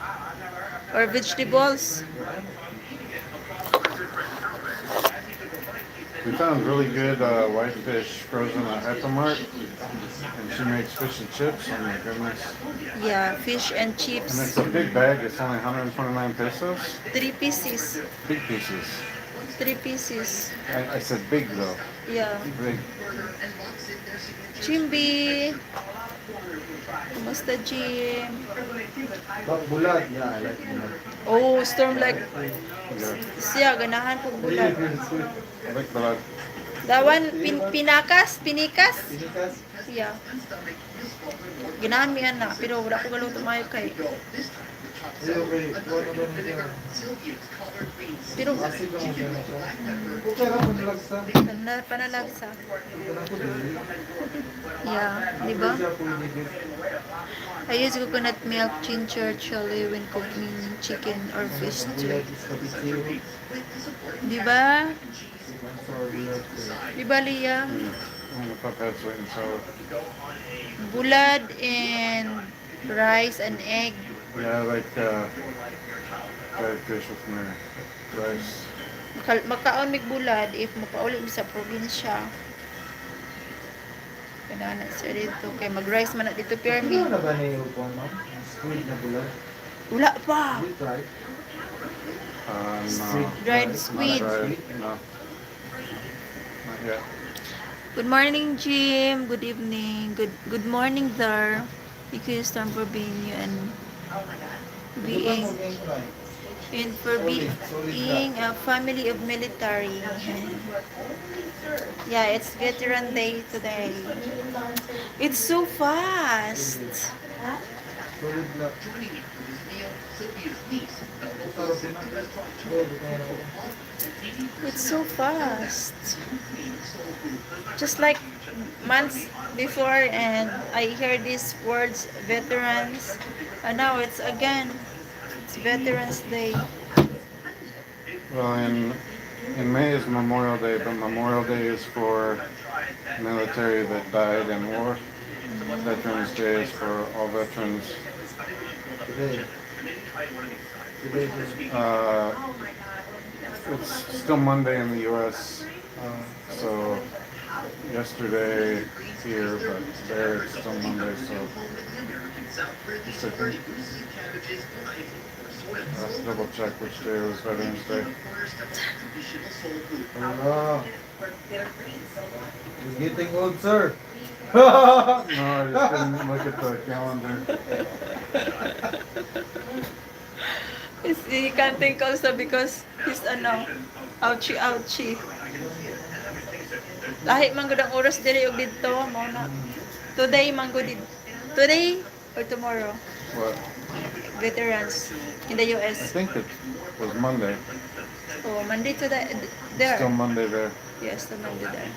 or vegetables. We found really good whitefish frozen at Hypermart, and she makes fish and chips. Oh my goodness! Yeah, fish and And it's chips. a big bag. It's only 129 pesos. 3 pieces. Big pieces. 3 pieces. I said big though. Yeah. Big. Chimbi. Kumusta, Jim? But bulad, yeah, I like bulad. Oh, Storm like Yeah. siya, ganahan po bulan. I like that. Dawan, pinikas? Pinikas? Yeah. Ganahan mi ana, pero wala ko galuto mayo kay Ayun, okay. Buwan na ba niya? Sylvia's collard greens, Pero, Asig naman siya siya. Okay ra man lagsa. panalagsa. Kanang ko dili. Yeah, di Di ba? siya pwede gid. I use coconut milk, ginger, chili when cooking chicken or Ano fish sa too. bulad is kapitiro. Di ba? Ibang sa bulad ko. Di ba, Leah? The pup had sweet and sour. Bulad and rice and egg. Yeah, I like fried fish with my rice. Makaon mig bulad if makauli mi sa probinsya. Kanana siya dito. Kay mag-rice man na dito Ano Permi. na ba ni Upon, ma'am? Squid na bulad. Wala pa. Squid right? No, Dried not squid. dried. No, not yet. Good morning, Jim. Good evening. Good morning there. Thank you, Storm, for being you and being for being a family of military. Yeah, it's veteran day today. It's so fast. Solid na. Joining me for this meal, Sylvia's niece, the local Sarap din na. restaurant. Oh, bukan ako. It's so fast. Just like months before, and I hear these words, veterans, and now it's again. It's Veterans Day. Well, in May is Memorial Day, but Memorial Day is for military that died in war. Veterans Day is for all veterans. Today. Today is It's still Monday in the U.S., uh, so yesterday here, but there it's still Monday, so it's okay. I have to double check which day was Veterans Day. Hello. You're getting old, sir. No, I just didn't look at the calendar. He can't think also because he's ouchie ouchie. Lahi man gud ang oras diri og didto mo na. Today man gud today or tomorrow. What? Veterans in the I US. think it was Monday. Oh, Monday to there. Still Monday there. Yes, the Monday there.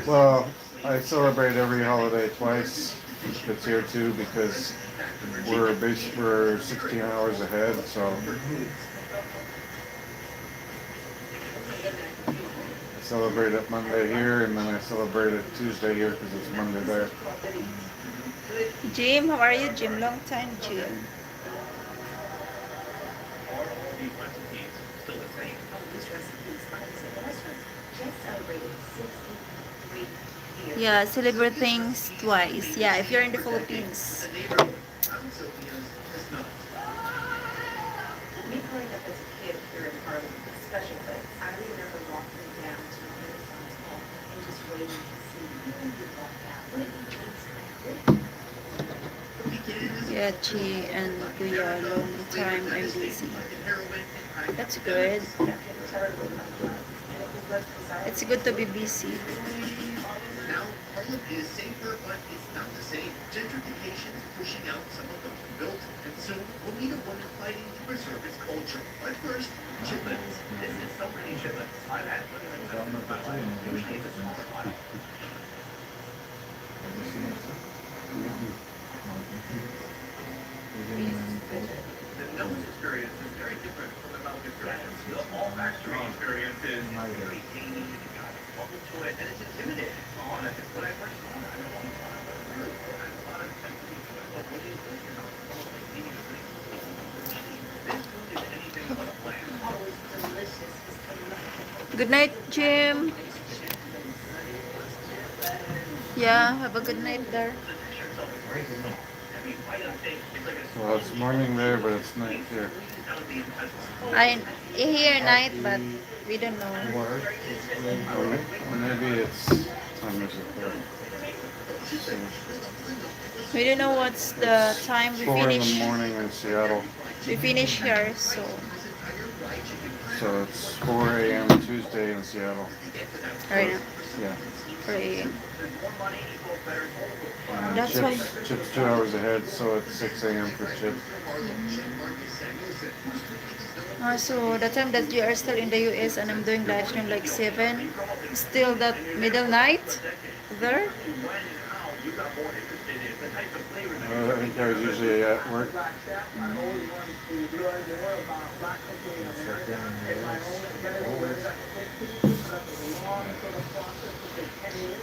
Well, I celebrate every holiday twice. It's here too because we're 16 hours ahead, so I celebrate it Monday here, and then I celebrate it Tuesday here because it's Monday there. Jim, how are you, Jim? Long time, Jim. Yeah, celebrate things twice. Yeah, if you're in the Philippines. Me growing up as a kid here in Harlem, especially, but I remember walking down to my little son's home and just waiting to see who would walk out. What did Yeah, Chi and Kuya, long time I'm busy. That's good. It's good to be busy. Now, Harlem is safer, but it's not the same. Gentrification is pushing out some of those who built, and soon we'll need a woman fighting to preserve its culture. But first, chitlins. This is so many chitlins. I've had chitlins in my life. Usually it's a smaller one. The nose experience is very different from the mouth experience. The olfactory experience is very tangy. You got to bubble to it, and it's intimidating. Oh, that's just what I first saw. I don't want to a lot of intensity to it. But what is this? You're not supposed to be using. This food is anything but bland. Good night, Jim. Yeah, have a good night there. Well, it's morning there, but it's night here. I hear night, but we don't know. Or maybe it's time is it there? We don't know what's the time we 4 in the finish. morning in Seattle. We finish here, so So it's 4 a.m. Tuesday in Seattle. Right now. Yeah. 4 a.m. And That's why. Chip's 2 hours ahead, so it's 6 a.m. for Chip. So the time that you are still in the US and I'm doing live stream like 7, still that middle night there. I think I was usually at work.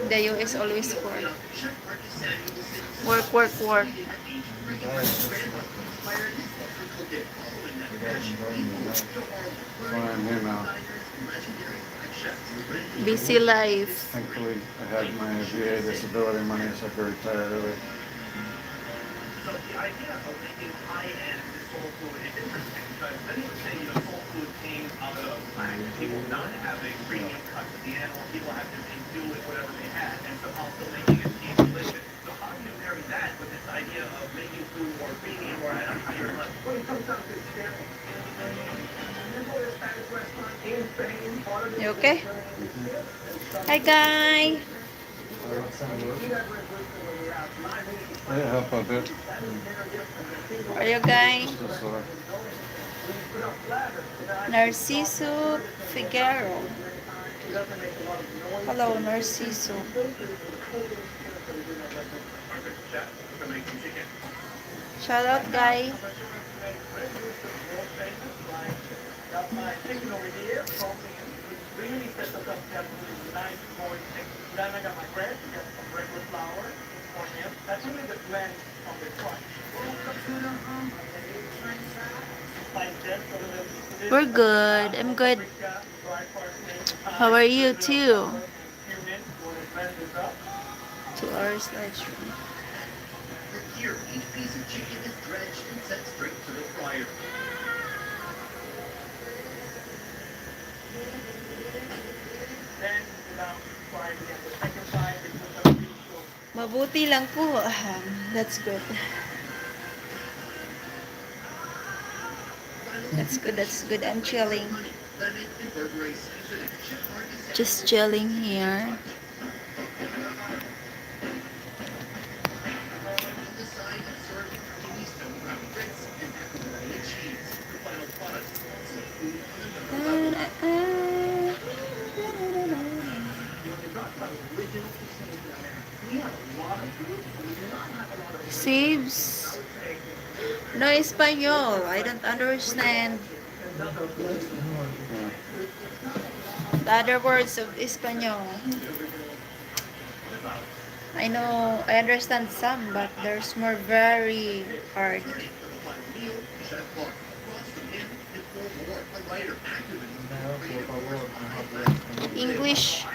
The US always work, work, work. Well, I'm here now. Busy life. Thankfully, I had my VA disability money, so I could retire early. So the idea of making high-end soul food is interesting because many would say, soul food came out of lack. People not having premium cuts of the animal, people having to make do with whatever they had, and somehow still making it seem delicious. So how do you marry that with this idea of making food more premium or at a higher level? Well, it comes down to experience. You okay? Hi, guy. Yeah, help a bit. Are you guy? Just sore. Narciso Figuero. Hello, Narciso. Shout out, guy. Then I got my bread, got some regular flour, onion. That's really the blend of the crunch. We're good. I'm good. How are you too? 2 hours live stream. Here, each piece of chicken is dredged and sent straight to the fryer. Then, fry again. The second time, we put some fish sauce. Mabuti lang po. That's good. That's good. That's good. I'm chilling. Lemon and burger seasoning. Chef Marcus said Just chilling here. on the side of served Keystone ground grits and pepperoni and cheese. The final product, some food on the Saves. No Espanol. I don't understand the other words of Espanol. I know, I understand some, but there's more very hard. Chef Mark across the pan and pour more. A writer active in English.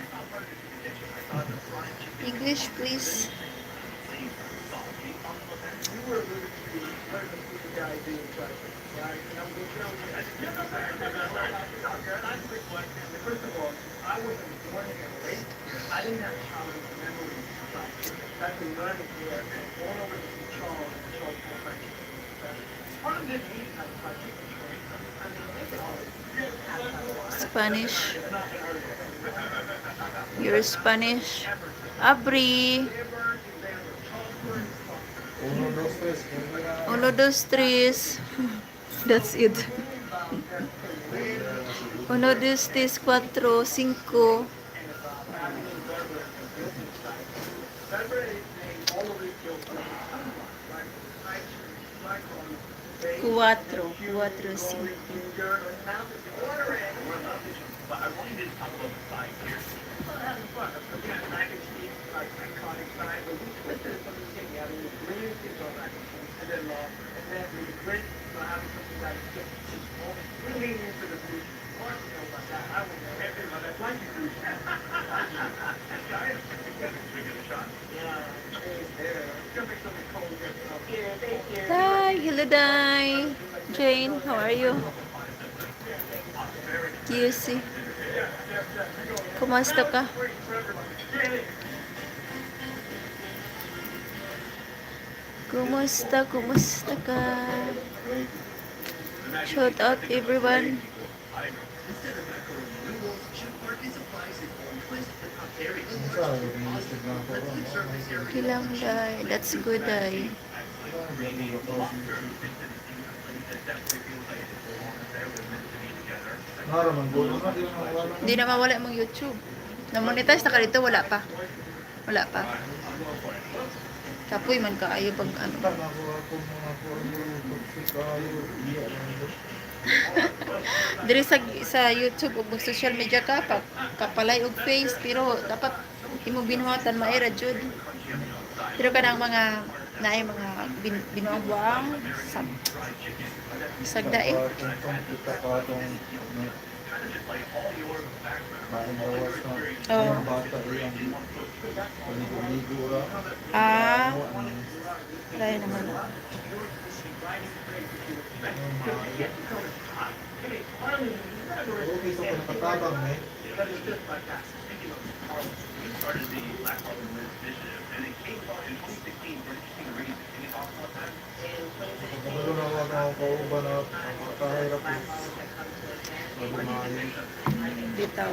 English, please. First of all, I wasn't born in LA. I didn't have childhood memories of that. That's a learning here. All over the Charles and Charles Perfection. Part of this meat has chicken train. I mean, make it all. Spanish. You're Spanish. Abri. Uno, dos, tres. That's it. Uno, dos, tres, cuatro, cinco. Cuatro. Cuatro, cinco. But I really didn't talk about the side here. Having fun. Again, mac and cheese, like iconic side, but we twisted it from the beginning. Having the green things on mac and cheese, and then with the grit, having something like just really leaning into the food. Mark, about that. I would know everything about that. Like you do. Guys, we get a shot. Yeah, it's there. It's gonna make something cold. Yeah, thank you. Hi, hello, Dai. Jane, how are you? QC. Kumusta ka? Kumusta? Kumusta ka? Shout out everyone. Minsan, nag-iisip lang ako, Kilang day. That's good day. Naraman ko na, di na wala. Hindi na mawala mong YouTube. Na-monetize na ka dito, wala pa. Wala pa. Kapoy man kaayo pag ano. Diri sa YouTube ug social media ka pa kapalay og face pero dapat imong binuhatan maira jud. Pero kanang mga naay mga binuang-buang sagda eh. Oh. Ah, lain naman. Okay, so pagkatabang eh. Pagkakalo na ako ang kauban na makahirap eh. Magumahin. Bitaw.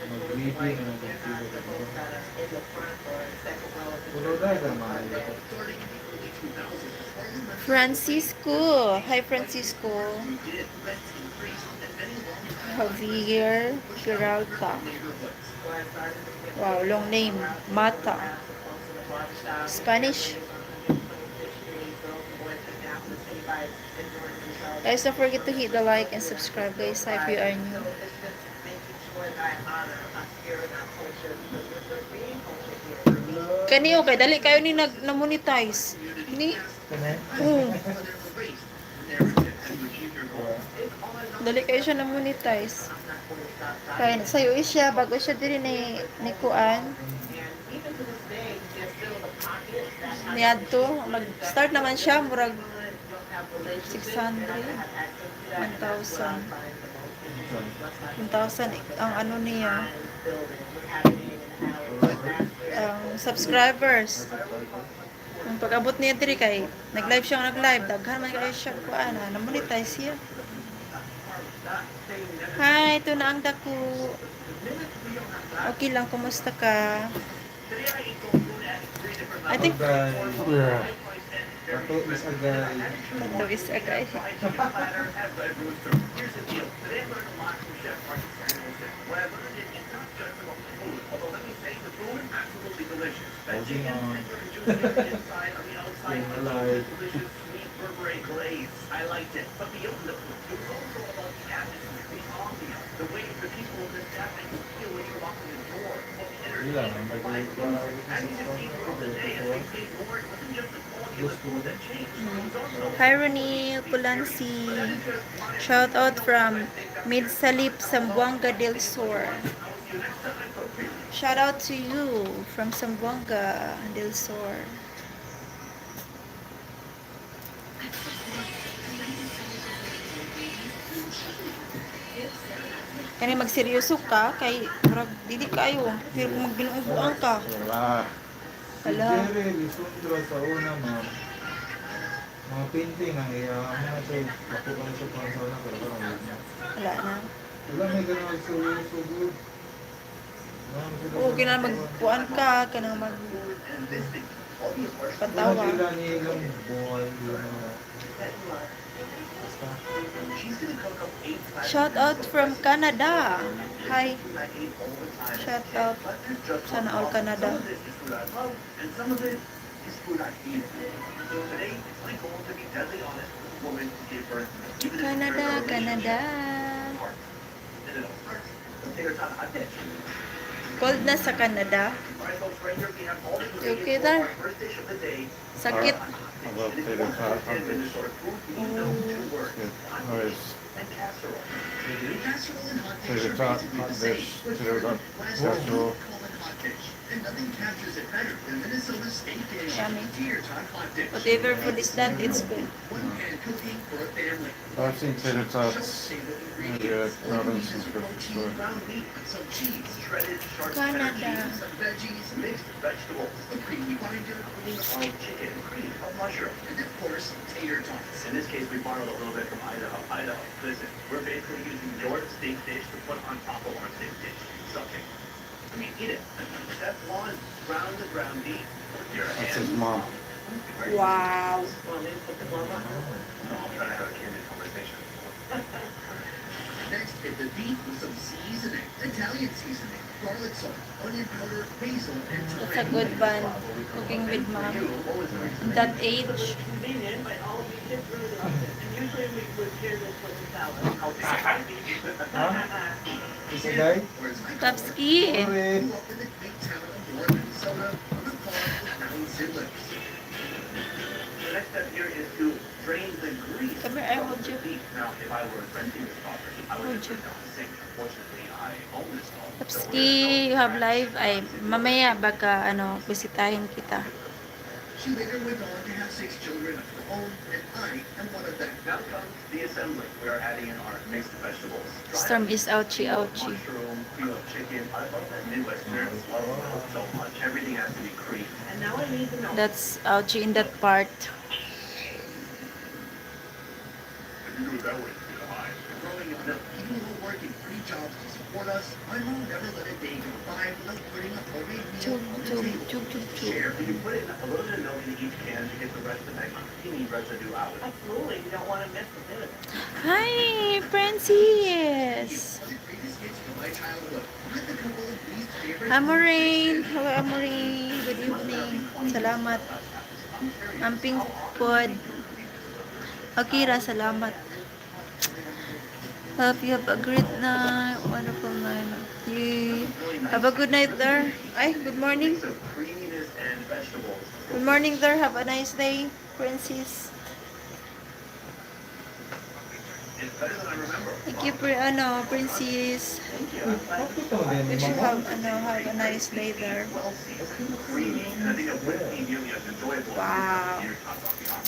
Mag-reading na mag-reading. Puno dahil na mahal. Francisco. Hi Francisco. Javier Giralta. Wow, long name. Mata. Spanish. Guys, don't forget to hit the like and subscribe, guys, if you are new. Kaniyo kay dali kayo ni na-monetize. Ni? Dali kayo siya na-monetize. Kaya sayo siya bago siya diri ni kuan. Niadto mag-start naman siya murag 600 1,000 ang ano niya ang subscribers ang pag-abot niya diri kay nag-live daghan man kayo siya kuan na monetize siya. Hi, ito na ang dako. Okay lang, kumusta ka? I think Yeah. Ito is a guy. ito is a guy. Housing on. Staying alive. I liked it. But beyond the food, it was also about the atmosphere, the ambiance, the way the people in this town make you feel when you walk in the door, and the energy. Ilan, ang bagay ko na As you can see throughout the day, as we paid more, it wasn't just the quality of the food that changed. It was also Hi Ronnie Pulansi. Shout out from Midsalip, Zamboanga del Sur. Shout out to you from Zamboanga del Sur. Kani magseryoso ka kay murag dili kayo pero kung magbinuang ka. Wala. Hala. Jerry, Lisundra sa una, ma'am. Mga painting ang iya, mga ito, ako ka na sa pansana, pero parang wala na. Wala na. Wala, may ganun so good. Oo, kailangan magkuan ka, kailangan mag patawa. Wala sila nilang buhay, yun. Shout out from Canada. Hi. Shout out. Sana all Canada. And some of it is food I eat. Today, it's my goal to be deadly honest with a woman who gave birth to me. Even if Canada, it's very Canada. hard. And it all starts. Let's take our time. I'm Mitch. Cold na sa Canada. Alright, folks, right here we have all the You okay ingredients there? for our first dish of the day. Sakit. I love tater tot. 10 minutes or food we know two words. Good. Always And casserole. tater tot, hot dish, tater tot, casserole. dish, and nothing captures it better than Minnesota steak dish. Yummy. Tater tot hot dish. Whatever food is that, it's good. One pan cooking for a family. I've seen tater tots maybe at Robinson's grocery store. Ground meat, some cheese, Shredded sharp Canada. cheddar cheese, some veggies, mixed vegetables, a creamy binder, cream of chicken, cream of mushroom. and of course, tater tots. In this case, we borrowed a little bit from Idaho. Idaho, listen, we're basically using your steak dish to put on top of our steak dish. Something. I mean, eat it. Step one, ground the ground beef with your That's hands. his mom. Wow. Well, maybe put the glove on. I'm trying to have a candid conversation. Next, hit the beef with some seasoning, Italian seasoning, garlic salt, onion powder, basil, and thyme. That's a good one. Cooking with mom. That age. Convenient, but all we kids really love it. And usually we would share this with the salad. Is it guy? Whereas my Tapski. Sorry. grew up in the big town of Warren, Minnesota, on a farm with 9 siblings. The next step here is to drain the grease. Come here, I hold you. Beef. Now, if I were renting this property, I would Hold just you. put it on the sink. Unfortunately, I own this home. Tapski, you have live. Ay, mamaya baka bisitahin kita. She later went on to have 6 children of her own, and I am one of them. Now comes the assembly. We are adding in our mixed vegetables. Storm is ouchie ouchie. Mushroom, grilled chicken. I love that Midwesterners love it so much. Everything has to be creamy. And now I need to know. That's ouchie in that part. If you do it that way, you're fine. Growing up, even though working 3 jobs to support us, my mom never let a day go by without putting a homemade meal Chug, on the chug, table. chug, chug, chug. Share. You put in a little bit of milk in each can to get the rest of that creamy residue out. Absolutely, you don't want to miss the bit. Hi, Francis. The greatest hits from my childhood. With a couple of least favorite Amorain. Hello, Amorain. Good evening. Salamat. Amping pod. Akira, salamat. Hope you have a great night. Wonderful night. You have a good night there. Ay, good morning. Mix of creaminess and vegetables. Good morning there. Have a nice day, Francis. It's better than I remember. Thank you, Princess. Bakit ito din You ni should mama? have a nice day there. Well seasoned, creamy, and I think a whipped cream really is enjoyable. Wow.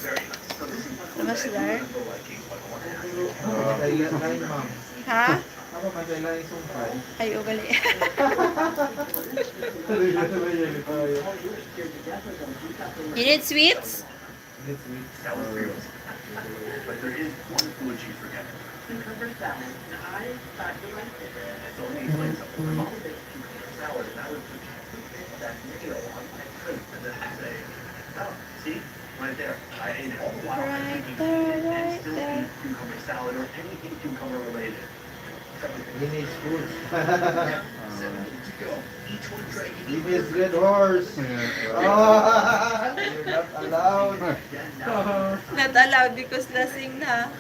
Very nice. So this is what Namas there? I'm liking, but I want to ask you. Kaya lain ma'am. Ha? Ako man kaya lain sumpay. Ay, ugali. You need sweets? This week. That was real. But there is one food she's forgetting. Cucumber salad. And I thought you liked it. So let me explain something. My mom makes cucumber salad, and I would put that tomato on my plate, and then I'd say, oh, see? Right there. I ate it all the while. Right drinking there, tea and right still there. eat cucumber salad or anything cucumber related. He needs food. Now, 7 to go. Each one trying to He eat needs good horse. Yeah. Oh, you're not allowed. Not allowed because lasing na.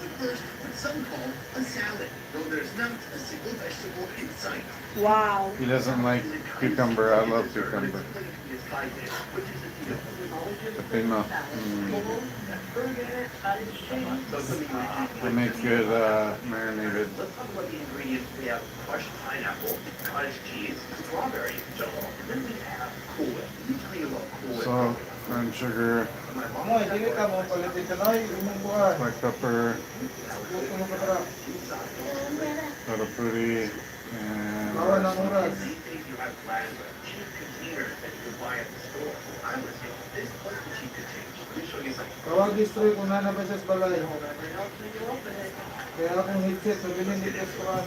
But first, what some call a salad, though there's not a single vegetable in sight. Wow. He doesn't like cucumber. I love cucumber. Pepino. They make good marinated. Let's talk about the ingredients. We have crushed pineapple, cottage cheese, strawberry, jello, and then we have Cool Whip. Let me tell you about Cool Whip. Salt and sugar, Mo, dili ka mo palitin ka na. Umong buwan. black pepper, Umong ka tara. little fruity, and Bawa ng oras. These days you have glass cheap containers that you can buy at the store. I was thinking, this was the cheap containers. Let me show you something. Tawag destroy kung nana ba siya sa balay. Kaya akong headset, sabihin ni restaurant.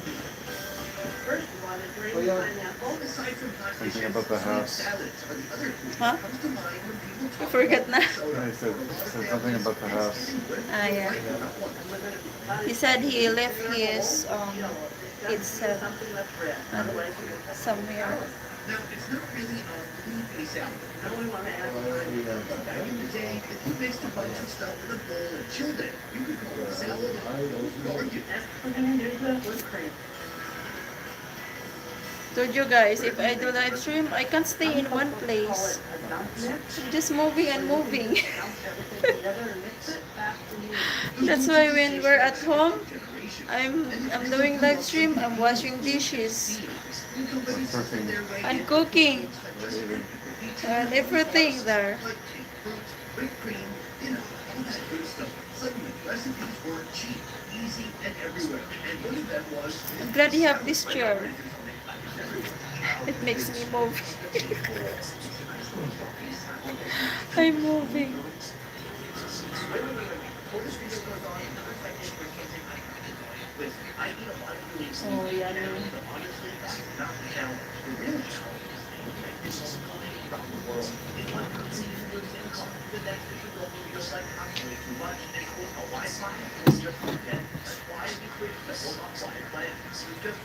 First, you want to drain Kuya. pineapple. Aside from pasta Something chips, about the sweet house. salads are the other food Huh? that comes to mind when people I talk forgot na. I said something about the house. Ah, yeah. He said he left his pizza Something that's red. Otherwise, you somewhere. Now, it's not really a leafy salad. now we want to add But back in the day, if you mixed a bunch of stuff in a bowl and chilled it, you could call it a salad. Who would argue? here's the whipped cream. Told you guys, if I do live stream, I can't stay in one place. I'm just moving and moving. That's why when we're at home, I'm doing live stream, I'm washing dishes. for cooking, And cooking. for eating. And everything there. Like cake, fruit, whipped cream, all that good stuff. Suddenly, recipes were cheap, easy, and everywhere. And one of them was I'm glad you have this chair. It makes me move. I'm moving. Oh, yummy.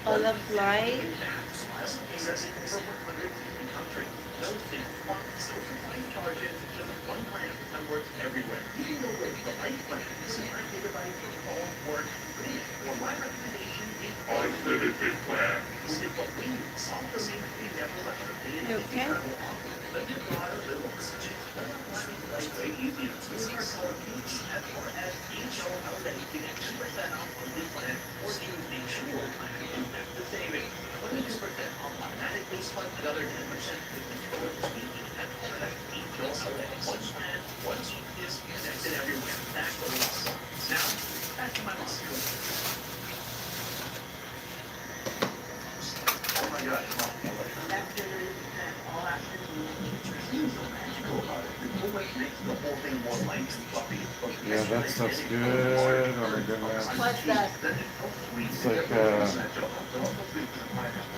Olive fly. Okay. Yeah, that stuff's good. Oh my goodness. What's that? It's like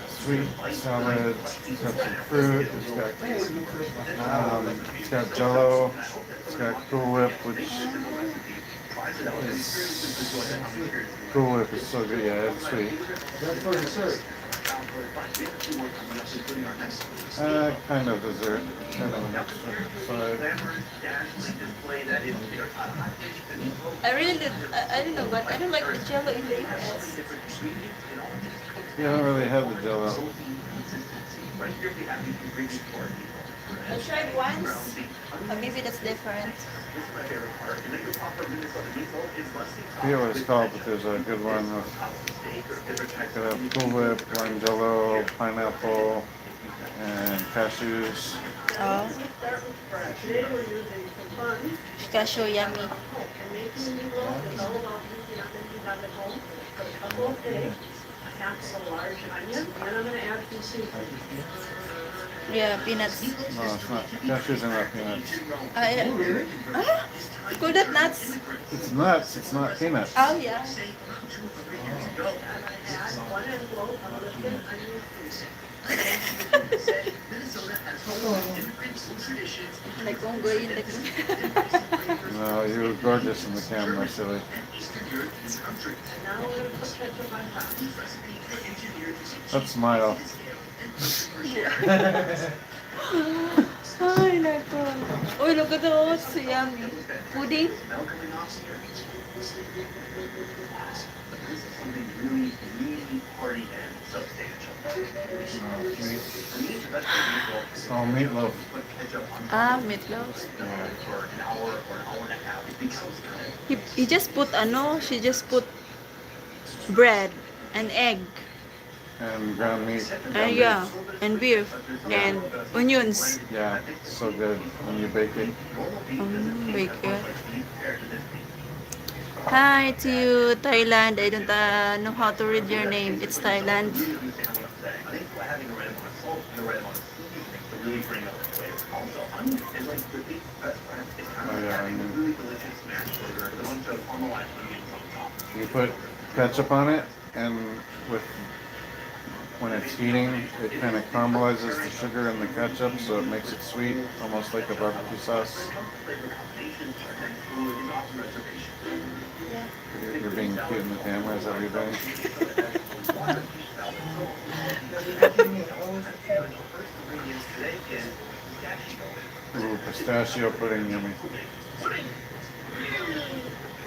sweet salad. It's got some fruit. It's got Jello. It's got Cool Whip, which is Cool Whip is so good. Yeah, it's sweet. That's for dessert. Kind of dessert. Kind of an extra side. I don't know, but I don't like the jello in the US. You don't really have the Jello. I tried once, but maybe that's different. I forget what it's called, but there's a good one with Cool Whip, lime Jello, pineapple, and cashews. Oh, cashew yummy. Yeah, peanuts. No, it's not. Cashews are not peanuts. Yeah. Ah, you call that nuts? It's nuts. It's not peanuts. Oh yeah. Like unggoy, like No, you were gorgeous in the camera, silly. Let's smile. Ay, nako. Uy, look at those. So yummy. Pudding? Oh, meatloaf. Ah, meatloaf. He just put she just put bread and egg. And ground meat. Yeah, and beef and onions. Yeah, so good when you bake it. Very good. Hi to you, Thailand. I don't know how to read your name. It's Thailand. Oh yeah, and you put ketchup on it, and when it's heating, it kind of caramelizes the sugar in the ketchup, so it makes it sweet, almost like a barbecue sauce. You're being cute in the camera, is that what you're doing? Ooh, pistachio pudding, yummy.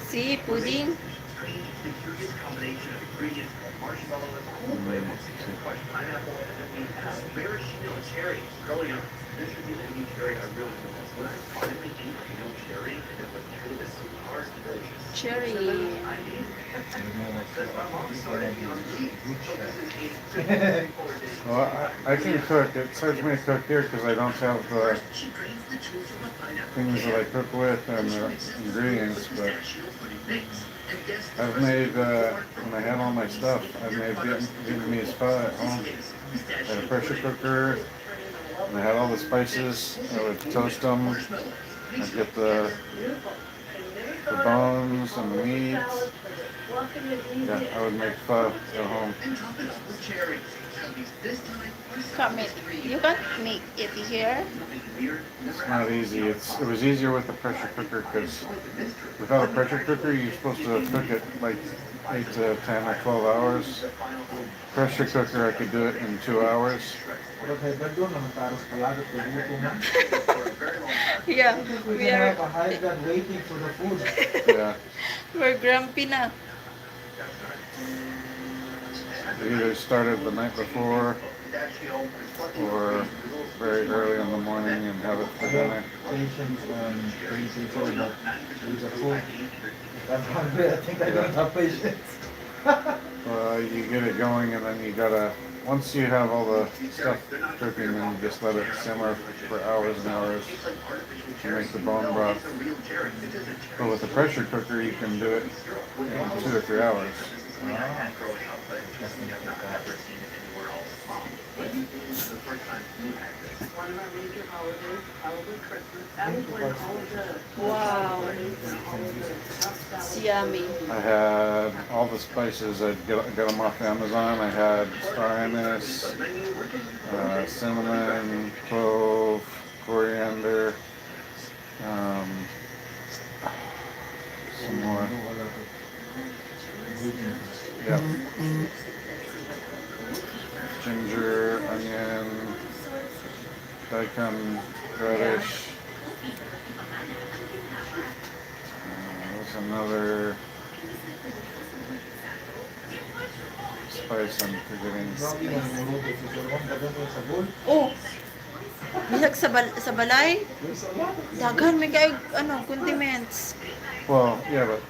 See, pudding. Cherry. You know, it's gonna be good chef. Well, I can cook. It's hard for me to cook here because I don't have the She drains the juice from the pineapple things that I cook with and the ingredients. But I've made, when I had all my stuff, I've made Vietnamese pho at home. I had a pressure cooker, and I had all the spices. I would toast them. I'd get the bones and the meat. Yeah, I would make pho at home. and top it up with cherries. This time, Can't make, you can't make it here. It's not easy. It was easier with the pressure cooker because without a pressure cooker, you're supposed to cook it like 8 to 10 or 12 hours. Pressure cooker, I could do it in 2 hours. But hey, but doon naman taros palagi pagluto mo. Yeah, We're we gonna are, have a high blood waiting for the food. Yeah, we're grumpy na. you either started the night before or very early in the morning and have it for dinner. Patience and patience but with the food. If I'm hungry, I think I don't have patience. Well, you get it going and then you gotta, once you have all the stuff cooking, then you just let it simmer for hours and hours to make the bone broth. But with a pressure cooker, you can do it in 2 or 3 hours. One of our major holidays, probably Christmas. That was when all of the. Wow. It's yummy. I had all the spices. I got them off Amazon. I had star anise, cinnamon, clove, coriander, some more. Yep. Ginger, onion, daikon, radish. There's another spice I'm forgetting. Grabe yung luto si Sir Juan, dagan yung sabon. Oh, bisag sa balay. There's a lot of Daghan may kayo, condiments. Well, yeah, but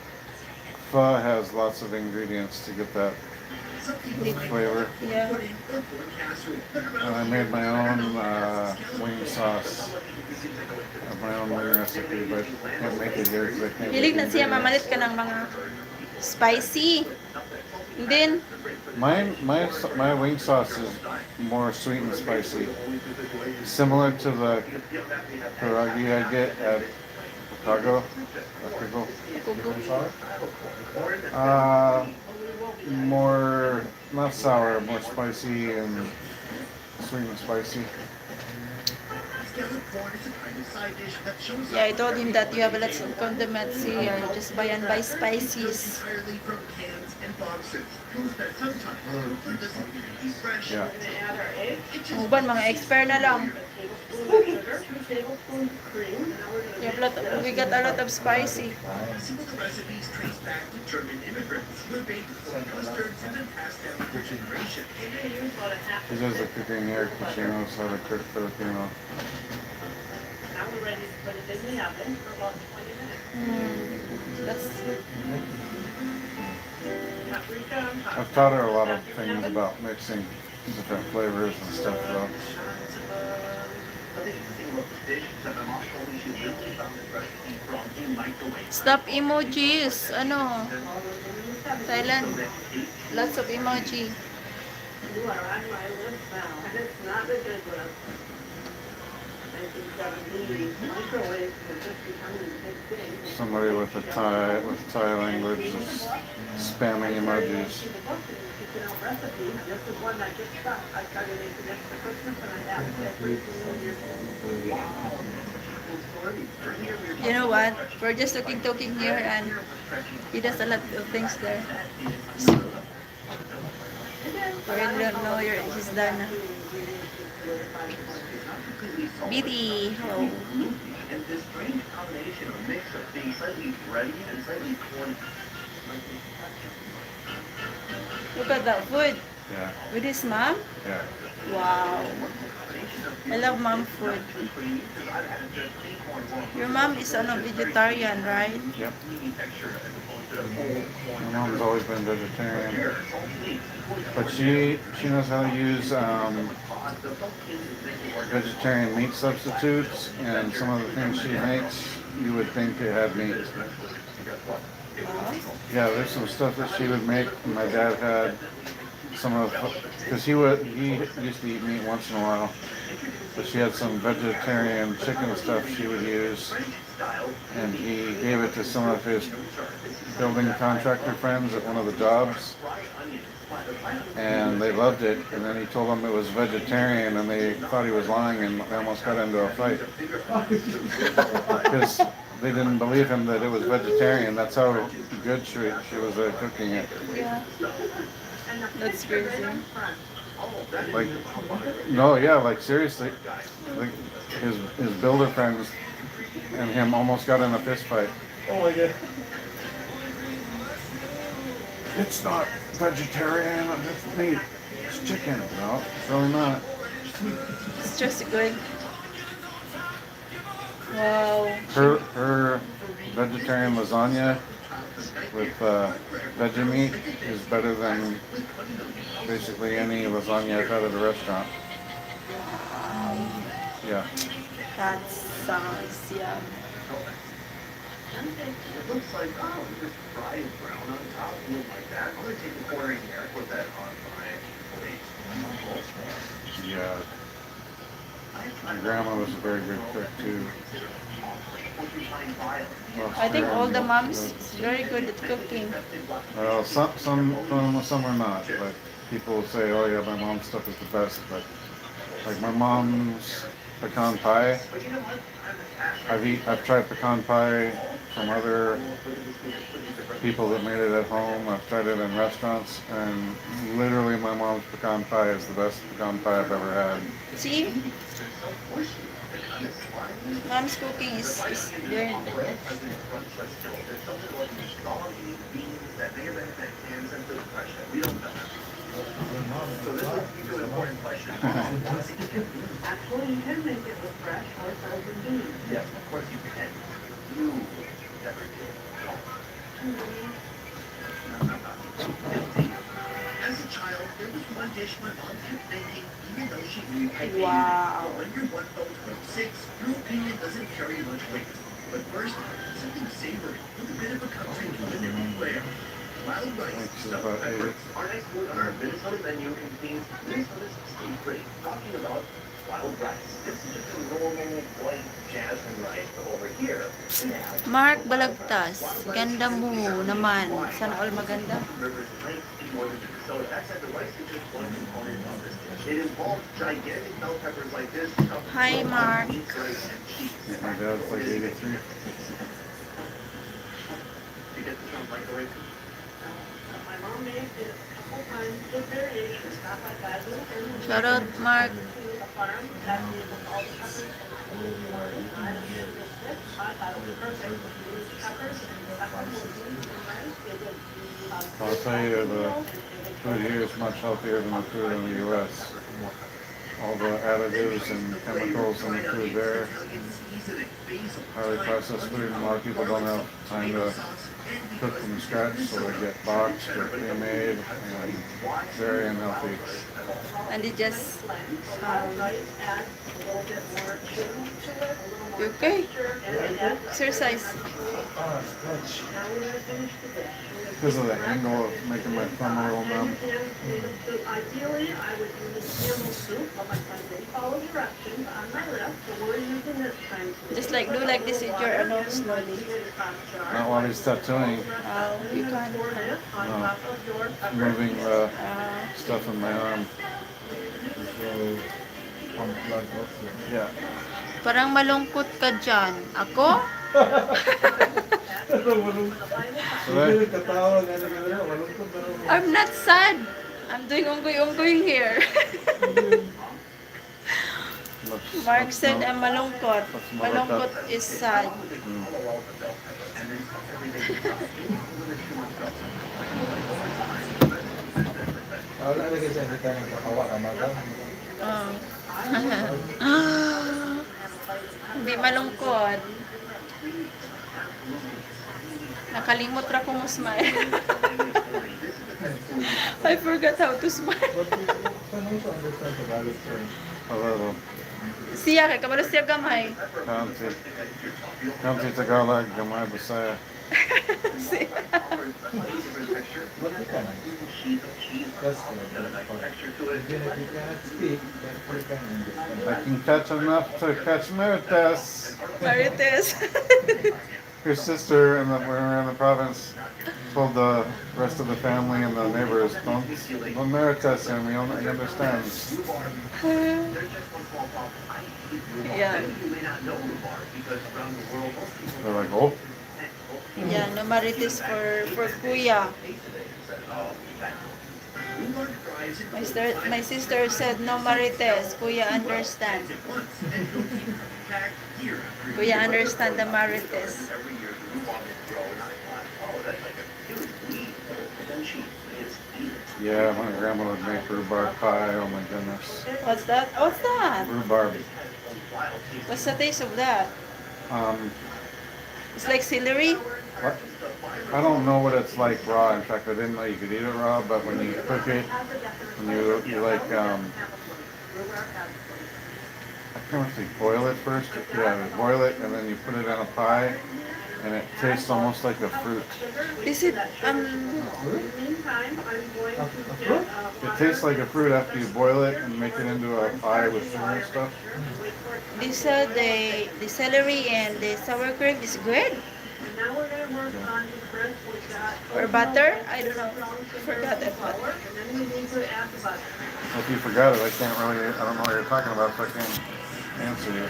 pho has lots of ingredients to get that flavor. Yeah. And I made my own wing sauce. I have my own wing recipe, but I can't make it here because I can't. Hilig na get the siya ingredients. mamalit ka ng mga spicy. And then, My wing sauce is more sweet and spicy, similar to the pierogi I get at Chicago. More not sour, more spicy and sweet and spicy. yeah, I told him that you have lots of condiments here. Just buy and buy spices. entirely from cans and boxes. Proves that sometimes food doesn't need to be fresh. Yeah. Uban, mga expert na lang. Two tablespoons cream. We got a lot of spicy. Some of the recipes trace back to German immigrants who have baked full custards and then passed down for generations. He does the cooking here. She knows how to cook Filipino. Now we're ready to put it in the oven for about 20 minutes. That's, Paprika on top. I've taught her a lot of things about mixing different flavors and stuff though. stop emojis. Thailand. Lots of emoji. You are on my list now, and it's not a good list. 1970 microwave was just becoming a big thing. Somebody with Thai language is spamming emojis. Recipe, this is one that gets stuck. I try to make it next to Christmas and I have it every single year. You know what? We're just talking here and he does a lot of things there. We don't know he's done. BD, hello. And this strange combination of mix of being slightly bready and slightly corny. Look at that food. Yeah, With his mom? yeah. Wow. I love mom food. Your mom is vegetarian, right? Yep. mom's always been vegetarian, but she knows how to use vegetarian meat substitutes, and some of the things she makes, you would think it had meat. Yeah, there's some stuff that she would make. My dad had some of, because he used to eat meat once in a while, but she had some vegetarian chicken stuff she would use, and he gave it to some of his building contractor friends at one of the jobs, and they loved it. And then he told them it was vegetarian, and they thought he was lying, and they almost got into a fight because they didn't believe him that it was vegetarian. That's how good she was at cooking it. Yeah. That's crazy. Like, no, yeah, like seriously, like his builder friends and him almost got in a fist fight. Oh my god. It's not vegetarian, it's meat, it's chicken. No, it's really not. It's just good. Wow. Her vegetarian lasagna with veggie meat is better than basically any lasagna I've had at a restaurant. Yeah. That sounds yum. It looks like, oh, just fried brown on top, look like that. I'm gonna take the corner here, put that on my plate. Yeah. My grandma was a very good cook too. I think all the moms is very good at cooking. Well, some are not, but people say, oh yeah, my mom's stuff is the best, but like my mom's pecan pie, I've tried pecan pie from other people that made it at home. I've tried it in restaurants, and literally my mom's pecan pie is the best pecan pie I've ever had. See? Mom's cooking is very good. Actually, you can make it with fresh or frozen beans. Yes, of course you can. You never did. As a child, there was one dish my mom kept making, even though she knew I hated it. Wow. But when you're 1 from 6, your opinion doesn't carry much weight. But first, something savory with a bit of a country culinary flair. Wild rice, stuffed peppers. Our next food on our Minnesota menu contains Minnesota's secret, talking about wild rice. This is just a normal white jasmine rice, but over here we have Mark Balagtas, ganda mo naman. Sana all maganda. rivers and lakes in northern Minnesota. That said, the rice is just one component of this dish. It involves gigantic bell peppers like this. Hi, Mark. Beef rice and cheese. My dad's like 83. You get this from microwave? My mom made it a couple times with variations, not like that. Shout out, Mark. To a farm that did all the peppers. I thought it was perfect. We used peppers and peppers and rice. It was, I'll tell you, the food here is much healthier than the food in the U.S. All the additives and chemicals in the food there, highly processed food, and a lot of people don't have time to cook from scratch, so they get boxed or pre-made, and very unhealthy. And it just rice adds a little bit more chew to it. okay. And it adds Exercise. Ah, stretch. Now we're gonna finish the dish. Because of the angle of making my thumb a little numb. So ideally, I would use camel soup, but my son did follow directions on my list, so we're using this time. Just like do like this with your slowly. Not while he's tattooing, You can. On top of your pepper. moving the stuff in my arm. So, unplug also. Yeah. Parang malungkot ka dyan. Ako? So that, Katawag, ano ka na, malungkot na rin. I'm not sad. I'm doing unggoy-unggoy here. Mark said I'm malungkot. Malungkot is sad. Wala lagi siya, hindi ka nagkakawa ka madam. Hindi malungkot. Nakalimot ra ko mo smile. I forgot how to smile. But you can also understand Tagalog term. A little. Siya kay kabalo siya gamay. County. County Tagalog, Gamay Bisaya. Siya. But you can. That's good. Even if you cannot speak, then you can understand. I can catch enough to catch Merites. Marites. Your sister and when we were in the province told the rest of the family and the neighbors, don't Merites him, he understands. Yeah. They're like, oh, Yeah, no Marites for Kuya. My sister said no Marites. Kuya understand. Kuya understand the Marites. yeah, my grandma would make rhubarb pie, oh my goodness. What's that? What's that? Rhubarb. What's the taste of that? Um, It's like celery. what? I don't know what it's like raw. In fact, I didn't know you could eat it raw, but when you cook it, when you like, I can't actually boil it first. Yeah, boil it and then you put it in a pie, and it tastes almost like a fruit. Is it It tastes like a fruit after you boil it and make it into a pie with sugar and stuff. they said the celery and the sour cream is good? Or butter? I don't know. Forgot that one. If you forgot it, I can't really, I don't know what you're talking about, so I can't answer you.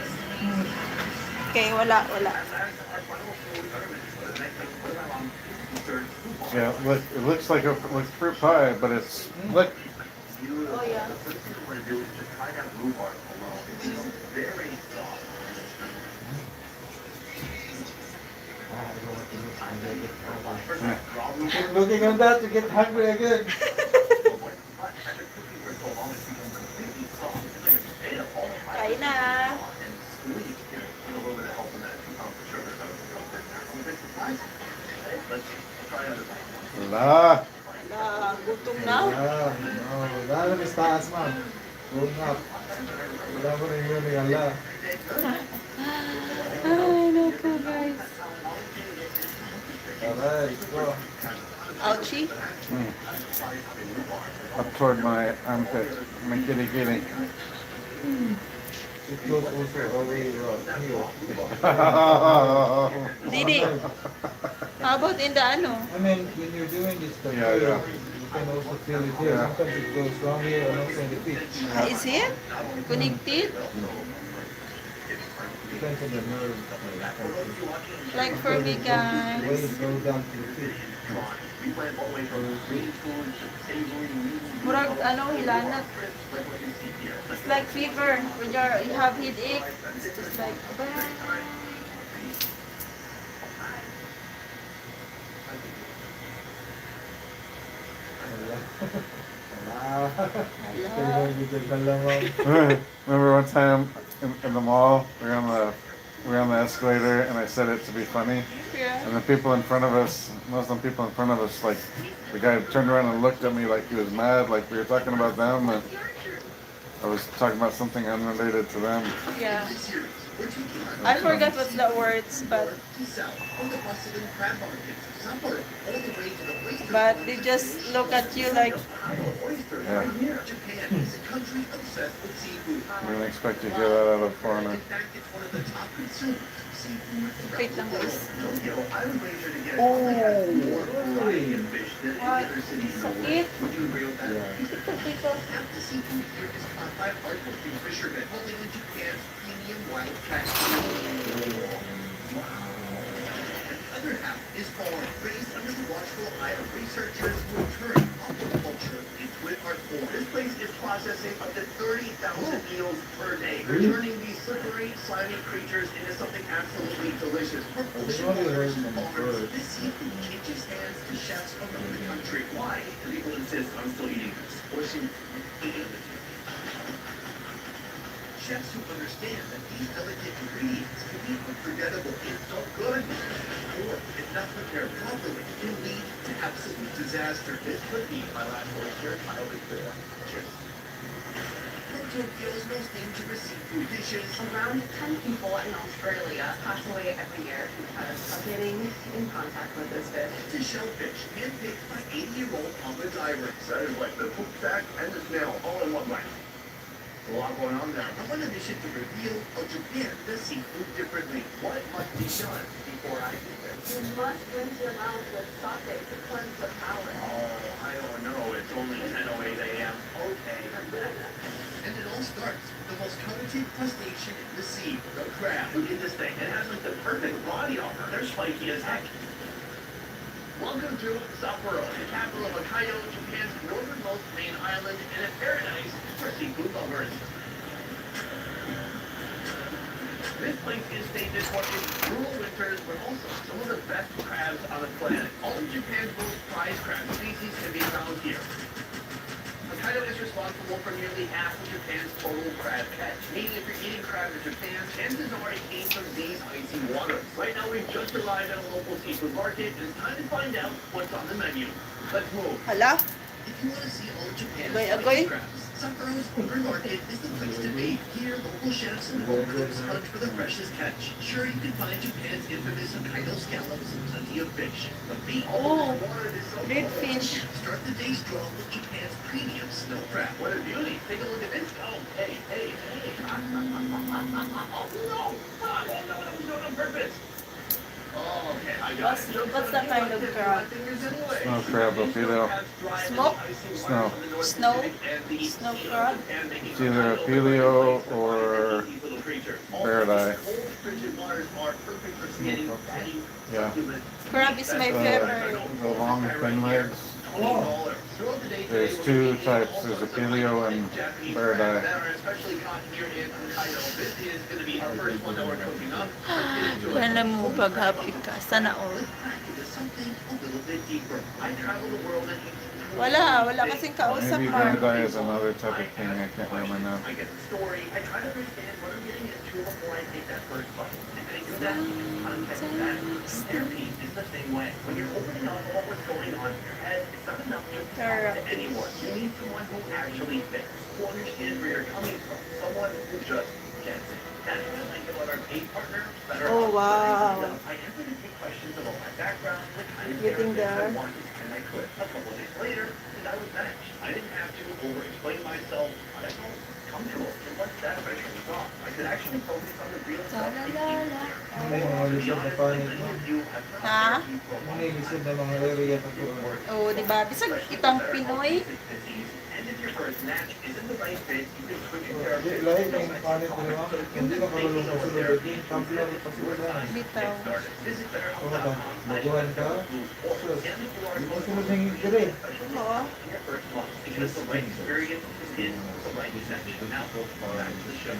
Okay, wala. Yeah, it looks like a fruit pie, but it's look. Oh yeah. Keep looking on that to get hungry again. Kain na. La. Wala, gutom na. Yeah, no, lalo is taas, ma'am. Going up. Wala mo rin yun, ala. Ay, naku guys. Alright, go. Ouchie. Up toward my armpit, my kitty kitty. It goes also away here. Didi, how about in the ano? I mean, when you're doing this stuff Yeah, here, yeah. you can also feel it here. Yeah. Sometimes it goes wrong here and also in the feet. Is it connected? Depends on the nerve. Like for me The way guys. it goes down to the feet. Murag ano hilanat. It's like fever. When you have headache. It's just like Remember one time in the mall, we were on the escalator, and I said it to be funny, yeah. and the people in front of us, Muslim people in front of us, like the guy turned around and looked at me like he was mad, like we were talking about them, and I was talking about something unrelated to them. Yeah. I forgot what's the words, but they just look at you like Yeah. I didn't expect to hear that out of a foreigner. wait lang guys. What? Sakit? Other half is called raised under the watchful eye of researchers who turn aquaculture into an art form. This place is processing up to 30,000 meals per day, turning these slippery, slimy creatures into something absolutely delicious. For ocean waters and farmers, this seafood changes hands to chefs around the country. Why do people insist on still eating this? Chef Chefs who understand that these delicate ingredients can be unforgettable. It's so good. Or, if not prepared properly, can lead to absolute disaster. This could be my last oyster. I hope it's good. Cheers. From Tokyo's most dangerous seafood dishes Around 10 people in Australia pass away every year because of getting in contact with this fish. to shellfish handpicked by 80-year-old Papa divers. That is like the poop sack and the snail all in one bite. A lot going on there. I'm on a mission to reveal how Japan does seafood differently. What must be done before I do this? You must rinse your mouth with sake to cleanse the palate. Oh, I don't know. It's only 10:08 a.m. Okay. And it all starts with the most coveted crustacean in the sea, the crab. Look at this thing. It has like the perfect body armor. They're spiky as heck. Welcome to Sapporo, the capital of Hokkaido, Japan's northernmost main island, and a paradise for seafood lovers. This place is famous for its cruel winters, but also some of the best crabs on the planet. All of Japan's most prized crab species can be found here. Hokkaido is responsible for nearly half of Japan's total crab catch. Meaning if you're eating crab in Japan, chances are it came from these icy waters. Right now we've just arrived at a local seafood market, and it's time to find out what's on the menu. Let's move. Hala? If you want to see all of Japan's Agoy, agoy. finest crabs, Sapporo's River Market is the place to be. Here, local chefs and home cooks hunt for the freshest catch. Sure, you can find Japan's infamous Hokkaido scallops and plenty of fish. But be Oh, water is so red cold. fish. Start the day strong with Japan's premium snow crab. What a beauty. Take a look at this. Oh, hey, hey, hey. Oh, no. Oh, no, that was done on purpose. Oh, okay, I got it. What's that kind of crab? Snow crab up here. Smoke? Snow. Snow? Snow crab? It's either a paleo or bird eye. Yeah. Crab is my favorite. The long thin legs. There's two types. There's a paleo and bird eye. Alam mo, pag happy ka, sana all. Something a little bit deeper. I travel the world and Wala kasing kausap, Maybe Mark. bird eye is another type of thing. I can't remember now. I get the story. I try to understand what I'm getting into before I take that first bite. And I do that in the context of that. Therapy is the same way. When you're opening up about what's going on in your head, it's not enough just to talk to anyone. You need someone who actually thinks, who understands where you're coming from. Someone who just gets it. That's what I like about our paid partner. Oh, wow. I answer to take questions about my background, the kind of Getting therapist I there. wanted, and I could. A couple of days later, and I was matched. I didn't have to over-explain myself. I felt comfortable. And once that pressure was off, I could actually focus on the real stuff. May mga lisod na panit mo. Ha? May lisod na mga area na po. Oo, di ba? Bisag kitang Pinoy. And if your first match isn't the right fit, you can switch your Di therapist. lahi na yung panit mo naman. Hindi ka marunong masulod. Kampiyan ka pasulod na. Bitaw. Visit Kung ba, BetterHelp.com. baguhan ka. Sus, di mo sulod ng higiri. Oo. Your first one, because the right experience is in the right section. Now, back to the show.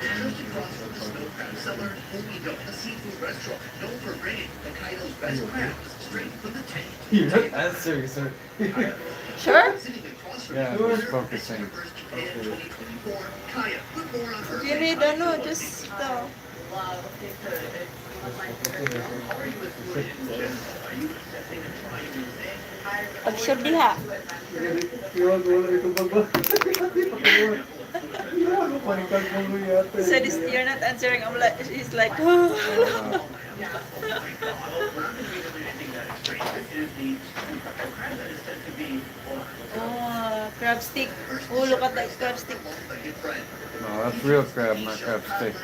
Just across from the snow crab cellar, Homido, a seafood restaurant known for bringing Hokkaido's best crabs straight from the tank. You're not answering, sir. Sure? Sitting across from Yeah, the just owner, focusing. Miss Universe Japan 2024, Kaya, put more on her. You need just Love, it's one of my favorite meals. How are you with food in general? Are you accepting and trying new things? pag-sure diha. Iwan ko wala ito ba? Iwan ko panikan mo yata. So this, you're not answering. I'm like, she's like, Uh, oh, crab stick. Oh, look at that crab stick. no, that's real crab, not crab stick.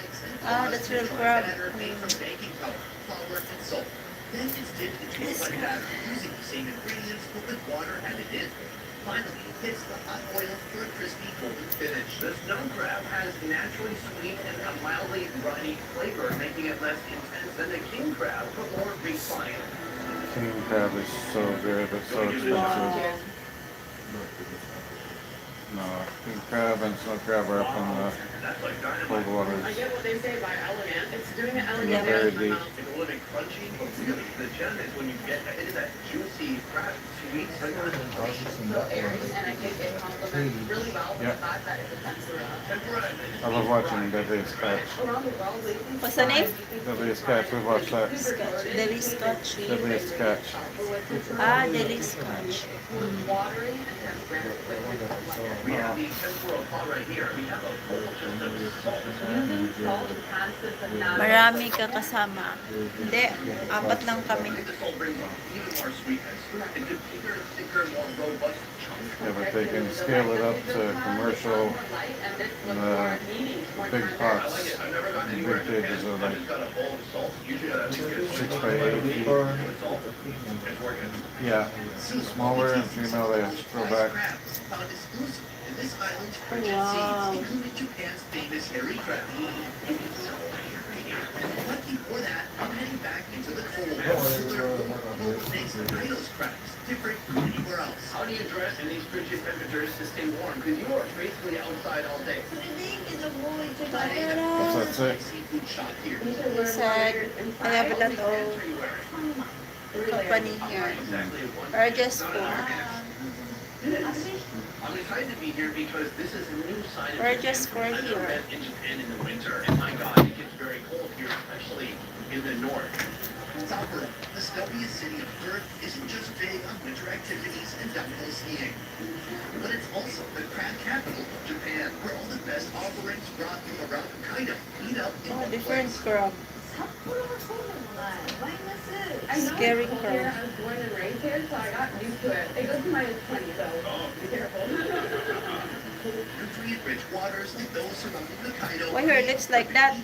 Ah, that's real crab. Made from baking powder, flour, and salt. Then it's dipped into a wet batter using the same ingredients but with water added in. Finally, it hits the hot oil for a crispy golden finish. The snow crab has naturally sweet and a mildly briny flavor, making it less intense than the king crab, but more refined. King crab is so good. It's so expensive. No, king crab and snow crab are up in the That's like cold dynamite. waters. I get what they say by elegant. It's doing it Yeah. Very elegant. deep. It's a little bit crunchy, but really the gem is when you get that, it is that juicy, crab, sweet And I think it complements really well with Yeah. the fact that it depends I love watching Deadliest Catch. around the world lately. What's the name? Deadliest Catch, we watched that. Scotch. Deli Scotch. Deadliest Catch. Ah, Deli Scotch. Watering and transparent with We have the temporal pot right here. We have a full system of salt. using salt enhances the natural. Marami ka kasama. Hindi, apat lang kami. The salt brings even more sweetness. It gives bigger, thicker, more robust chunks. Yeah, but they can scale it up to commercial. The big pots, I've never gotten the anywhere big in cages are Japan. like I've just got a bowl of salt. Usually I think it's 6 by 8 feet. it's working. Yeah, smaller and female, they throw back. Crabs found exclusive in this island's Wow. frigid seas, including Japan's famous hairy crab. But before that, I'm heading back into the cold to learn what makes Ido's crabs different from anywhere else. How do you dress in these frigid temperatures to stay warm? Because you are basically outside all day. What's that say? Seafood shop here. He said, I have a lot of company here. Exactly one. Or just four. I'm excited to be here because this is a new side of We're Japan. just for I've never here. been in Japan in the winter, and my God, it gets very cold here, especially in the north. Sapporo, the snowiest city on Earth, isn't just big on winter activities and downhill skiing. But it's also the crab capital of Japan, where all the best offerings brought from around Hokkaido meet up in Oh, one different place. crop. I know Scary it's cold crab. here. I was born and raised here, so I got used to it. It goes to -20, so be careful. Nutrient-rich waters like those surrounding Hokkaido. Why her lips like that?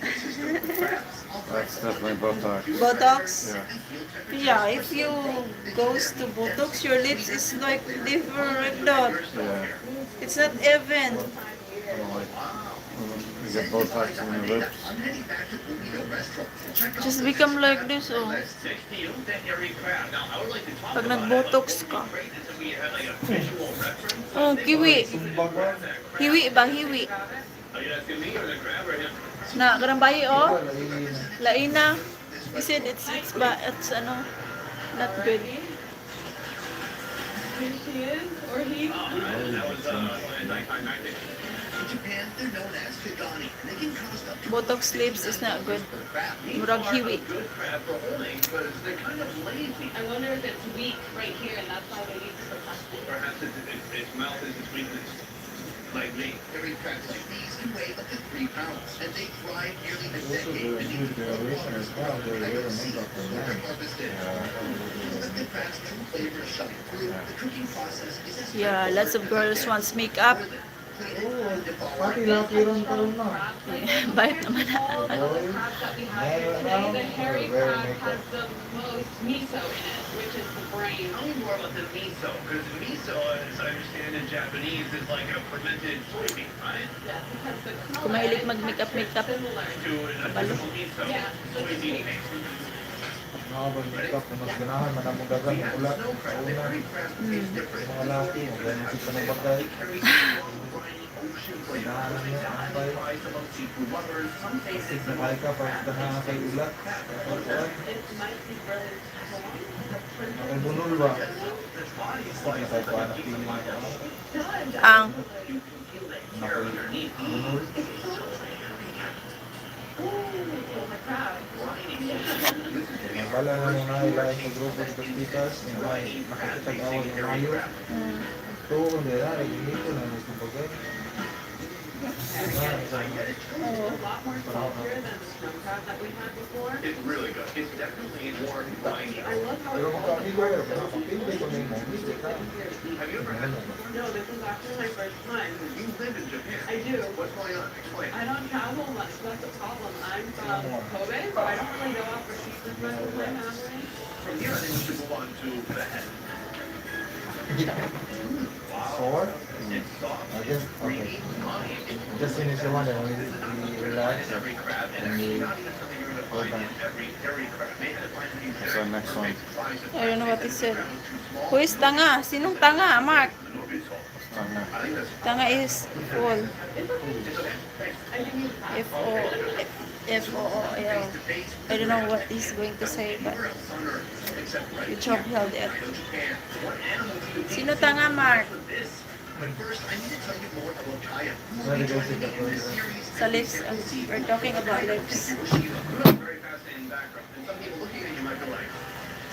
That's definitely Botox. Botox? Yeah. Yeah, if you goes to Botox, your lips is like different dot. Yeah. It's not even. I don't like you get Botox in your lips. I'm heading back to Umino restaurant to check out Just the become best like crab this, oh. Next to you, that hairy crab. Now, I would like to talk Pag about nag-Botox it, but ka. what would be great is if we had like a visual reference. Oh, kiwi. Sumbagan. Hiwi ba? Hiwi. Are you asking me or the crab or him? Na, ganang bayi, oh. Lain. Laina. He said it's ano, not good. Here she is, or he. That was anticlimactic. In Japan, they're known as Kigani, and they can cost up to Botox lips is not good. per crab. Murag hiwi. Good crab for owning because they're kind of lazy. I wonder if it's weak right here, and that's why they use it for plastic. Perhaps its mouth is its weakness. Like me. Hairy crabs like these can weigh up to 3 pounds, and they thrive nearly a Also, decade the beneath new the cold generation waters is now, around they Hokkaido wear Sea makeup for where they're men. harvested. To let the crab's true flavors shine through, the cooking process is as Yeah, straightforward lots of as girls it wants gets. makeup. Clean it, Oh, devour pati it, laki ron karon na. Bayad naman na. All the other crabs that we have here today, the hairy crab has the most miso in it, which is the brain. Tell me more about the miso, because miso, as I understand in Japanese, is like a fermented soybean, right? Yes, because the Kung color mahilig mag-makeup, makeup. similar. To a typical miso, Yeah. soybean mix. Nakabag-makeup na mas ganahan, manamong dagan, We have ulat, snow crab. The kauna. hairy crabs taste different. Mga laki, magaling si panabagay. They carry strong, briny ocean flavor. Ganahan niya, ang bay. Prized among seafood lovers, some taste it Nakay ka, parang ganahan kay ulat. Pagkuhan, It might be really strong. nakay bunol ba? Basta na kay kuhan, nakili na ka. Ang Nakay bunol. The crab. Nabala na nung nailayan sa grupo sa Pitas, may nakikitag-awal ng mayo. Ito, nila, dito na nito bagay. It's a lot more saltier than the snow crab that we had before. It's really good. It's definitely more briny. I love how Pero it's makakilo, nakapindi ko na yung mga hindi ka. Have you ever had it before? No, this is actually my first time. You live in Japan. I do. What's going on? Explain. I don't travel much, so that's the problem. I'm from Kobe, so I don't really go out for seafood much of my family. From here, I think we should move on to the head. Four? It's soft, I guess, okay. Just finish the one and we relax. every crab, and And actually we not even something you're going to find in every crab. Maybe to find a few What's our next one? I don't know what he said. Who is tanga? Sinong tanga, Mark? Tanga is full. F-O-O-L. I don't know what he's going to say, but you job held it. What animal do Sino tanga, Mark? But first, I need to tell you more about Kaya. Where did I see the In this burger? series, Sa lips. We're talking about lips. Very fascinating background. And some people looking at you might be like,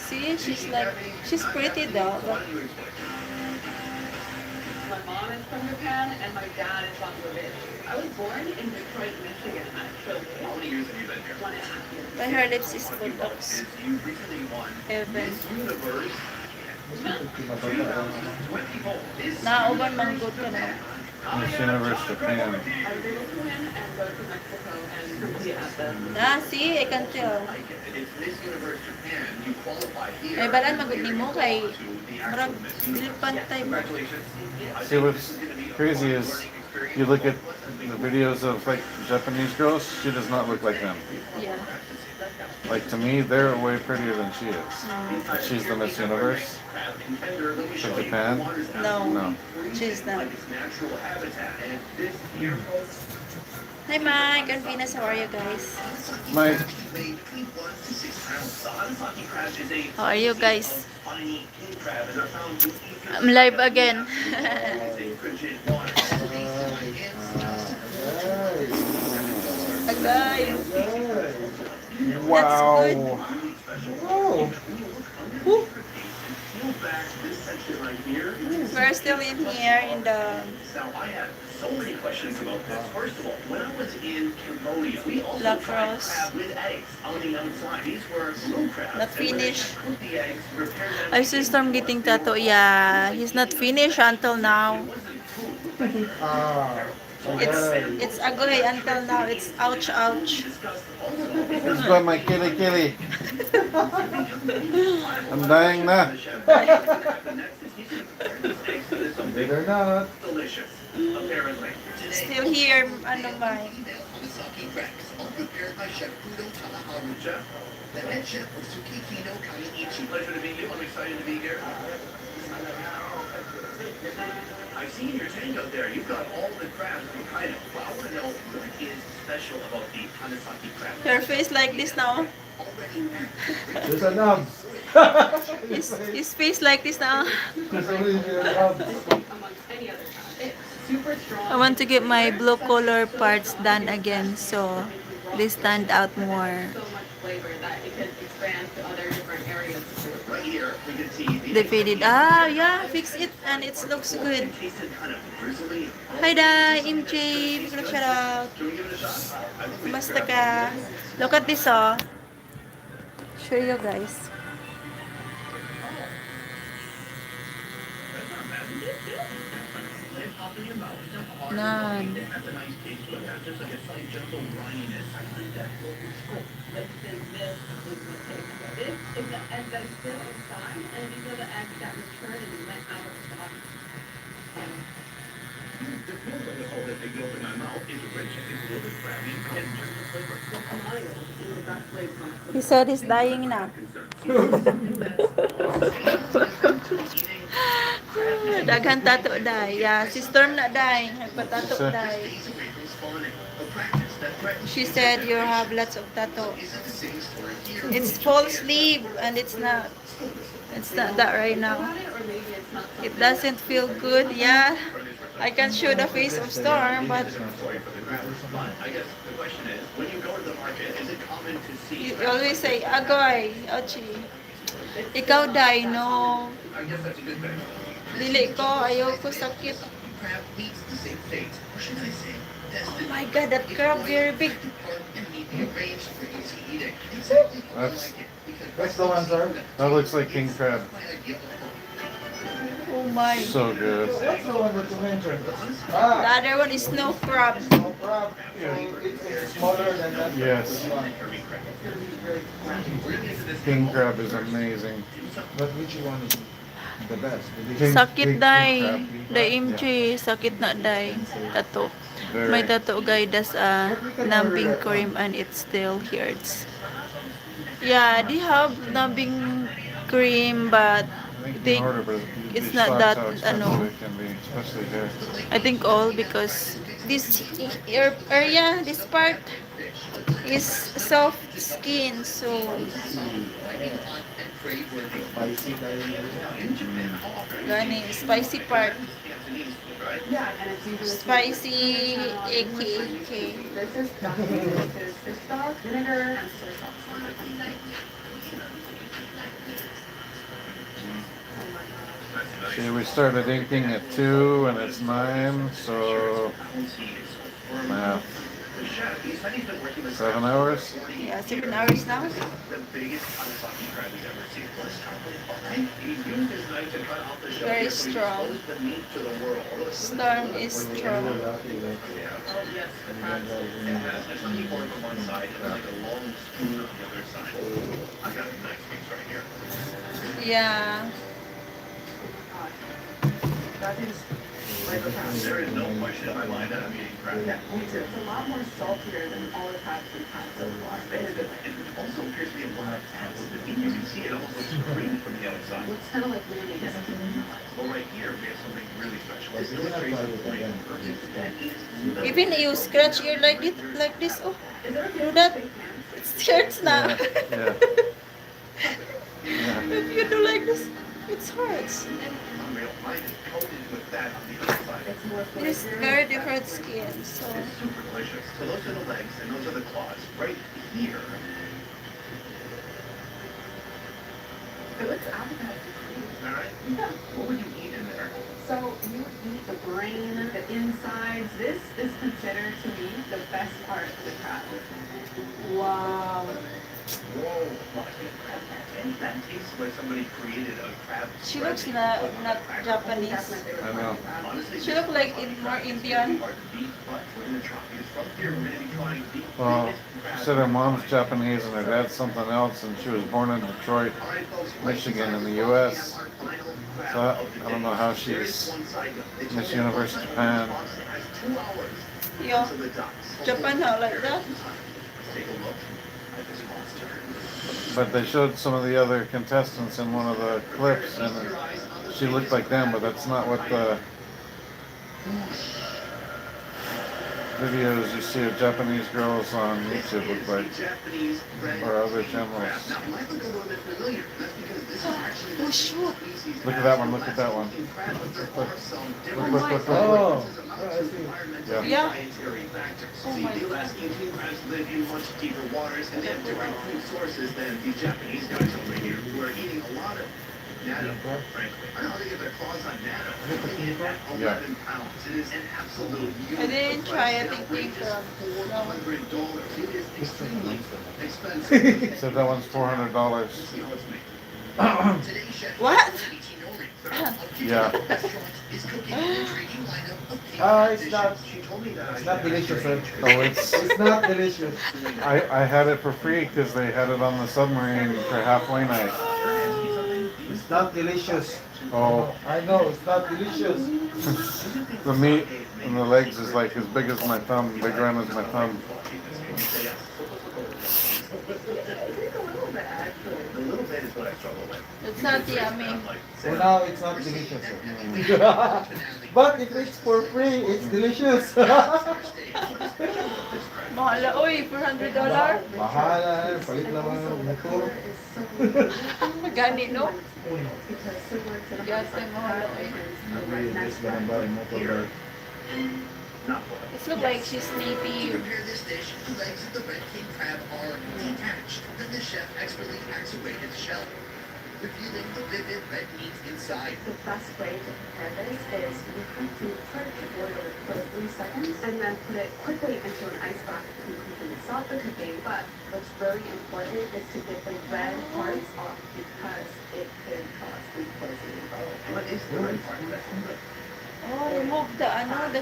See, she's pretty though. why But don't you explain? My mom is from Japan and my dad is Bangladesh. I was born in Detroit, Michigan, actually. How many years have you been here? 1.5 years. but her lips is full of Is you recently won heaven. Miss Universe Pinapagkaan. 24. This Nauban manggod ka na. Miss Universe Japan. I was able to win and go to Mexico and compete at the Ah, see, I can tell. It's Miss Universe Japan. You qualify here. Ay, balan magod nimo kay to the murag actual Miss dili Universe. pantay mo. Congratulations. See, what's crazy is you look at the videos of like Japanese girls, she does not look like them. Yeah. Like to me, they're way prettier than she is. She's the Miss Universe for Japan. No, No. she's not. Its natural habitat. And this here, Hi Mike and Venus, how are you guys? My weigh between 1 to 6 pounds. the Hanasaki crab is a How are you guys? spiny king crab and are found in I'm live again. frigid water. Agay. wow. Oh, Peel back this section right here. We're still in here in the Now, I have so many questions about this. First of all, when I was in Cambodia, we also La tried Crosse. crab with eggs on the outside. These were blue crabs. Not And when they finished. cooked the eggs, prepared them I see Storm getting tattoo. Yeah, he's not finished until now. ah. It's agoy until now. It's ouch ouch. It's by my kitty kitty. I'm dying now. Believe it or not. Delicious, apparently. Still here, ano Mike? Hanasaki crabs, all prepared by Chef Kudo Tanaharu, Chef, the head chef of Tsukikino Kaiichi. pleasure to meet you. I'm excited to be here. I've seen your tank out there. You've got all the crabs from Hokkaido. Well, I want to know what is special about the Hanasaki crab. Your face like this now. There's a nub. His face like this now. There's only a nub. amongst any other crab. It's super strong. I want to get my blue color parts done again so they stand out more. So much flavor that it could expand to other different areas. Right here, we can see the They faded. Ah, yeah, fix it and it looks good. tasted kind of drizzly. Hi Dai, MJ, big shout out. Should we give it a shot? I think we Kumusta ka? Look at this oh. Show you guys. None. That's a nice taste to it. That's just like a slight gentle brininess. I like that. This is the egg that's still inside, and these are the eggs that returned and went out of stock. The feeling of the whole that they go in my mouth is rich. It's a little bit crabby and just the flavor. He said he's dying na. Daghan tato dai. Yeah, si Storm na dai. Nagpatato dai. She said you have lots of tattoo. It's full sleeve and it's not that right now. It doesn't feel good. Yeah, I can show the face of Storm, but I guess the question is, when you go to the market, is it common to see? you always say, Agoy, Ochi. Ikaw dai, no. I guess that's a good thing. Dili ko, ayoko sakit. Crab meets the same fate, or should I say, Oh destined my god, that crab very big. part and neatly arranged for easy eating. Exactly how I That's- like it, because That's the one, sir. That looks like king crab. my ideal home. Oh my. So good. What's the one that you mentioned? The Ah, other one is snow crab. no crab. So it's smaller than that. Yes. one. King crab is amazing. But which one is the best? Sakit dai. crab. The MJ, sakit na dai. Tato. Very. My tato guy does a numbing cream and it still hurts. Yeah, they have numbing cream but I think they in order, but it's it not shocks that, how expensive ano. it can be, especially here. I think all because this area, this part Is soft skin, so Spicy kayo yun. gani spicy part. Yeah, and it's usually Spicy icky. This is dumplings, which is fish stock, vinegar, and soy sauce. See, we started inking at 2 and it's 9, so math. 7 hours? Yeah, 7 hours now. The biggest Kawasaki crab he's ever seen. He used his knife to cut off the shell Very here, so he strong. exposed the meat to the world. Storm is strong. Oh, yes, the crab. It has like a keyboard on one side and like a long spoon on the other side. I've got a nice piece right here. Yeah. That is like a crab. There is no question in my mind that I'm eating crab. Yeah, me too. It's a lot more saltier than all the crabs we've had so far. It also appears to be a lot of fat. You can see it almost looks green from the outside. Looks kind of like mayonnaise. But right here, we have something really special. This illustrates the point of perfect. Even you scratch your like this. Oh, Is there a do that. It hurts now. Yeah. Yeah. If you do like this, it hurts. Unreal. Mine is coated with fat on the outside. It's more It's flavor. very different skin, so It's super delicious. So those are the legs and those are the claws. Right here. It looks appetizing. All right. Yeah. What would you eat in there? So you eat the brain, the insides. This is considered to me the best part of the crab. wow. Whoa. And that tastes like somebody created a crab. She looks not Japanese. That's my favorite I part know. of the crab. Honestly, She look like more Indian. beef, but we're gonna try it. From here, we're gonna be trying beef. Well, she said her mom's Japanese and her dad's something else, and she was born in Detroit, All right, folks. Michigan, in the U.S. So I don't know how she's Miss Universe Japan. Yeah. Japan how like that? Take a look at this monster. But they showed some of the other contestants in one of the clips, and she looked like them, but that's not what the videos you see of Japanese girls on YouTube look like, or other channels. Now, it might look a little bit familiar. That's because this is actually the Oh, shoot. species Look at that one, look at that one. crab, but there are some Look, different look, look, look. Oh, differences amount I to see. environmental Yeah. and dietary factors. Oh See, my the God. Alaskan king crabs live in much deeper waters, and they have different food sources than these Japanese guys over here, who are eating a lot of natto, frankly. I don't know how they get their claws on natto. They hit at 11 pounds. It is an absolute I didn't try it, I think, $400. It is extremely expensive. So that one's $400. See how it's made. Today's chef What? Yeah. is cooking an intriguing lineup of It's not. She told me that It's not delicious, sir. Oh, it's. It's not delicious. I had it for free because they had it on the submarine for halfway night. It's not delicious. Oh, I know, it's not delicious. the meat and the legs is like as big as my thumb, big around as my thumb. A little bit is what I struggle with. It's not yummy. So now it's not delicious, sir. But if it's for free, it's delicious. Mahal na, oy, $400. Mahala, palit naman ng motor. Gani, no? Because similar to the Yes, I'm mahal, oy. This ganun ba yung motor? It looks like she's To native. prepare this dish, the legs of the red king crab are detached. Then the chef expertly hacks away its shell, revealing the vivid red meat inside. The best way to prepare this is you have to put it to boil for 3 seconds and then put it quickly into an ice bath to completely stop the cooking. But what's very important is to get the red parts off because it could cause food poisoning. What is the red part of that? Oh, remove the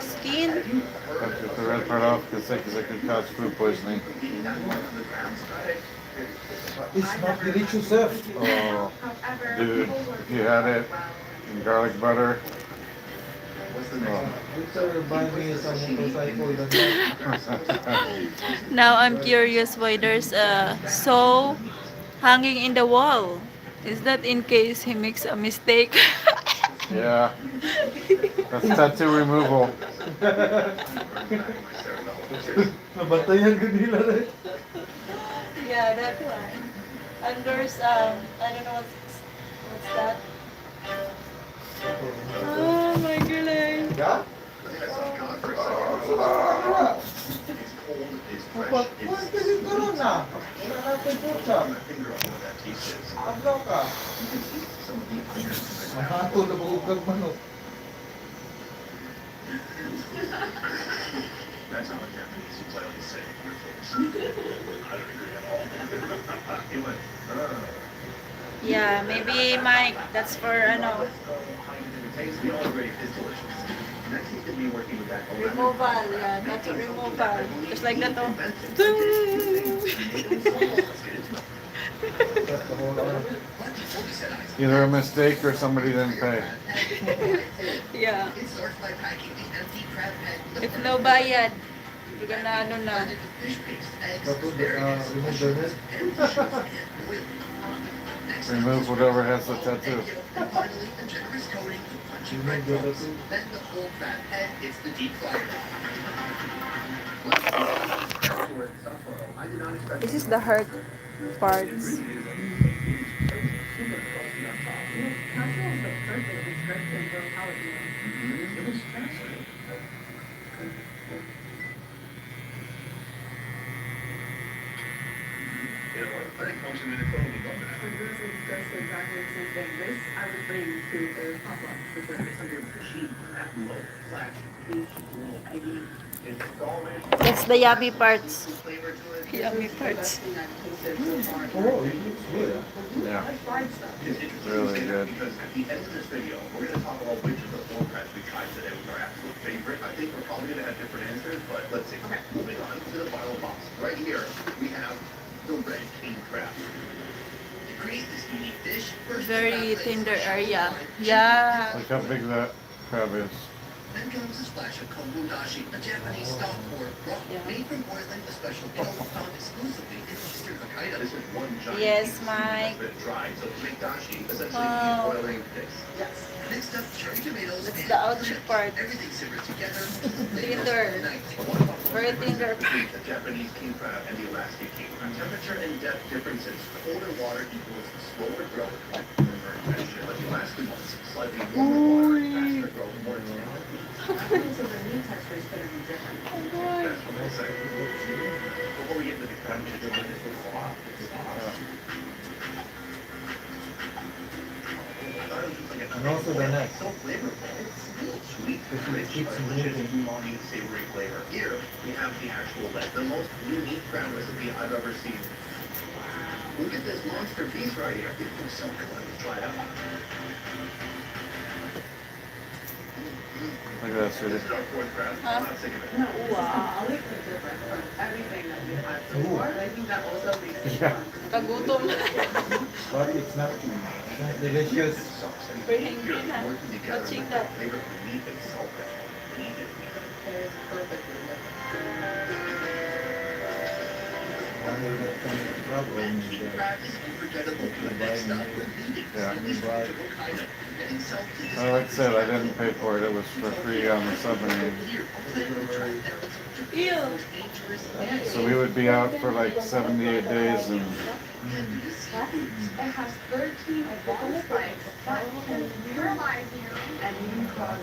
skin. Have to get the red part off because it could cause food poisoning. It's not delicious, sir. Oh, However, dude, people were if you had it in garlic butter. What's the next Oh. one? Better buy me some motorcycle than that. Now I'm curious why there's a saw hanging in the wall. Is that in case he makes a mistake? Yeah, that's tattoo removal. Nabantayan ko nila rin. Yeah, that one. And there's I don't know what's that. Oh my goodness. Yeah? I saw God for a second. It's cold, it's fresh, Kuwan kasi ko ron na. Wala na ako puta. my finger on what that taste is. Ablaw ka. You can eat some of the onions in the ground. Mahato na bukag manok. That's not a Japanese, you play on the same your face. I don't agree at all. He went, Yeah, maybe Mike, that's for ano, the taste, we all agree, is delicious. Next is going to be working with that removal. Yeah, that's a removal. Just like that oh. Either a mistake or somebody didn't pay. Yeah. It starts by packing the empty crab head with If no bayad, you're gonna ano na. fish paste, eggs, Tapos, asparagus, remove the mushrooms, net. and mushrooms and oil. Next Remove whatever has the tattoo. And finally, a generous coating of crunchy Remove the breadcrumbs. tattoo. Then the whole crab head hits the deep fryer. This is the hurt parts. Casserole is the perfect description for how it feels. You know, I think most of it is totally gone now. For those who does exactly the same thing, this I would bring to a pop-up for sure. It's under sheet, that low, flat, beach, eggy, it's always That's the yummy parts. Flavor to it. Yummy parts. Thing I've tasted so far. Oh, it looks good. Yeah, Fried stuff. It's interesting Really you say that good. because at the end of this video, we're going to talk about which of the four crabs we tried today was our absolute favorite. I think we're probably going to have different answers, but let's see. Okay. Moving on to the final box. Right here, we have the red king crab. To create this unique dish, first Very the crab tender legs are area. shallow Yeah. look how big that crab is. Then comes a splash of kombu dashi, a Japanese stock pork broth Yeah. made from boiling a special kettle found exclusively in Eastern Hokkaido. This is one giant Yes, piece of seafood Mike. that's been dried. So to make dashi, essentially Wow. boiling this. Yes. Next up, cherry tomatoes That's and the outside chips. part. Everything simmered together. Tender. Very tender. The Japanese king crab and the Alaskan king crab. Temperature and depth differences. Colder water equals slower growth. But the Alaskan ones, slightly warmer water, faster growth, more tender. So the meat texture is going to be different. That's what they say. Before we get into the crab, we should do this with a lot. And also the neck. So flavorful. It's sweet, rich, keeps delicious, moving. umami, savory flavor. Here, we have the actual leg, the most unique crab recipe I've ever seen. Look at this monster piece right here. It looks so good. Let's try it out. Look at that, sweetie. This is our fourth crab. I'm not sick of it. No, wow. It looks different from everything that we had so far. I think that also makes it Yeah. fun. Kagutom. But it's not delicious. Very hungry na. Working together Watching with that. the flavor of meat and salt that needed. Pairs perfectly with King crab is unforgettable. Next up, Yeah. Eastern Hokkaido. Getting south to this Like I said, I didn't pay for it. It was for free on the submarine. Ew. So we would be out for like 78 days and It has 13 ball spikes that can paralyze you and you cause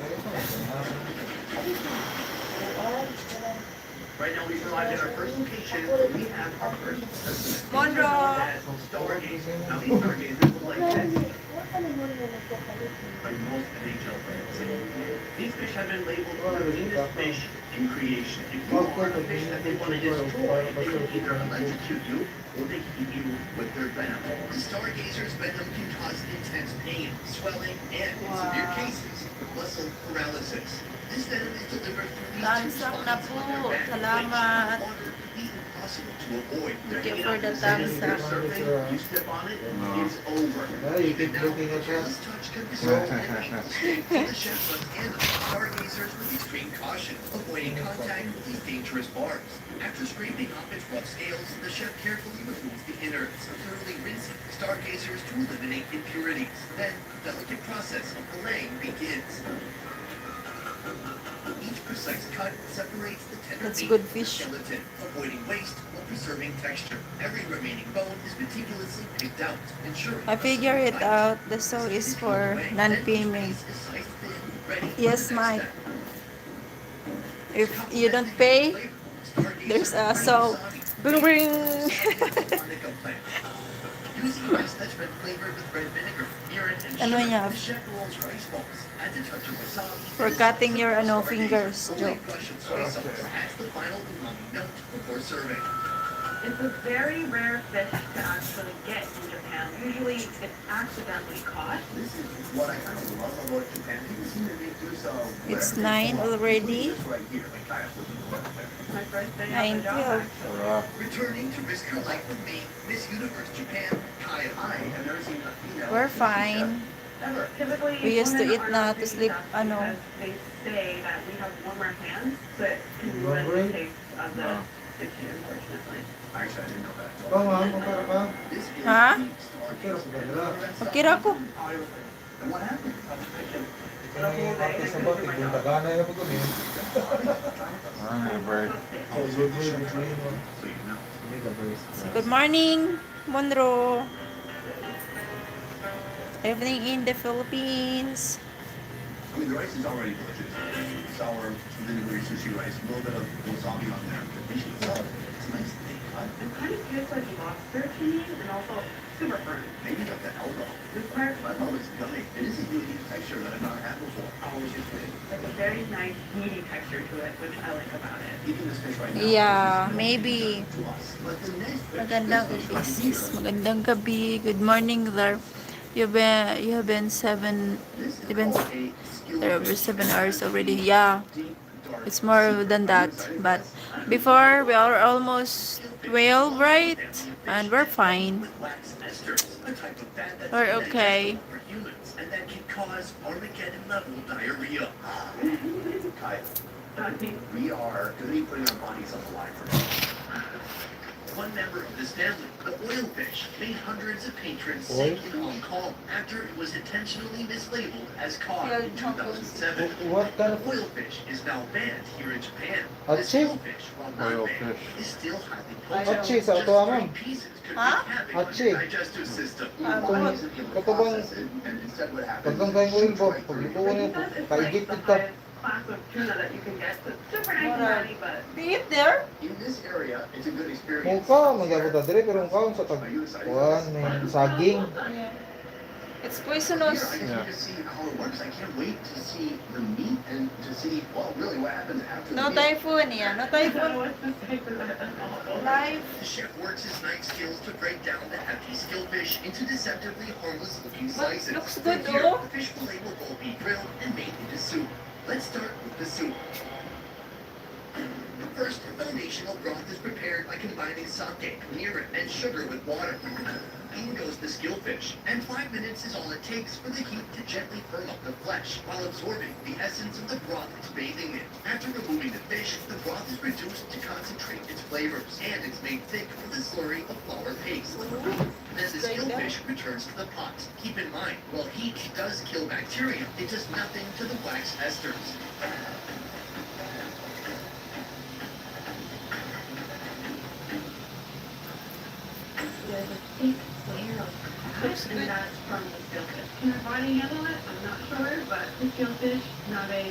Right now, we've arrived at our first location. We have our first participant. Monroe. Stargazing. Now, these stargazers look like this. Like most NHL players. These fish have been labeled the cleanest fish in creation. If you are a fish that they want to destroy, they will either electrocute you or they eat you with their venom. The stargazer's venom can cause intense pain, swelling, and, in severe cases, muscle paralysis. This venom is delivered through these Thumbs two up na sponges po. on their back, Salamat. which water would be impossible to avoid. Thank you for the thumbs up. Surfing, you step on it, it's over. Yeah, you keep looking at Careless that. touch can result in painful sting. The chef must handle stargazers with extreme caution, avoiding contact with these dangerous barbs. After scraping off its rough scales, the chef carefully removes the innards, thoroughly rinsing stargazers to eliminate impurities. Then, the delicate process of filleting begins. Each precise cut separates the tender That's meat good or fish. skeleton, avoiding waste while preserving texture. Every remaining bone is meticulously picked out, ensuring I a figure smooth it bite. out. The This soul is is peeled for away, then each non-payment. piece is sliced thin, ready for Yes, the next Mike. step. If you don't Complement the pay, unique flavor. there's Stargazer a Rice soul. Wasabi, Bring, made bring. from the wasabi japonica plant. Using rice that's red flavored with red vinegar, mirin, and Ano sugar, niya? the chef rolls rice balls, adds a touch of wasabi, For and a cutting slice your of ano, Stargazer. fingers. A Joke. light brush of soy sauce adds the final umami note before serving. It's a very rare fish to actually get in Japan. Usually it's accidentally caught. This is what I kind of love about Japan. People seem to make use of It's whatever they 9 want, already. including this right here, like kayaku. It's my first day on 9 the job, 12. actually. Returning to risk her life with me, Miss Universe Japan, Kaya. I have never seen a female We're sushi chef fine. ever. Typically, We used to women eat are na not to sushi sleep, chefs ano. because they say that we have warmer hands, but can ruin Right. the taste of the sushi, unfortunately. Actually, I didn't know that. Ikaw ma'am, magkara ka? This is Ha? the Stargazer. Magkara sa ganda. Okay ra ko. And what happened? Ikaw yung artist sa batik, yung tagana yung pag kami. I need a break. Oh, good way, good way. So you know. Hindi ka break. Good morning, Monroe. Evening in the Philippines. I mean, the rice is already delicious. Sour, vinegary sushi rice, a little bit of wasabi on there. The fish itself, it's nice and thick cut. It kind of tastes like lobster to me, and also super firm. Maybe like the elbow. This part, My mom is gummy. It is a unique texture that I've not had before. Oh, it's just big. like a very nice meaty texture to it, which I like about it. Even this fish right now. Yeah, is just maybe. to us. But the next fish, Magandang this fish right business. here, Magandang gabi. Good morning there. You have been this is you've been called a skill there over fish. 7 hours already. Yeah, Deep, dark it's more than that. But before we are almost 12, right? And we're fine. With wax esters, a type of fat that's We're okay. indigestible for humans and that can cause Armageddon level diarrhea. Kai, I think we are going to be putting our bodies on the line for now. One member of this family, the oilfish, made hundreds of patrons Oil? sick in Hong Kong after it was intentionally mislabeled as cod in 2007. What kind of Oilfish is now banned here in Japan. Achi? This oilfish, while not banned, Oilfish. is still highly Achi, potent. sa Just ito, 3 ma'am. pieces could Huh? wreak havoc on Achi. your digestive system. Katubang, Process it, and instead what happens pagkang is kain it oil shoots po, right pag through ito your niyo, because it's like kaigit the kita. highest class of tuna that you can get. So it's super nice and Alright. fatty, but Do you eat there? In this area, it's a good experience. Muka, magyabot na dire, pero muka sa tag, kuhan, may saging. Yeah. It's Here, poisonous. I just need to see how it works. I can't wait to see the meat and to see, well, really what happens after No the meal. typhoon, yeah. No I don't know typhoon. what to say for that. Live. The chef works his night skills to break down the hefty skillfish into deceptively harmless looking slices. looks From good, here, oh. the fish fillet will all be grilled and made into soup. Let's start with the soup. First, the foundational broth is prepared by combining sake, mirin, and sugar with water. In goes the skillfish, and 5 minutes is all it takes for the heat to gently firm up the flesh while absorbing the essence of the broth it's bathing in. After removing the fish, the broth is reduced to concentrate its flavors, and it's made thick with a slurry of flour paste. Then the skillfish returns to the pot. Keep in mind, while heat does kill bacteria, it does nothing to the wax esters. There's a thick layer of fat, and that's from the skillfish. Can our body handle it? I'm not sure, but the skillfish, not a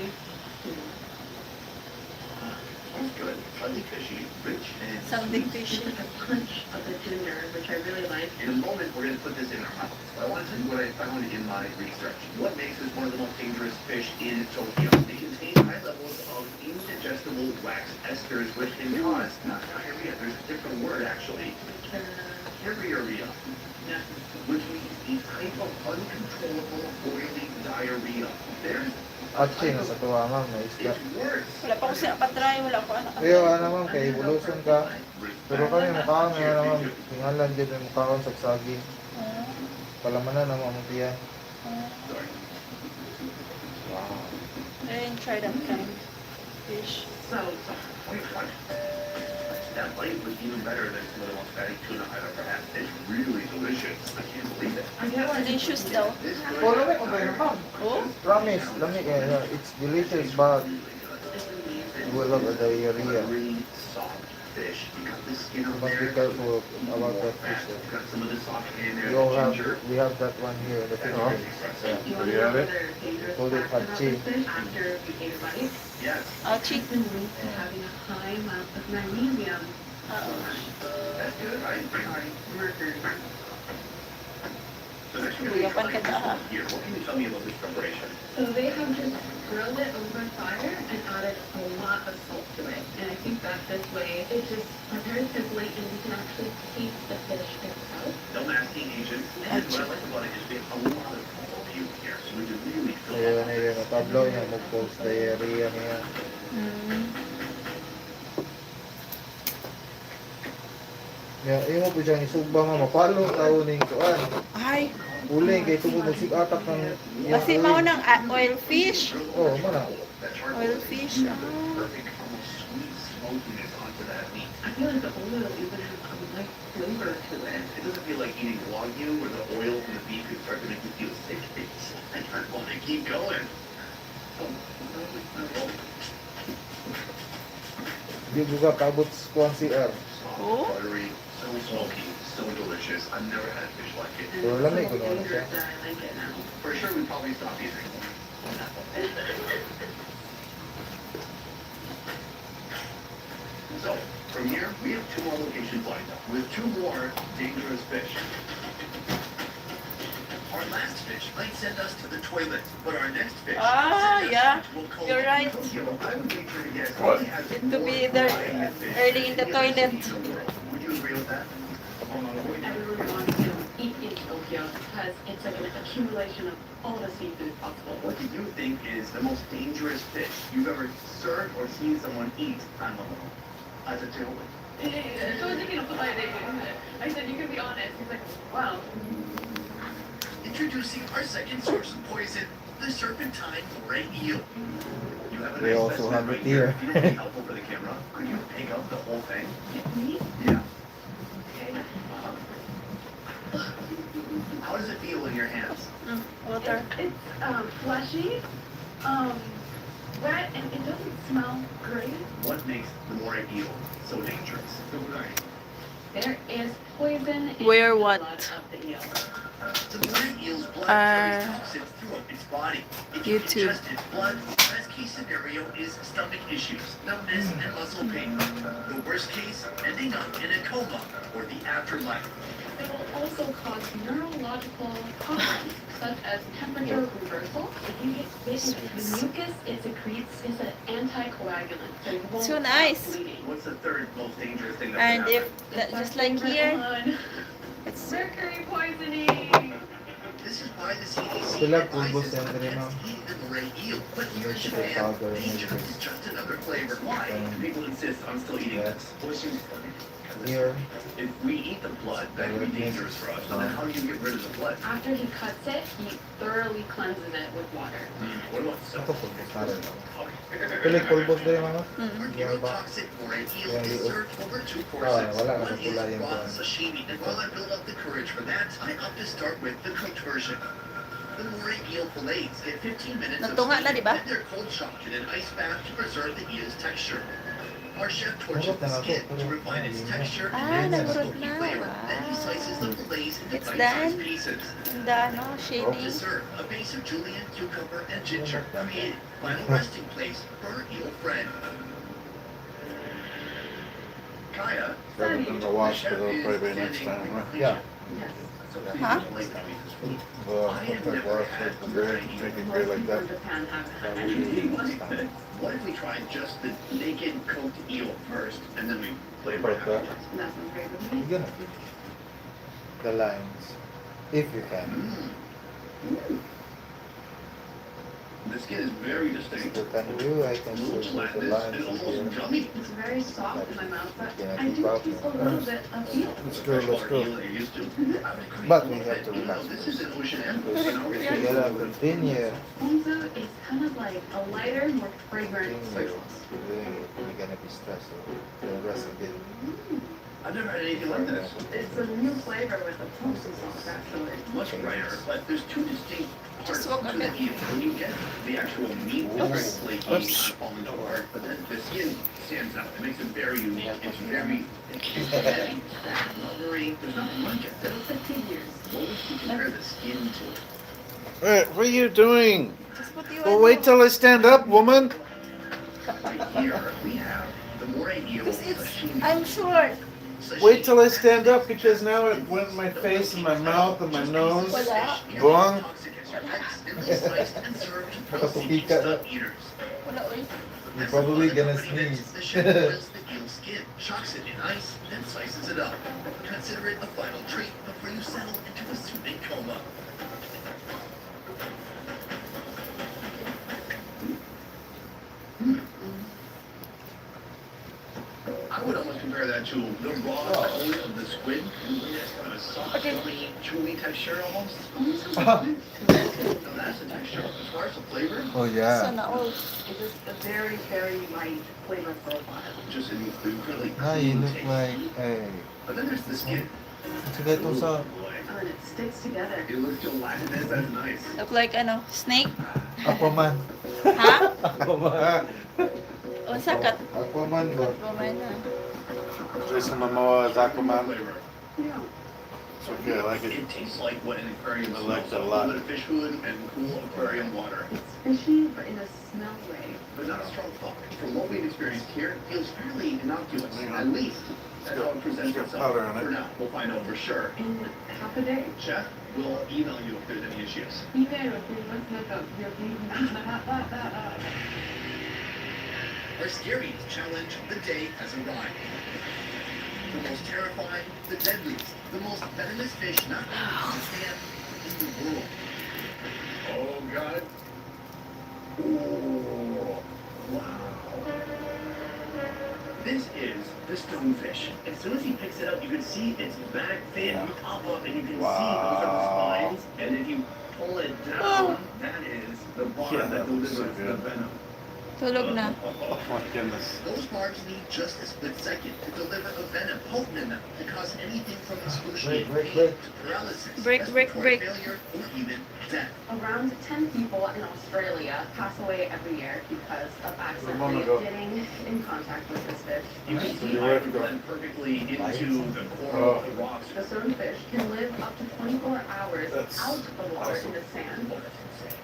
Sounds good. Slightly fishy, rich, and Something sweet. fishy. like a punch of the ginger, which I really like. In a moment, we're going to put this in our mouths. But I want to tell you what I found in my research. What makes this one of the most dangerous fish in Tokyo? It contains high levels of indigestible wax esters, which can cause not diarrhea. There's a different word, actually. Diarrhea, which means a type of uncontrollable oily diarrhea. There's Achi, nasa tuwa ma'am, may isda. it's worse. Wala pa ko siya patry. Wala pa anak. Pero ano ma'am, kay buluson ka. Pero kami mukhaon nga naman, tingalan din yung mukhaon sa saging. Palamanan na mamutiyan. Wow. I didn't try that kind. Fish. So, Wait, what? That bite was even better than some of the most fatty tuna I've ever had. It's really delicious. I can't believe it. I get what Delicious daw. This good. Oh, lamig kung kayo ma'am. Oh? Promise, lamig. It's delicious, but develop a diarrhea. Buttery, soft fish. You got the skin You on must be there. careful about that Fat. fish. You got some of the soft in there. We all have, Ginger. we have that one here in the Philippines. Yeah. You Have you had it? Call it hachi. After you ate rice, Yes. Achi. it's been linked to having a high amount of magnesium, That's good, right? mercury. So next we're Kuya, gonna try pankada. this here. What can you tell me about this preparation? So they have just grilled it over fire and added a lot of salt to it. And I think that this way it just prepares simply and you can actually taste the fish itself. No masking agents. And what I like about it is we have a lot of puke here, so we can really fill Ayun, up. ayun. Tablo niya. Mag-post diarrhea niya. Mm. Ya, imo po siyang isugba nga mapalo tao ning kuan. Ay, Uling kay tungod nagsigatak ng kasi mao ng oil fish. Oh, mana. Oil fish. Ah. Perfect, almost sweet smokiness onto that meat. I feel like the oil even has a nice flavor to it. It doesn't feel like eating wagyu where the oil from the beef could start to make you feel sick. I just want to keep going. Di juga paabot sa kuan CR. Oh. Buttery, so smoky, so delicious. I've never had fish like it. Pero lamig ko naman siya. I like it now. For sure, we probably stop eating. So, from here, we have 2 more locations lined up with 2 more dangerous fish. Our last fish might send us to the toilet, but our next fish Ah, send us yeah. to a cold You're right. Tokyo. I would venture to guess What? he has To be more there variety of fish early in the than the others toilet. in Tokyo. Would you agree with that? Everyone wants to eat in Tokyo because it's like an accumulation of all the seafood possible. What do you think is the most dangerous fish you've ever served or seen someone eat on Honolulu? As a two? I said you can be honest. He's like, wow. Introducing our second source of poison, the serpentine moray eel. You have a They nice also specimen have right it here. here. If you don't need helpful for the camera, could you pick up the whole thing? Me? Yeah. Okay. How does it feel in your hands? Mm, water. It's fleshy, wet, and it doesn't smell great. What makes the moray eel so dangerous? There is poison in Where the what? blood of the eel. The moray eel's blood carries Uh, toxins throughout its body. If YouTube. you ingest its blood, the best case scenario is stomach issues, numbness, and muscle pain. The worst case, ending up in a coma or the afterlife. It will also cause neurological problems, such as temperature reversal. If you get bit into the mucus it secretes is an anticoagulant, so you won't So stop nice. bleeding. What's the third most dangerous thing that And can if, happen? just like here, It's mercury poisoning. This is why the CDC Sila pulbos advises yan rin, against no? eating the moray eel. But here in Chicken Japan, powder and danger everything. is just another flavor. Why? People insist on still eating Yes. this. Well, it seems funny. Here. If we eat the blood, that could be dangerous for us. So then how do you get rid of the blood? After he cuts it, he thoroughly cleanses it with water. What about Ito soap? pulbos na rin. Okay. Pilit pulbos din mga. Mercury toxic moray eel Yung is liot. served over 2 Ah, courses. wala na One pula is yung raw kuwan. sashimi, and while I build up the courage for that, I opt to start with the cooked version. The moray eel fillets get 15 minutes of Natunga na, steaming, di ba? then they're cold shocked in an ice bath to preserve the eel's texture. Our chef torches Nagurot the na skin ako, to pero refine its hindi na. texture Ah, and enhance its nagurot smoky na. flavor. Then he slices the fillets into It's bite-sized done. pieces. and the, ano, To shady. serve, a base of julienne, cucumber, and ginger created final resting place for our eel friend. Kaya, Grab it in the wash, but it'll probably be next time, right? Yeah. so please Huh? explain how he eats food. Well, I have sometimes never wash had the gray, make it gray like that. Japan haven't had That would be anything next like time. What if we tried just the naked cooked eel first, and then we played Like right that. after? that sounds great with me. You're gonna the lines. If you can. Mm. The skin is very distinct. So can you, I can A little show you the gelatinous lines and here. almost gummy. It's very soft in my mouth, but Yeah, I do keep taste a up. little bit of eel. Let's go, let's Freshwater eel go. that you're used to. But we have to You know, relax this is an ocean animal. Because You know, you gotta continue. Ponzu is kind of like a lighter, more fragrant soy Continue sauce. doing it. You're gonna be stressed for the rest of it. I've never had anything like this. It's a new flavor with the ponzu sauce, actually. Much brighter, but there's 2 distinct Just walk a bit. When you get the actual meat, it's very flaky, Oops. it's not falling apart, but then the skin stands out. It makes it very unique. It's very heavy, fat, rubbery. There's nothing like it. It'll take 2 years. What would you compare the skin to? What are you doing? Just what you Well, want. wait till I stand up, woman. Right here, we have the more ideal Because it's, sashimi. I'm short. Wait till I stand up because now it went in my face and my mouth and my nose. Wala. Bong. Nakapukika na. Wala, uy. You're probably gonna sneeze. The chef grills the eel skin, shocks it in ice, then slices it up. Consider it a final treat before you settle into a soothing coma. I would almost compare that to the raw bone of the squid. It's kind of a soft, gummy, chewy texture almost. Now that's the texture. As far as the flavor, Oh yeah. Sana all. It is a very, very light flavor profile. just an incredibly Ah, you clean look taste. like, hey, But then there's the skin. sige itong sa, Oh, and it sticks together. It looks gelatinous. That's nice. Look like ano, snake? Aquaman. Ha? Aquaman. Ah, O sakat. Aquaman ba? Roman na. Jason Momoa is Aquaman. Flavor. Yeah. It's okay, I like it. It tastes like what an aquarium I smells like that a like. lot. A little bit of fish food and cool aquarium water. It's fishy, but in a smell way. But not a strong funk. From what we've experienced here, it feels fairly innocuous. At least that's how it presents It's got itself. powder on it. For now, we'll find out for sure. In half a day. Chef, we'll email you if there's any issues. Email if you want to go. Our scariest challenge, the day has arrived. The most terrifying, the deadliest, the most venomous fish not only in Japan, in the world. Oh, God. Ooh. Wow. This is the stonefish. As soon as he picks it up, you can see its back fin pop up, and you can see those are the spines. And if you pull it down, that is the bar Yeah, that that looks so delivers the good. venom. Tulog na. Oh my goodness. Those barbs need just a split second to deliver a venom potent enough to cause anything from excruciating Break, pain break, to paralysis, Break, break, respiratory break. failure, or even death. Around 10 people in Australia pass away every year because of moment ago. accidentally getting in contact with this fish. You can see You're how right, it go. blend perfectly into the coral rocks. The stonefish can live up to 24 hours That's out of the water awesome. in the sand.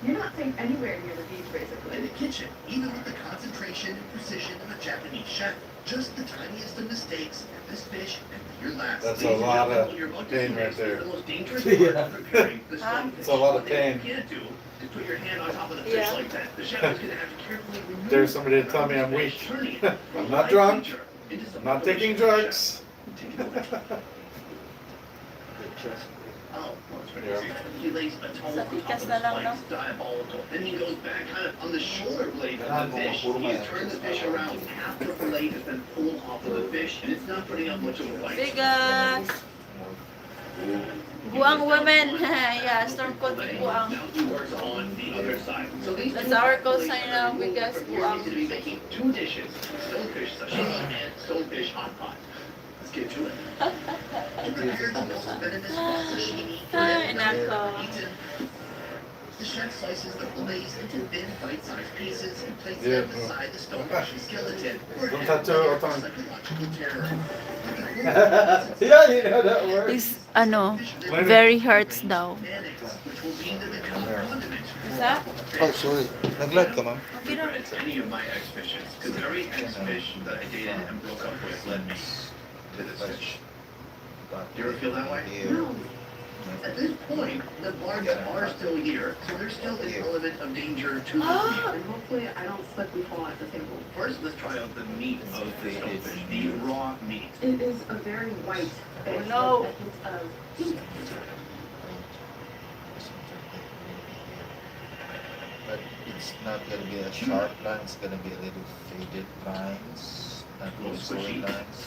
You're not safe anywhere near the beach, In basically. the kitchen, even with the concentration and precision of a Japanese chef, just the tiniest of mistakes, and this fish could be your last. That's a Ladies and lot gentlemen, of what you're about to pain see right next is there. The most dangerous Yeah. part of preparing the stonefish. It's a lot of One thing pain. you can't do is put your hand on top of the fish Yeah. like that. The chef is going to have to carefully remove There's somebody to tell me the I'm fish, weak. turning it I'm from not live drunk. creature into I'm something not taking delicious. drugs. Take it away. Oh, well, it's pretty easy. He lays a towel Sa on top tikas of na the lang, spikes, diabolical. Then he goes back kind of on the shoulder blade of the fish. He turns the fish around. Half the fillet has been pulled off of the fish, and it's not putting up much of a fight. Bigas! Buang women! Yeah, storm cold buang. Now he works on the other side. So these That's two our fillets cosign are now, bigas We're buang. going to be making 2 dishes, stonefish sashimi and stonefish hot pot. Let's get to it. To prepare the most venomous raw sashimi for Ay, everyone nako. eaten. The chef slices the fillets into thin, bite-sized pieces and places Yeah. them beside the stonefish's skeleton for Don't an tattoo added layer our of tongue. psychological terror. Yeah, you know that word. This, ano, Later. very hurts daw. Mayonnaise, which will later become a condiment. Isa? Oh, sorry. Nag-lag ka, ma'am. Okay na. It's any of my ex-fishes, because every ex-fish that I dated and broke up with led me to this fish. Do you ever feel that way? No. At this point, the barbs are still here, so there's still an element of danger to the meal. And hopefully I don't slip and fall at the table. First, let's try out the meat of the stonefish, the raw meat. It is a very white fish no. with a hint of pink. But it's not gonna be a sharp line, it's gonna be a little faded lines, not Little really solid squishy. lines.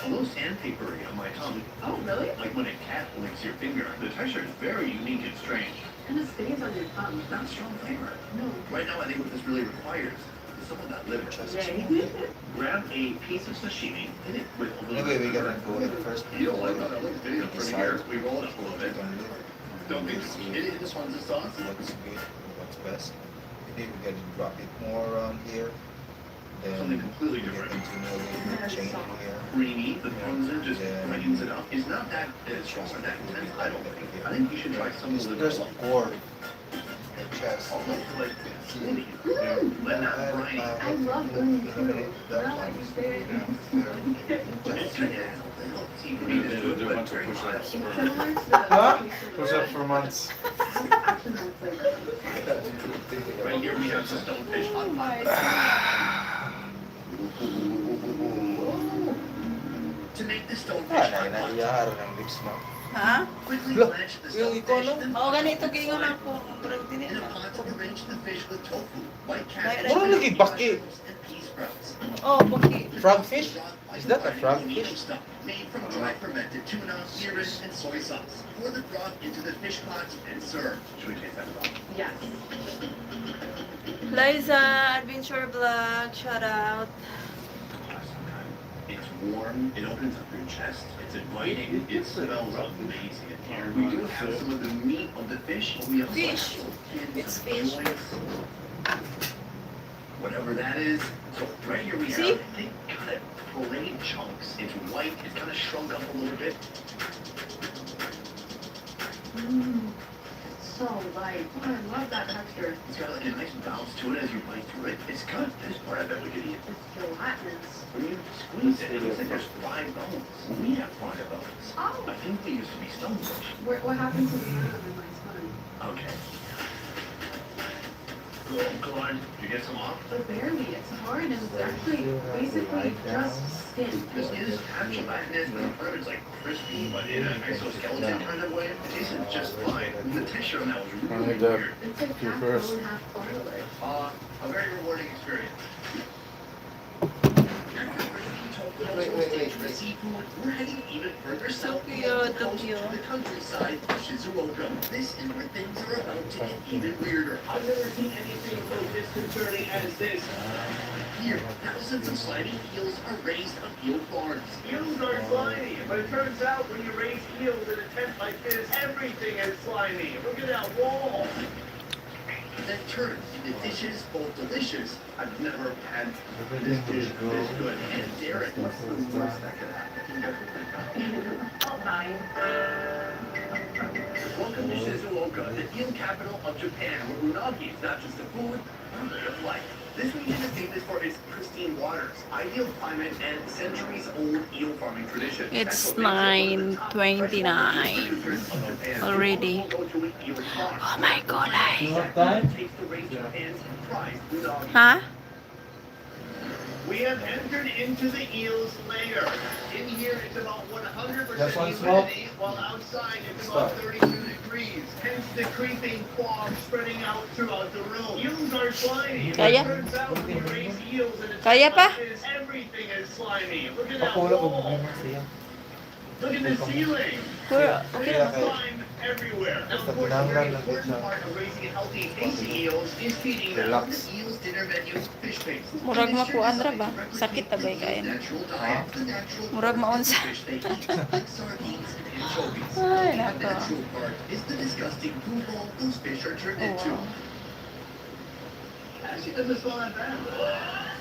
A little sandpapery on my tongue, Oh, really? like when a cat licks your finger. The texture is very unique and strange. And it stays on your tongue. Not a strong flavor. No. Right now, I think what this really requires is some of that liver. Yay. Grab a piece of sashimi, hit it with a little Anyway, bit we of gotta go in first. You know, like on our little video from here, we roll it up a little bit. Don't be. This one's a sauce. what's good, what's best. Maybe we can drop it more around here. Then Something completely we different. can continue with the chain here. Creamy, the ponzu just Yeah. brightens it up. It's not that strong or that intense, I don't think. I think you should try some of the There's a core, the chest. almost like uni. Yeah. Let that brine. I love uni too. That Well, one. it's very It's kind of seafood They to do it, a bunch but of very push-ups. similar to the Huh? Push-ups for months. action that's like right here we have some stonefish. oh my To make the stonefish Ah, hot, naiyaharan ng lips mo. Ha? quickly Look, blanch the yung stonefish, ikono. then Oo, ganito gingon ako. Pero in dili a na. pot, arrange the fish with tofu, white Right, cabbage, Wala lagi baki. mushrooms, and pea sprouts. Oh, buki. Frogfish? Is that a Bonito frogfish? stock made from dry fermented tuna, mirin, and soy sauce. Pour the broth into the fish pot and serve. Should we taste that? yes. Liza, Adventure Vlog, shout out. It's warm. It opens up your chest. It's inviting. It smells amazing in here. We do have some of the meat of the fish. We have Fish. It's It's fish. Whatever that is. So right here we See? have thick kind of filleted chunks. It's white. It's kind of shrunk up a little bit. So light. Oh, I love that texture. It's got like a nice bounce to it as you bite through it. It's good. This part I bet we could eat. It's gelatinous. When you squeeze it, it looks like there's 5 bones. We have 5 bones. Oh. I think they used to be stonefish. What happened to the other one in my spine? Okay. Oh, come on. Did you get some off? But barely. It's hard and it's actually basically just skin. This is half gelatinous, but part of it's like crispy, but in an exoskeleton kind of way. It tasted just fine. The texture on that was I really need to weird. It's like You half first. bone, half cartilage. A very rewarding experience. Wait. Seafood, we're heading even further south Tokyo, along the coast Tokyo. to the countryside of Shizuoka. This is where things are about to get even weirder. I've never seen anything so disconcerting as this. Here, thousands of slimy eels are raised on eel farms. Eels are slimy, but it turns out when you raise eels in a tent like this, everything is slimy. Look at that wall. That turn into dishes both delicious. I've never had Everything this dish will this go. good. And daring. What's the worst that could happen? Oh, my. Welcome to Shizuoka, the eel capital of Japan, where unagi is not just a food, but a life. This region is famous for its pristine waters, ideal climate, and centuries-old eel farming tradition. It's That's what makes it one of the top 9:29 freshwater producers of Japan. already. People go to eat eel farms. Oh my God, You have time? Takes to raise Japan's prized unagi. Ha? We have entered into the eel's lair. In here, it's about 100% That's one small? humidity, while outside it's about 32 degrees. Hence the creeping fog spreading out throughout the room. Eels are slimy. Kaya? It turns out when you raise eels in a Kaya tank pa? like this, everything is slimy. Look at that Ako wala ko wall. problema siya. Look at the ceiling. Puro, There's Kaya kay- slime everywhere. Now, of Basta course, the very tinanggal lang important siya. part of raising healthy, tasty eels is feeding them. Relax. The eel's dinner menu, fish paste. Murag The mixture makuan ra designed ba? to replicate Sakit ta ba the eel's kain? natural diet, the natural Murag part maon is sa- the fish they eat, like sardines and anchovies. Ay, The nako. unnatural part is the disgusting poo ball those fish are turned Oh, into. wow. Actually, it doesn't smell that bad.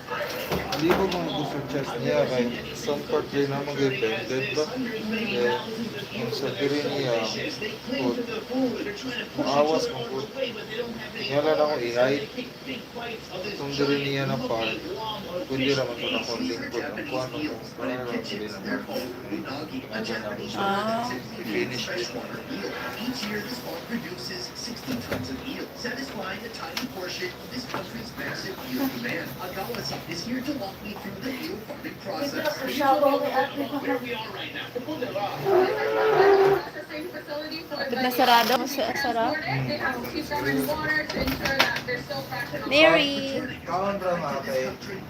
Hindi ko mga gusto chest niya kay some part din naman gay blended ba? Kaya kung sa diri niya food, maawas kung food. Nga lang ako i-hide. Kung diri niya na part, pwede naman ko na konting food. Ang kuha na kung para lang pwede na Their part. home, unagi, a Japanese Ah. finish freshwater eel. Each year, this farm produces 60 tons of eel, satisfying a tiny portion of this country's massive eel demand. Agawa-san is here to walk me through the eel farming process. Where we are right now. Processing facility for Kapit na sarado mo sa sarap. They have to keep them in water to ensure that they're still fresh and Mary! Kaon ra mga kay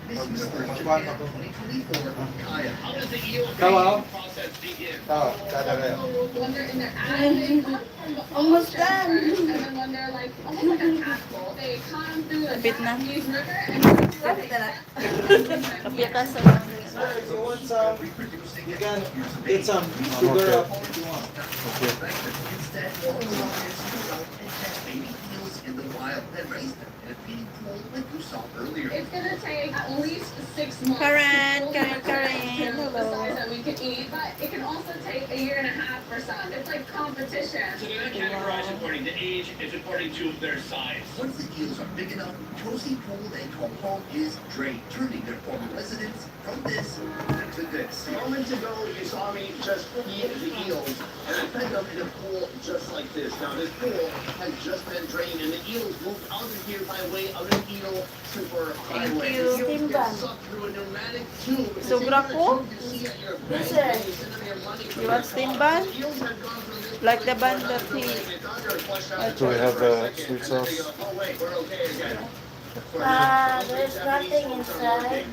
magkuhan ako. 2024, Kaya. How does the eel Tawa. raising process begin? Tawa, kada kayo. when they're in their adult, they come from the Almost ocean done. first, and then when they're like almost like a tadpole, they come through the Kapit na. Japanese river and Kapya ka sa So what's Reproducing You can get some sugar up if you want. Okay. Instead, all you want is to go out and catch baby eels in the wild and raise them in a feeding pool like you saw earlier. It's gonna take at least 6 months Karen, to fully Karen, mature Karen, into the hello. size that we can eat, but it can also take a year and a half for some. It's like competition. So they're not categorized according to age, it's according to their size. Once the eels are big enough, the cozy pool they call home is drained, turning their former residents from this to this. A moment ago, you saw me just feed the eels, and I fed them in a pool just like this. Now, this pool has just been drained, and the eels moved out of here by way of an eel super highway. you. The eels Steam get bun. sucked through a pneumatic tube. It's Sobra in the ko? tube you see at your Yes, bank, sir. and you send them your money from You your want steam car. bun? The eels have gone through this Like the place bun for that another he- way. They thought they were flushed out Do we the have toilet the for a sweet second, and then they sauce? go, oh wait, we're okay again. There's nothing inside.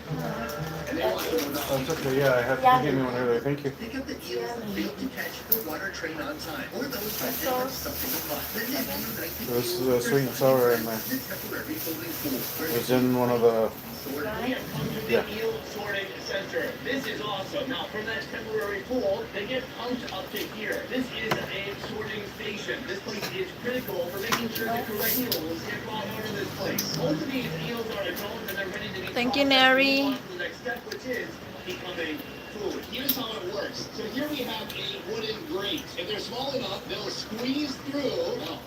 And they want to know Oh, it's okay. Yeah, I had to give me one earlier. Thank you. Pick up the eels that failed to catch the water train on time, or those that didn't have something to fun. Then they reunite the There's eels sweet and sour in there. the temporary holding pool, where It was in one of the. We have come to the Yeah. eel sorting center. This is awesome. Now, from that temporary pool, they get pumped up to here. This is a sorting station. This place is critical for making sure the correct eels get brought out of this place. Most of these eels are adults and they're ready to be Thank you, processed and Neri. move on to the next step, which is becoming food. Here's how it works. So here we have a wooden grate. If they're small enough, they'll squeeze through. Oh.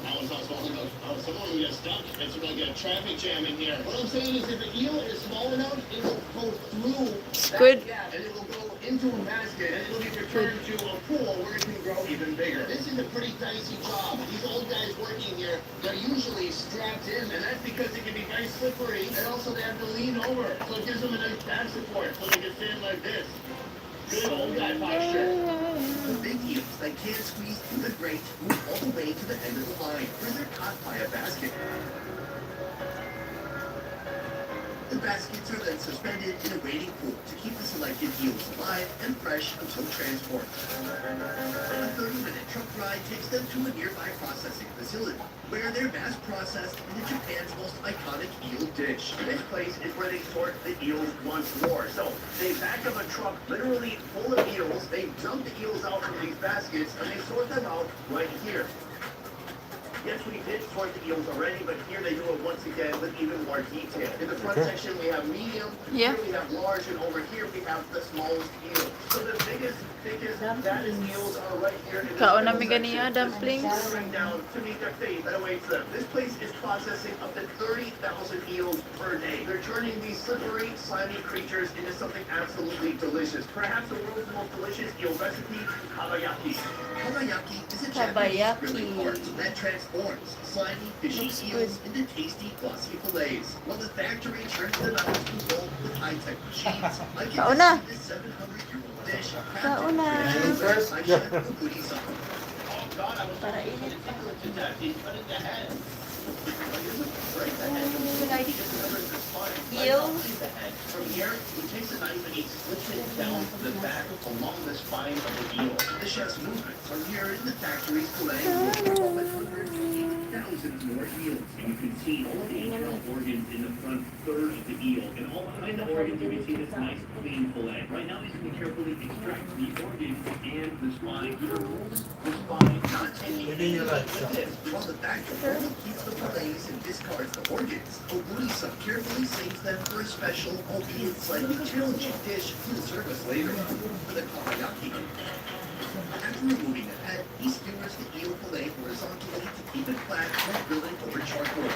That was not small enough. Oh, someone will get stuck. It's like a traffic jam in here. What I'm saying is if the eel is small enough, it will go through that Good. gap and it will go into a basket and it will be returned to a pool where it can grow even bigger. This is a pretty dicey job. These old guys working here, they're usually strapped in and that's because it can be very slippery and also they have to lean over. So it gives them a nice back support so they can stand like this. Good old guy posture. the big eels that can't squeeze through the grate move all the way to the end of the line, where they're caught by a basket. The baskets are then suspended in a waiting pool to keep the selected eels alive and fresh until transport. A 30-minute truck ride takes them to a nearby processing facility, where they're mass processed into Japan's most iconic eel dish. This place is where they sort the eels once more. So they back up a truck literally full of eels. They dump the eels out from these baskets and they sort them out right here. Yes, we did sort the eels already, but here they do it once again with even more detail. In the front Okay. section we have medium, Yeah. here we have large, and over here we have the smallest eel. So the biggest, thickest, fattest eels are right here in this Kaon middle namin ganiya, section. dumplings. Slowing down to meet their fate that awaits them. This place is processing up to 30,000 eels per day. They're turning these slippery, slimy creatures into something absolutely delicious. Perhaps the world's most delicious eel recipe, kabayaki. Kabayaki is a Kabayaki. Japanese grilling part that transforms slimy, fishy Looks eels into tasty, glossy fillets, while the factory churns them out to roll with high-tech machines. I get Kauna. to see this 700-year-old dish Kauna. crafted by Yeah. Chef Oguri-san. Oh God, I was Para init pa. to death. He cut it to head. Eel. From here, he takes a knife and he slips it down the back along the spine of the eel. The chef's movements are mirrored in the factory's culinary, with hundreds and thousands more eels. And you can see all of the internal organs in the front third of the eel. And all behind the organs, you can see this nice clean fillet. Right now, he's going to carefully extract the organs and the spine. He removes the spine, not taking Maybe you like with some. this. While the factory only keeps the fillets and discards the organs, Oguri-san carefully saves them for a special, albeit slightly challenging dish he'll serve us later. For the kabayaki. After removing the head, he skewers the eel fillet horizontally to keep it flat while grilling over charcoal.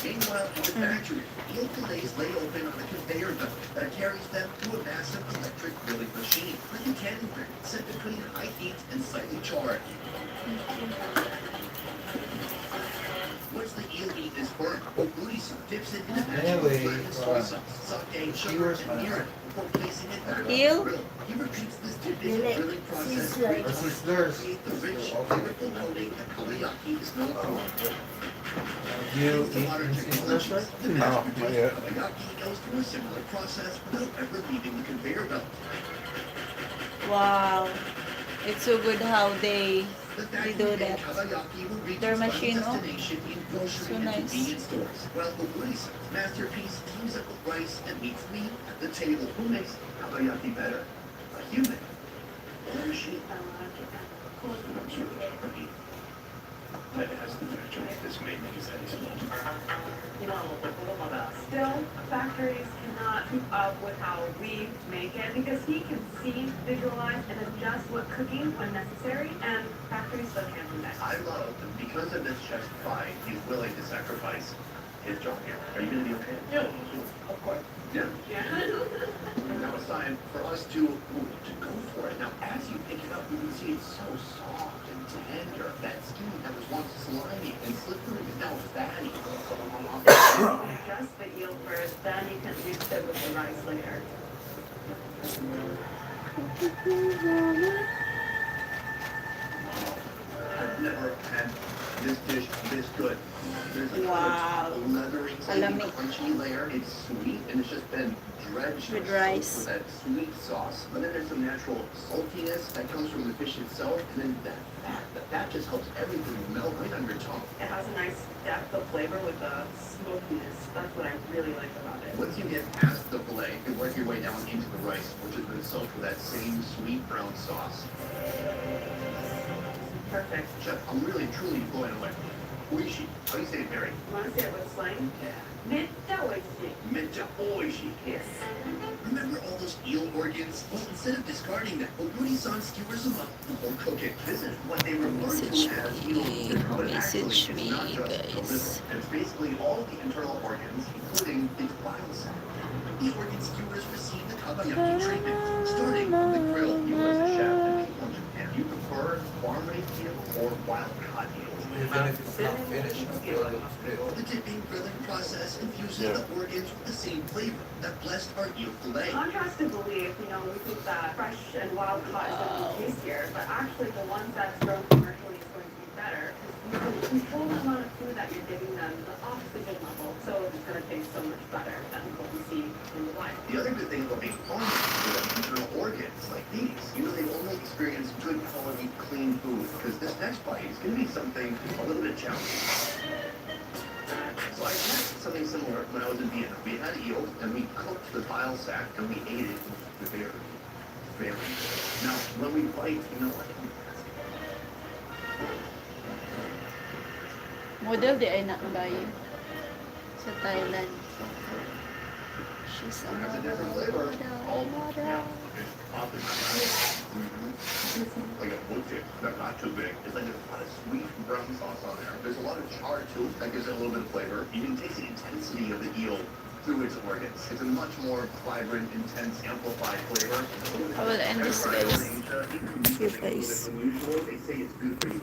Meanwhile, in the factory, eel fillets lay open on a conveyor belt that carries them to a massive electric grilling machine, like a candy grill, set between high heat and slightly charred. Once the eel meat is burnt, Oguri-san dips it in a magical Anyway, blend of soy sauce, sauteed sugar, and mirin before placing it back on the Eel? grill. He repeats this dipping Really? and grilling process Sizzler. three times to Sizzlers. create the rich, flavorful coating that kabayaki is known for. Do you The eat modern in technology, Sizzlers? the No, mass-produced not yet. kabayaki goes through a similar process without ever leaving the conveyor belt. Wow. It's so good how they They do that. Kabayaki will reach Their its final machine, oh, destination in grocery so and nice. convenience stores, while the Woolies masterpiece teams up with rice and meets me at the table. Who makes kabayaki better? A human or a machine? That has the factory. This may make his head explode. Still, factories cannot keep up with how we make it because he can see, visualize, and adjust what cooking when necessary, and factories still can't do that. I love that because of this chef's pride, he's willing to sacrifice his job here. Are you going to be okay? Yeah, of course. Yeah. Yeah. Now it's time for us to go for it. Now, as you pick it up, you can see it's so soft and tender. That skin that was once slimy and slippery is now fatty. Adjust the eel first, then you can mix it with the rice later. I've never had this dish this good. There's a Wow. kind of leathery, Salami. crunchy layer. It's sweet and it's just been dredged With soaked rice. with that sweet sauce. But then there's some natural saltiness that comes from the fish itself, and then that fat just helps everything melt right on your tongue. It has a nice depth of flavor with the smokiness. That's what I really like about it. Once you get past the fillet, you work your way down into the rice, which has been soaked with that same sweet brown sauce. Perfect. Chef, I'm really truly blown away. Oishi. How do you say it, Mary? You want to say it with slang? Yeah. Metta oishi. Yes. Remember all those eel organs? Well, instead of discarding them, Oguri-san skewers them up before cooking. This is what they refer to Message as me. eel, but actually Message it's not me, just the guys. liver. And it's basically all the internal organs, including the bile sac. The organ skewers receive the kabayaki treatment, starting on the grill. You as a chef and people in Japan, you prefer farm-raised eel or wild-caught eels? Even if it's not finished, still good. The dipping grilling process infuses Yeah. the organs with the same flavor that blessed our eel fillet. Contrast to belief, we think that fresh and wild caught is going to be tastier, but actually the ones that's grown commercially is going to be better because you can control the amount of food that you're giving them, the oxygen level, so it's going to taste so much better than what we see in the wild. The other good thing about being farmed is that internal organs like these, they only experience good quality, clean food, because this next bite is going to be something a little bit challenging. So I had something similar when I was in Vienna. We had eel, and we cooked the bile sac, and we ate it very, very good. Now, when we bite, you know what? Model di ay nakabayo sa Thailand. She's a Has a model. different flavor. All Model. yeah, it's often like a wood chip, but not too big. It's like there's a lot of sweet brown sauce on there. There's a lot of char too. That gives it a little bit of flavor. You can taste the intensity of the eel through its organs. It's a much more vibrant, intense, amplified flavor. I will end this, guys. See you guys. They say it's good for you.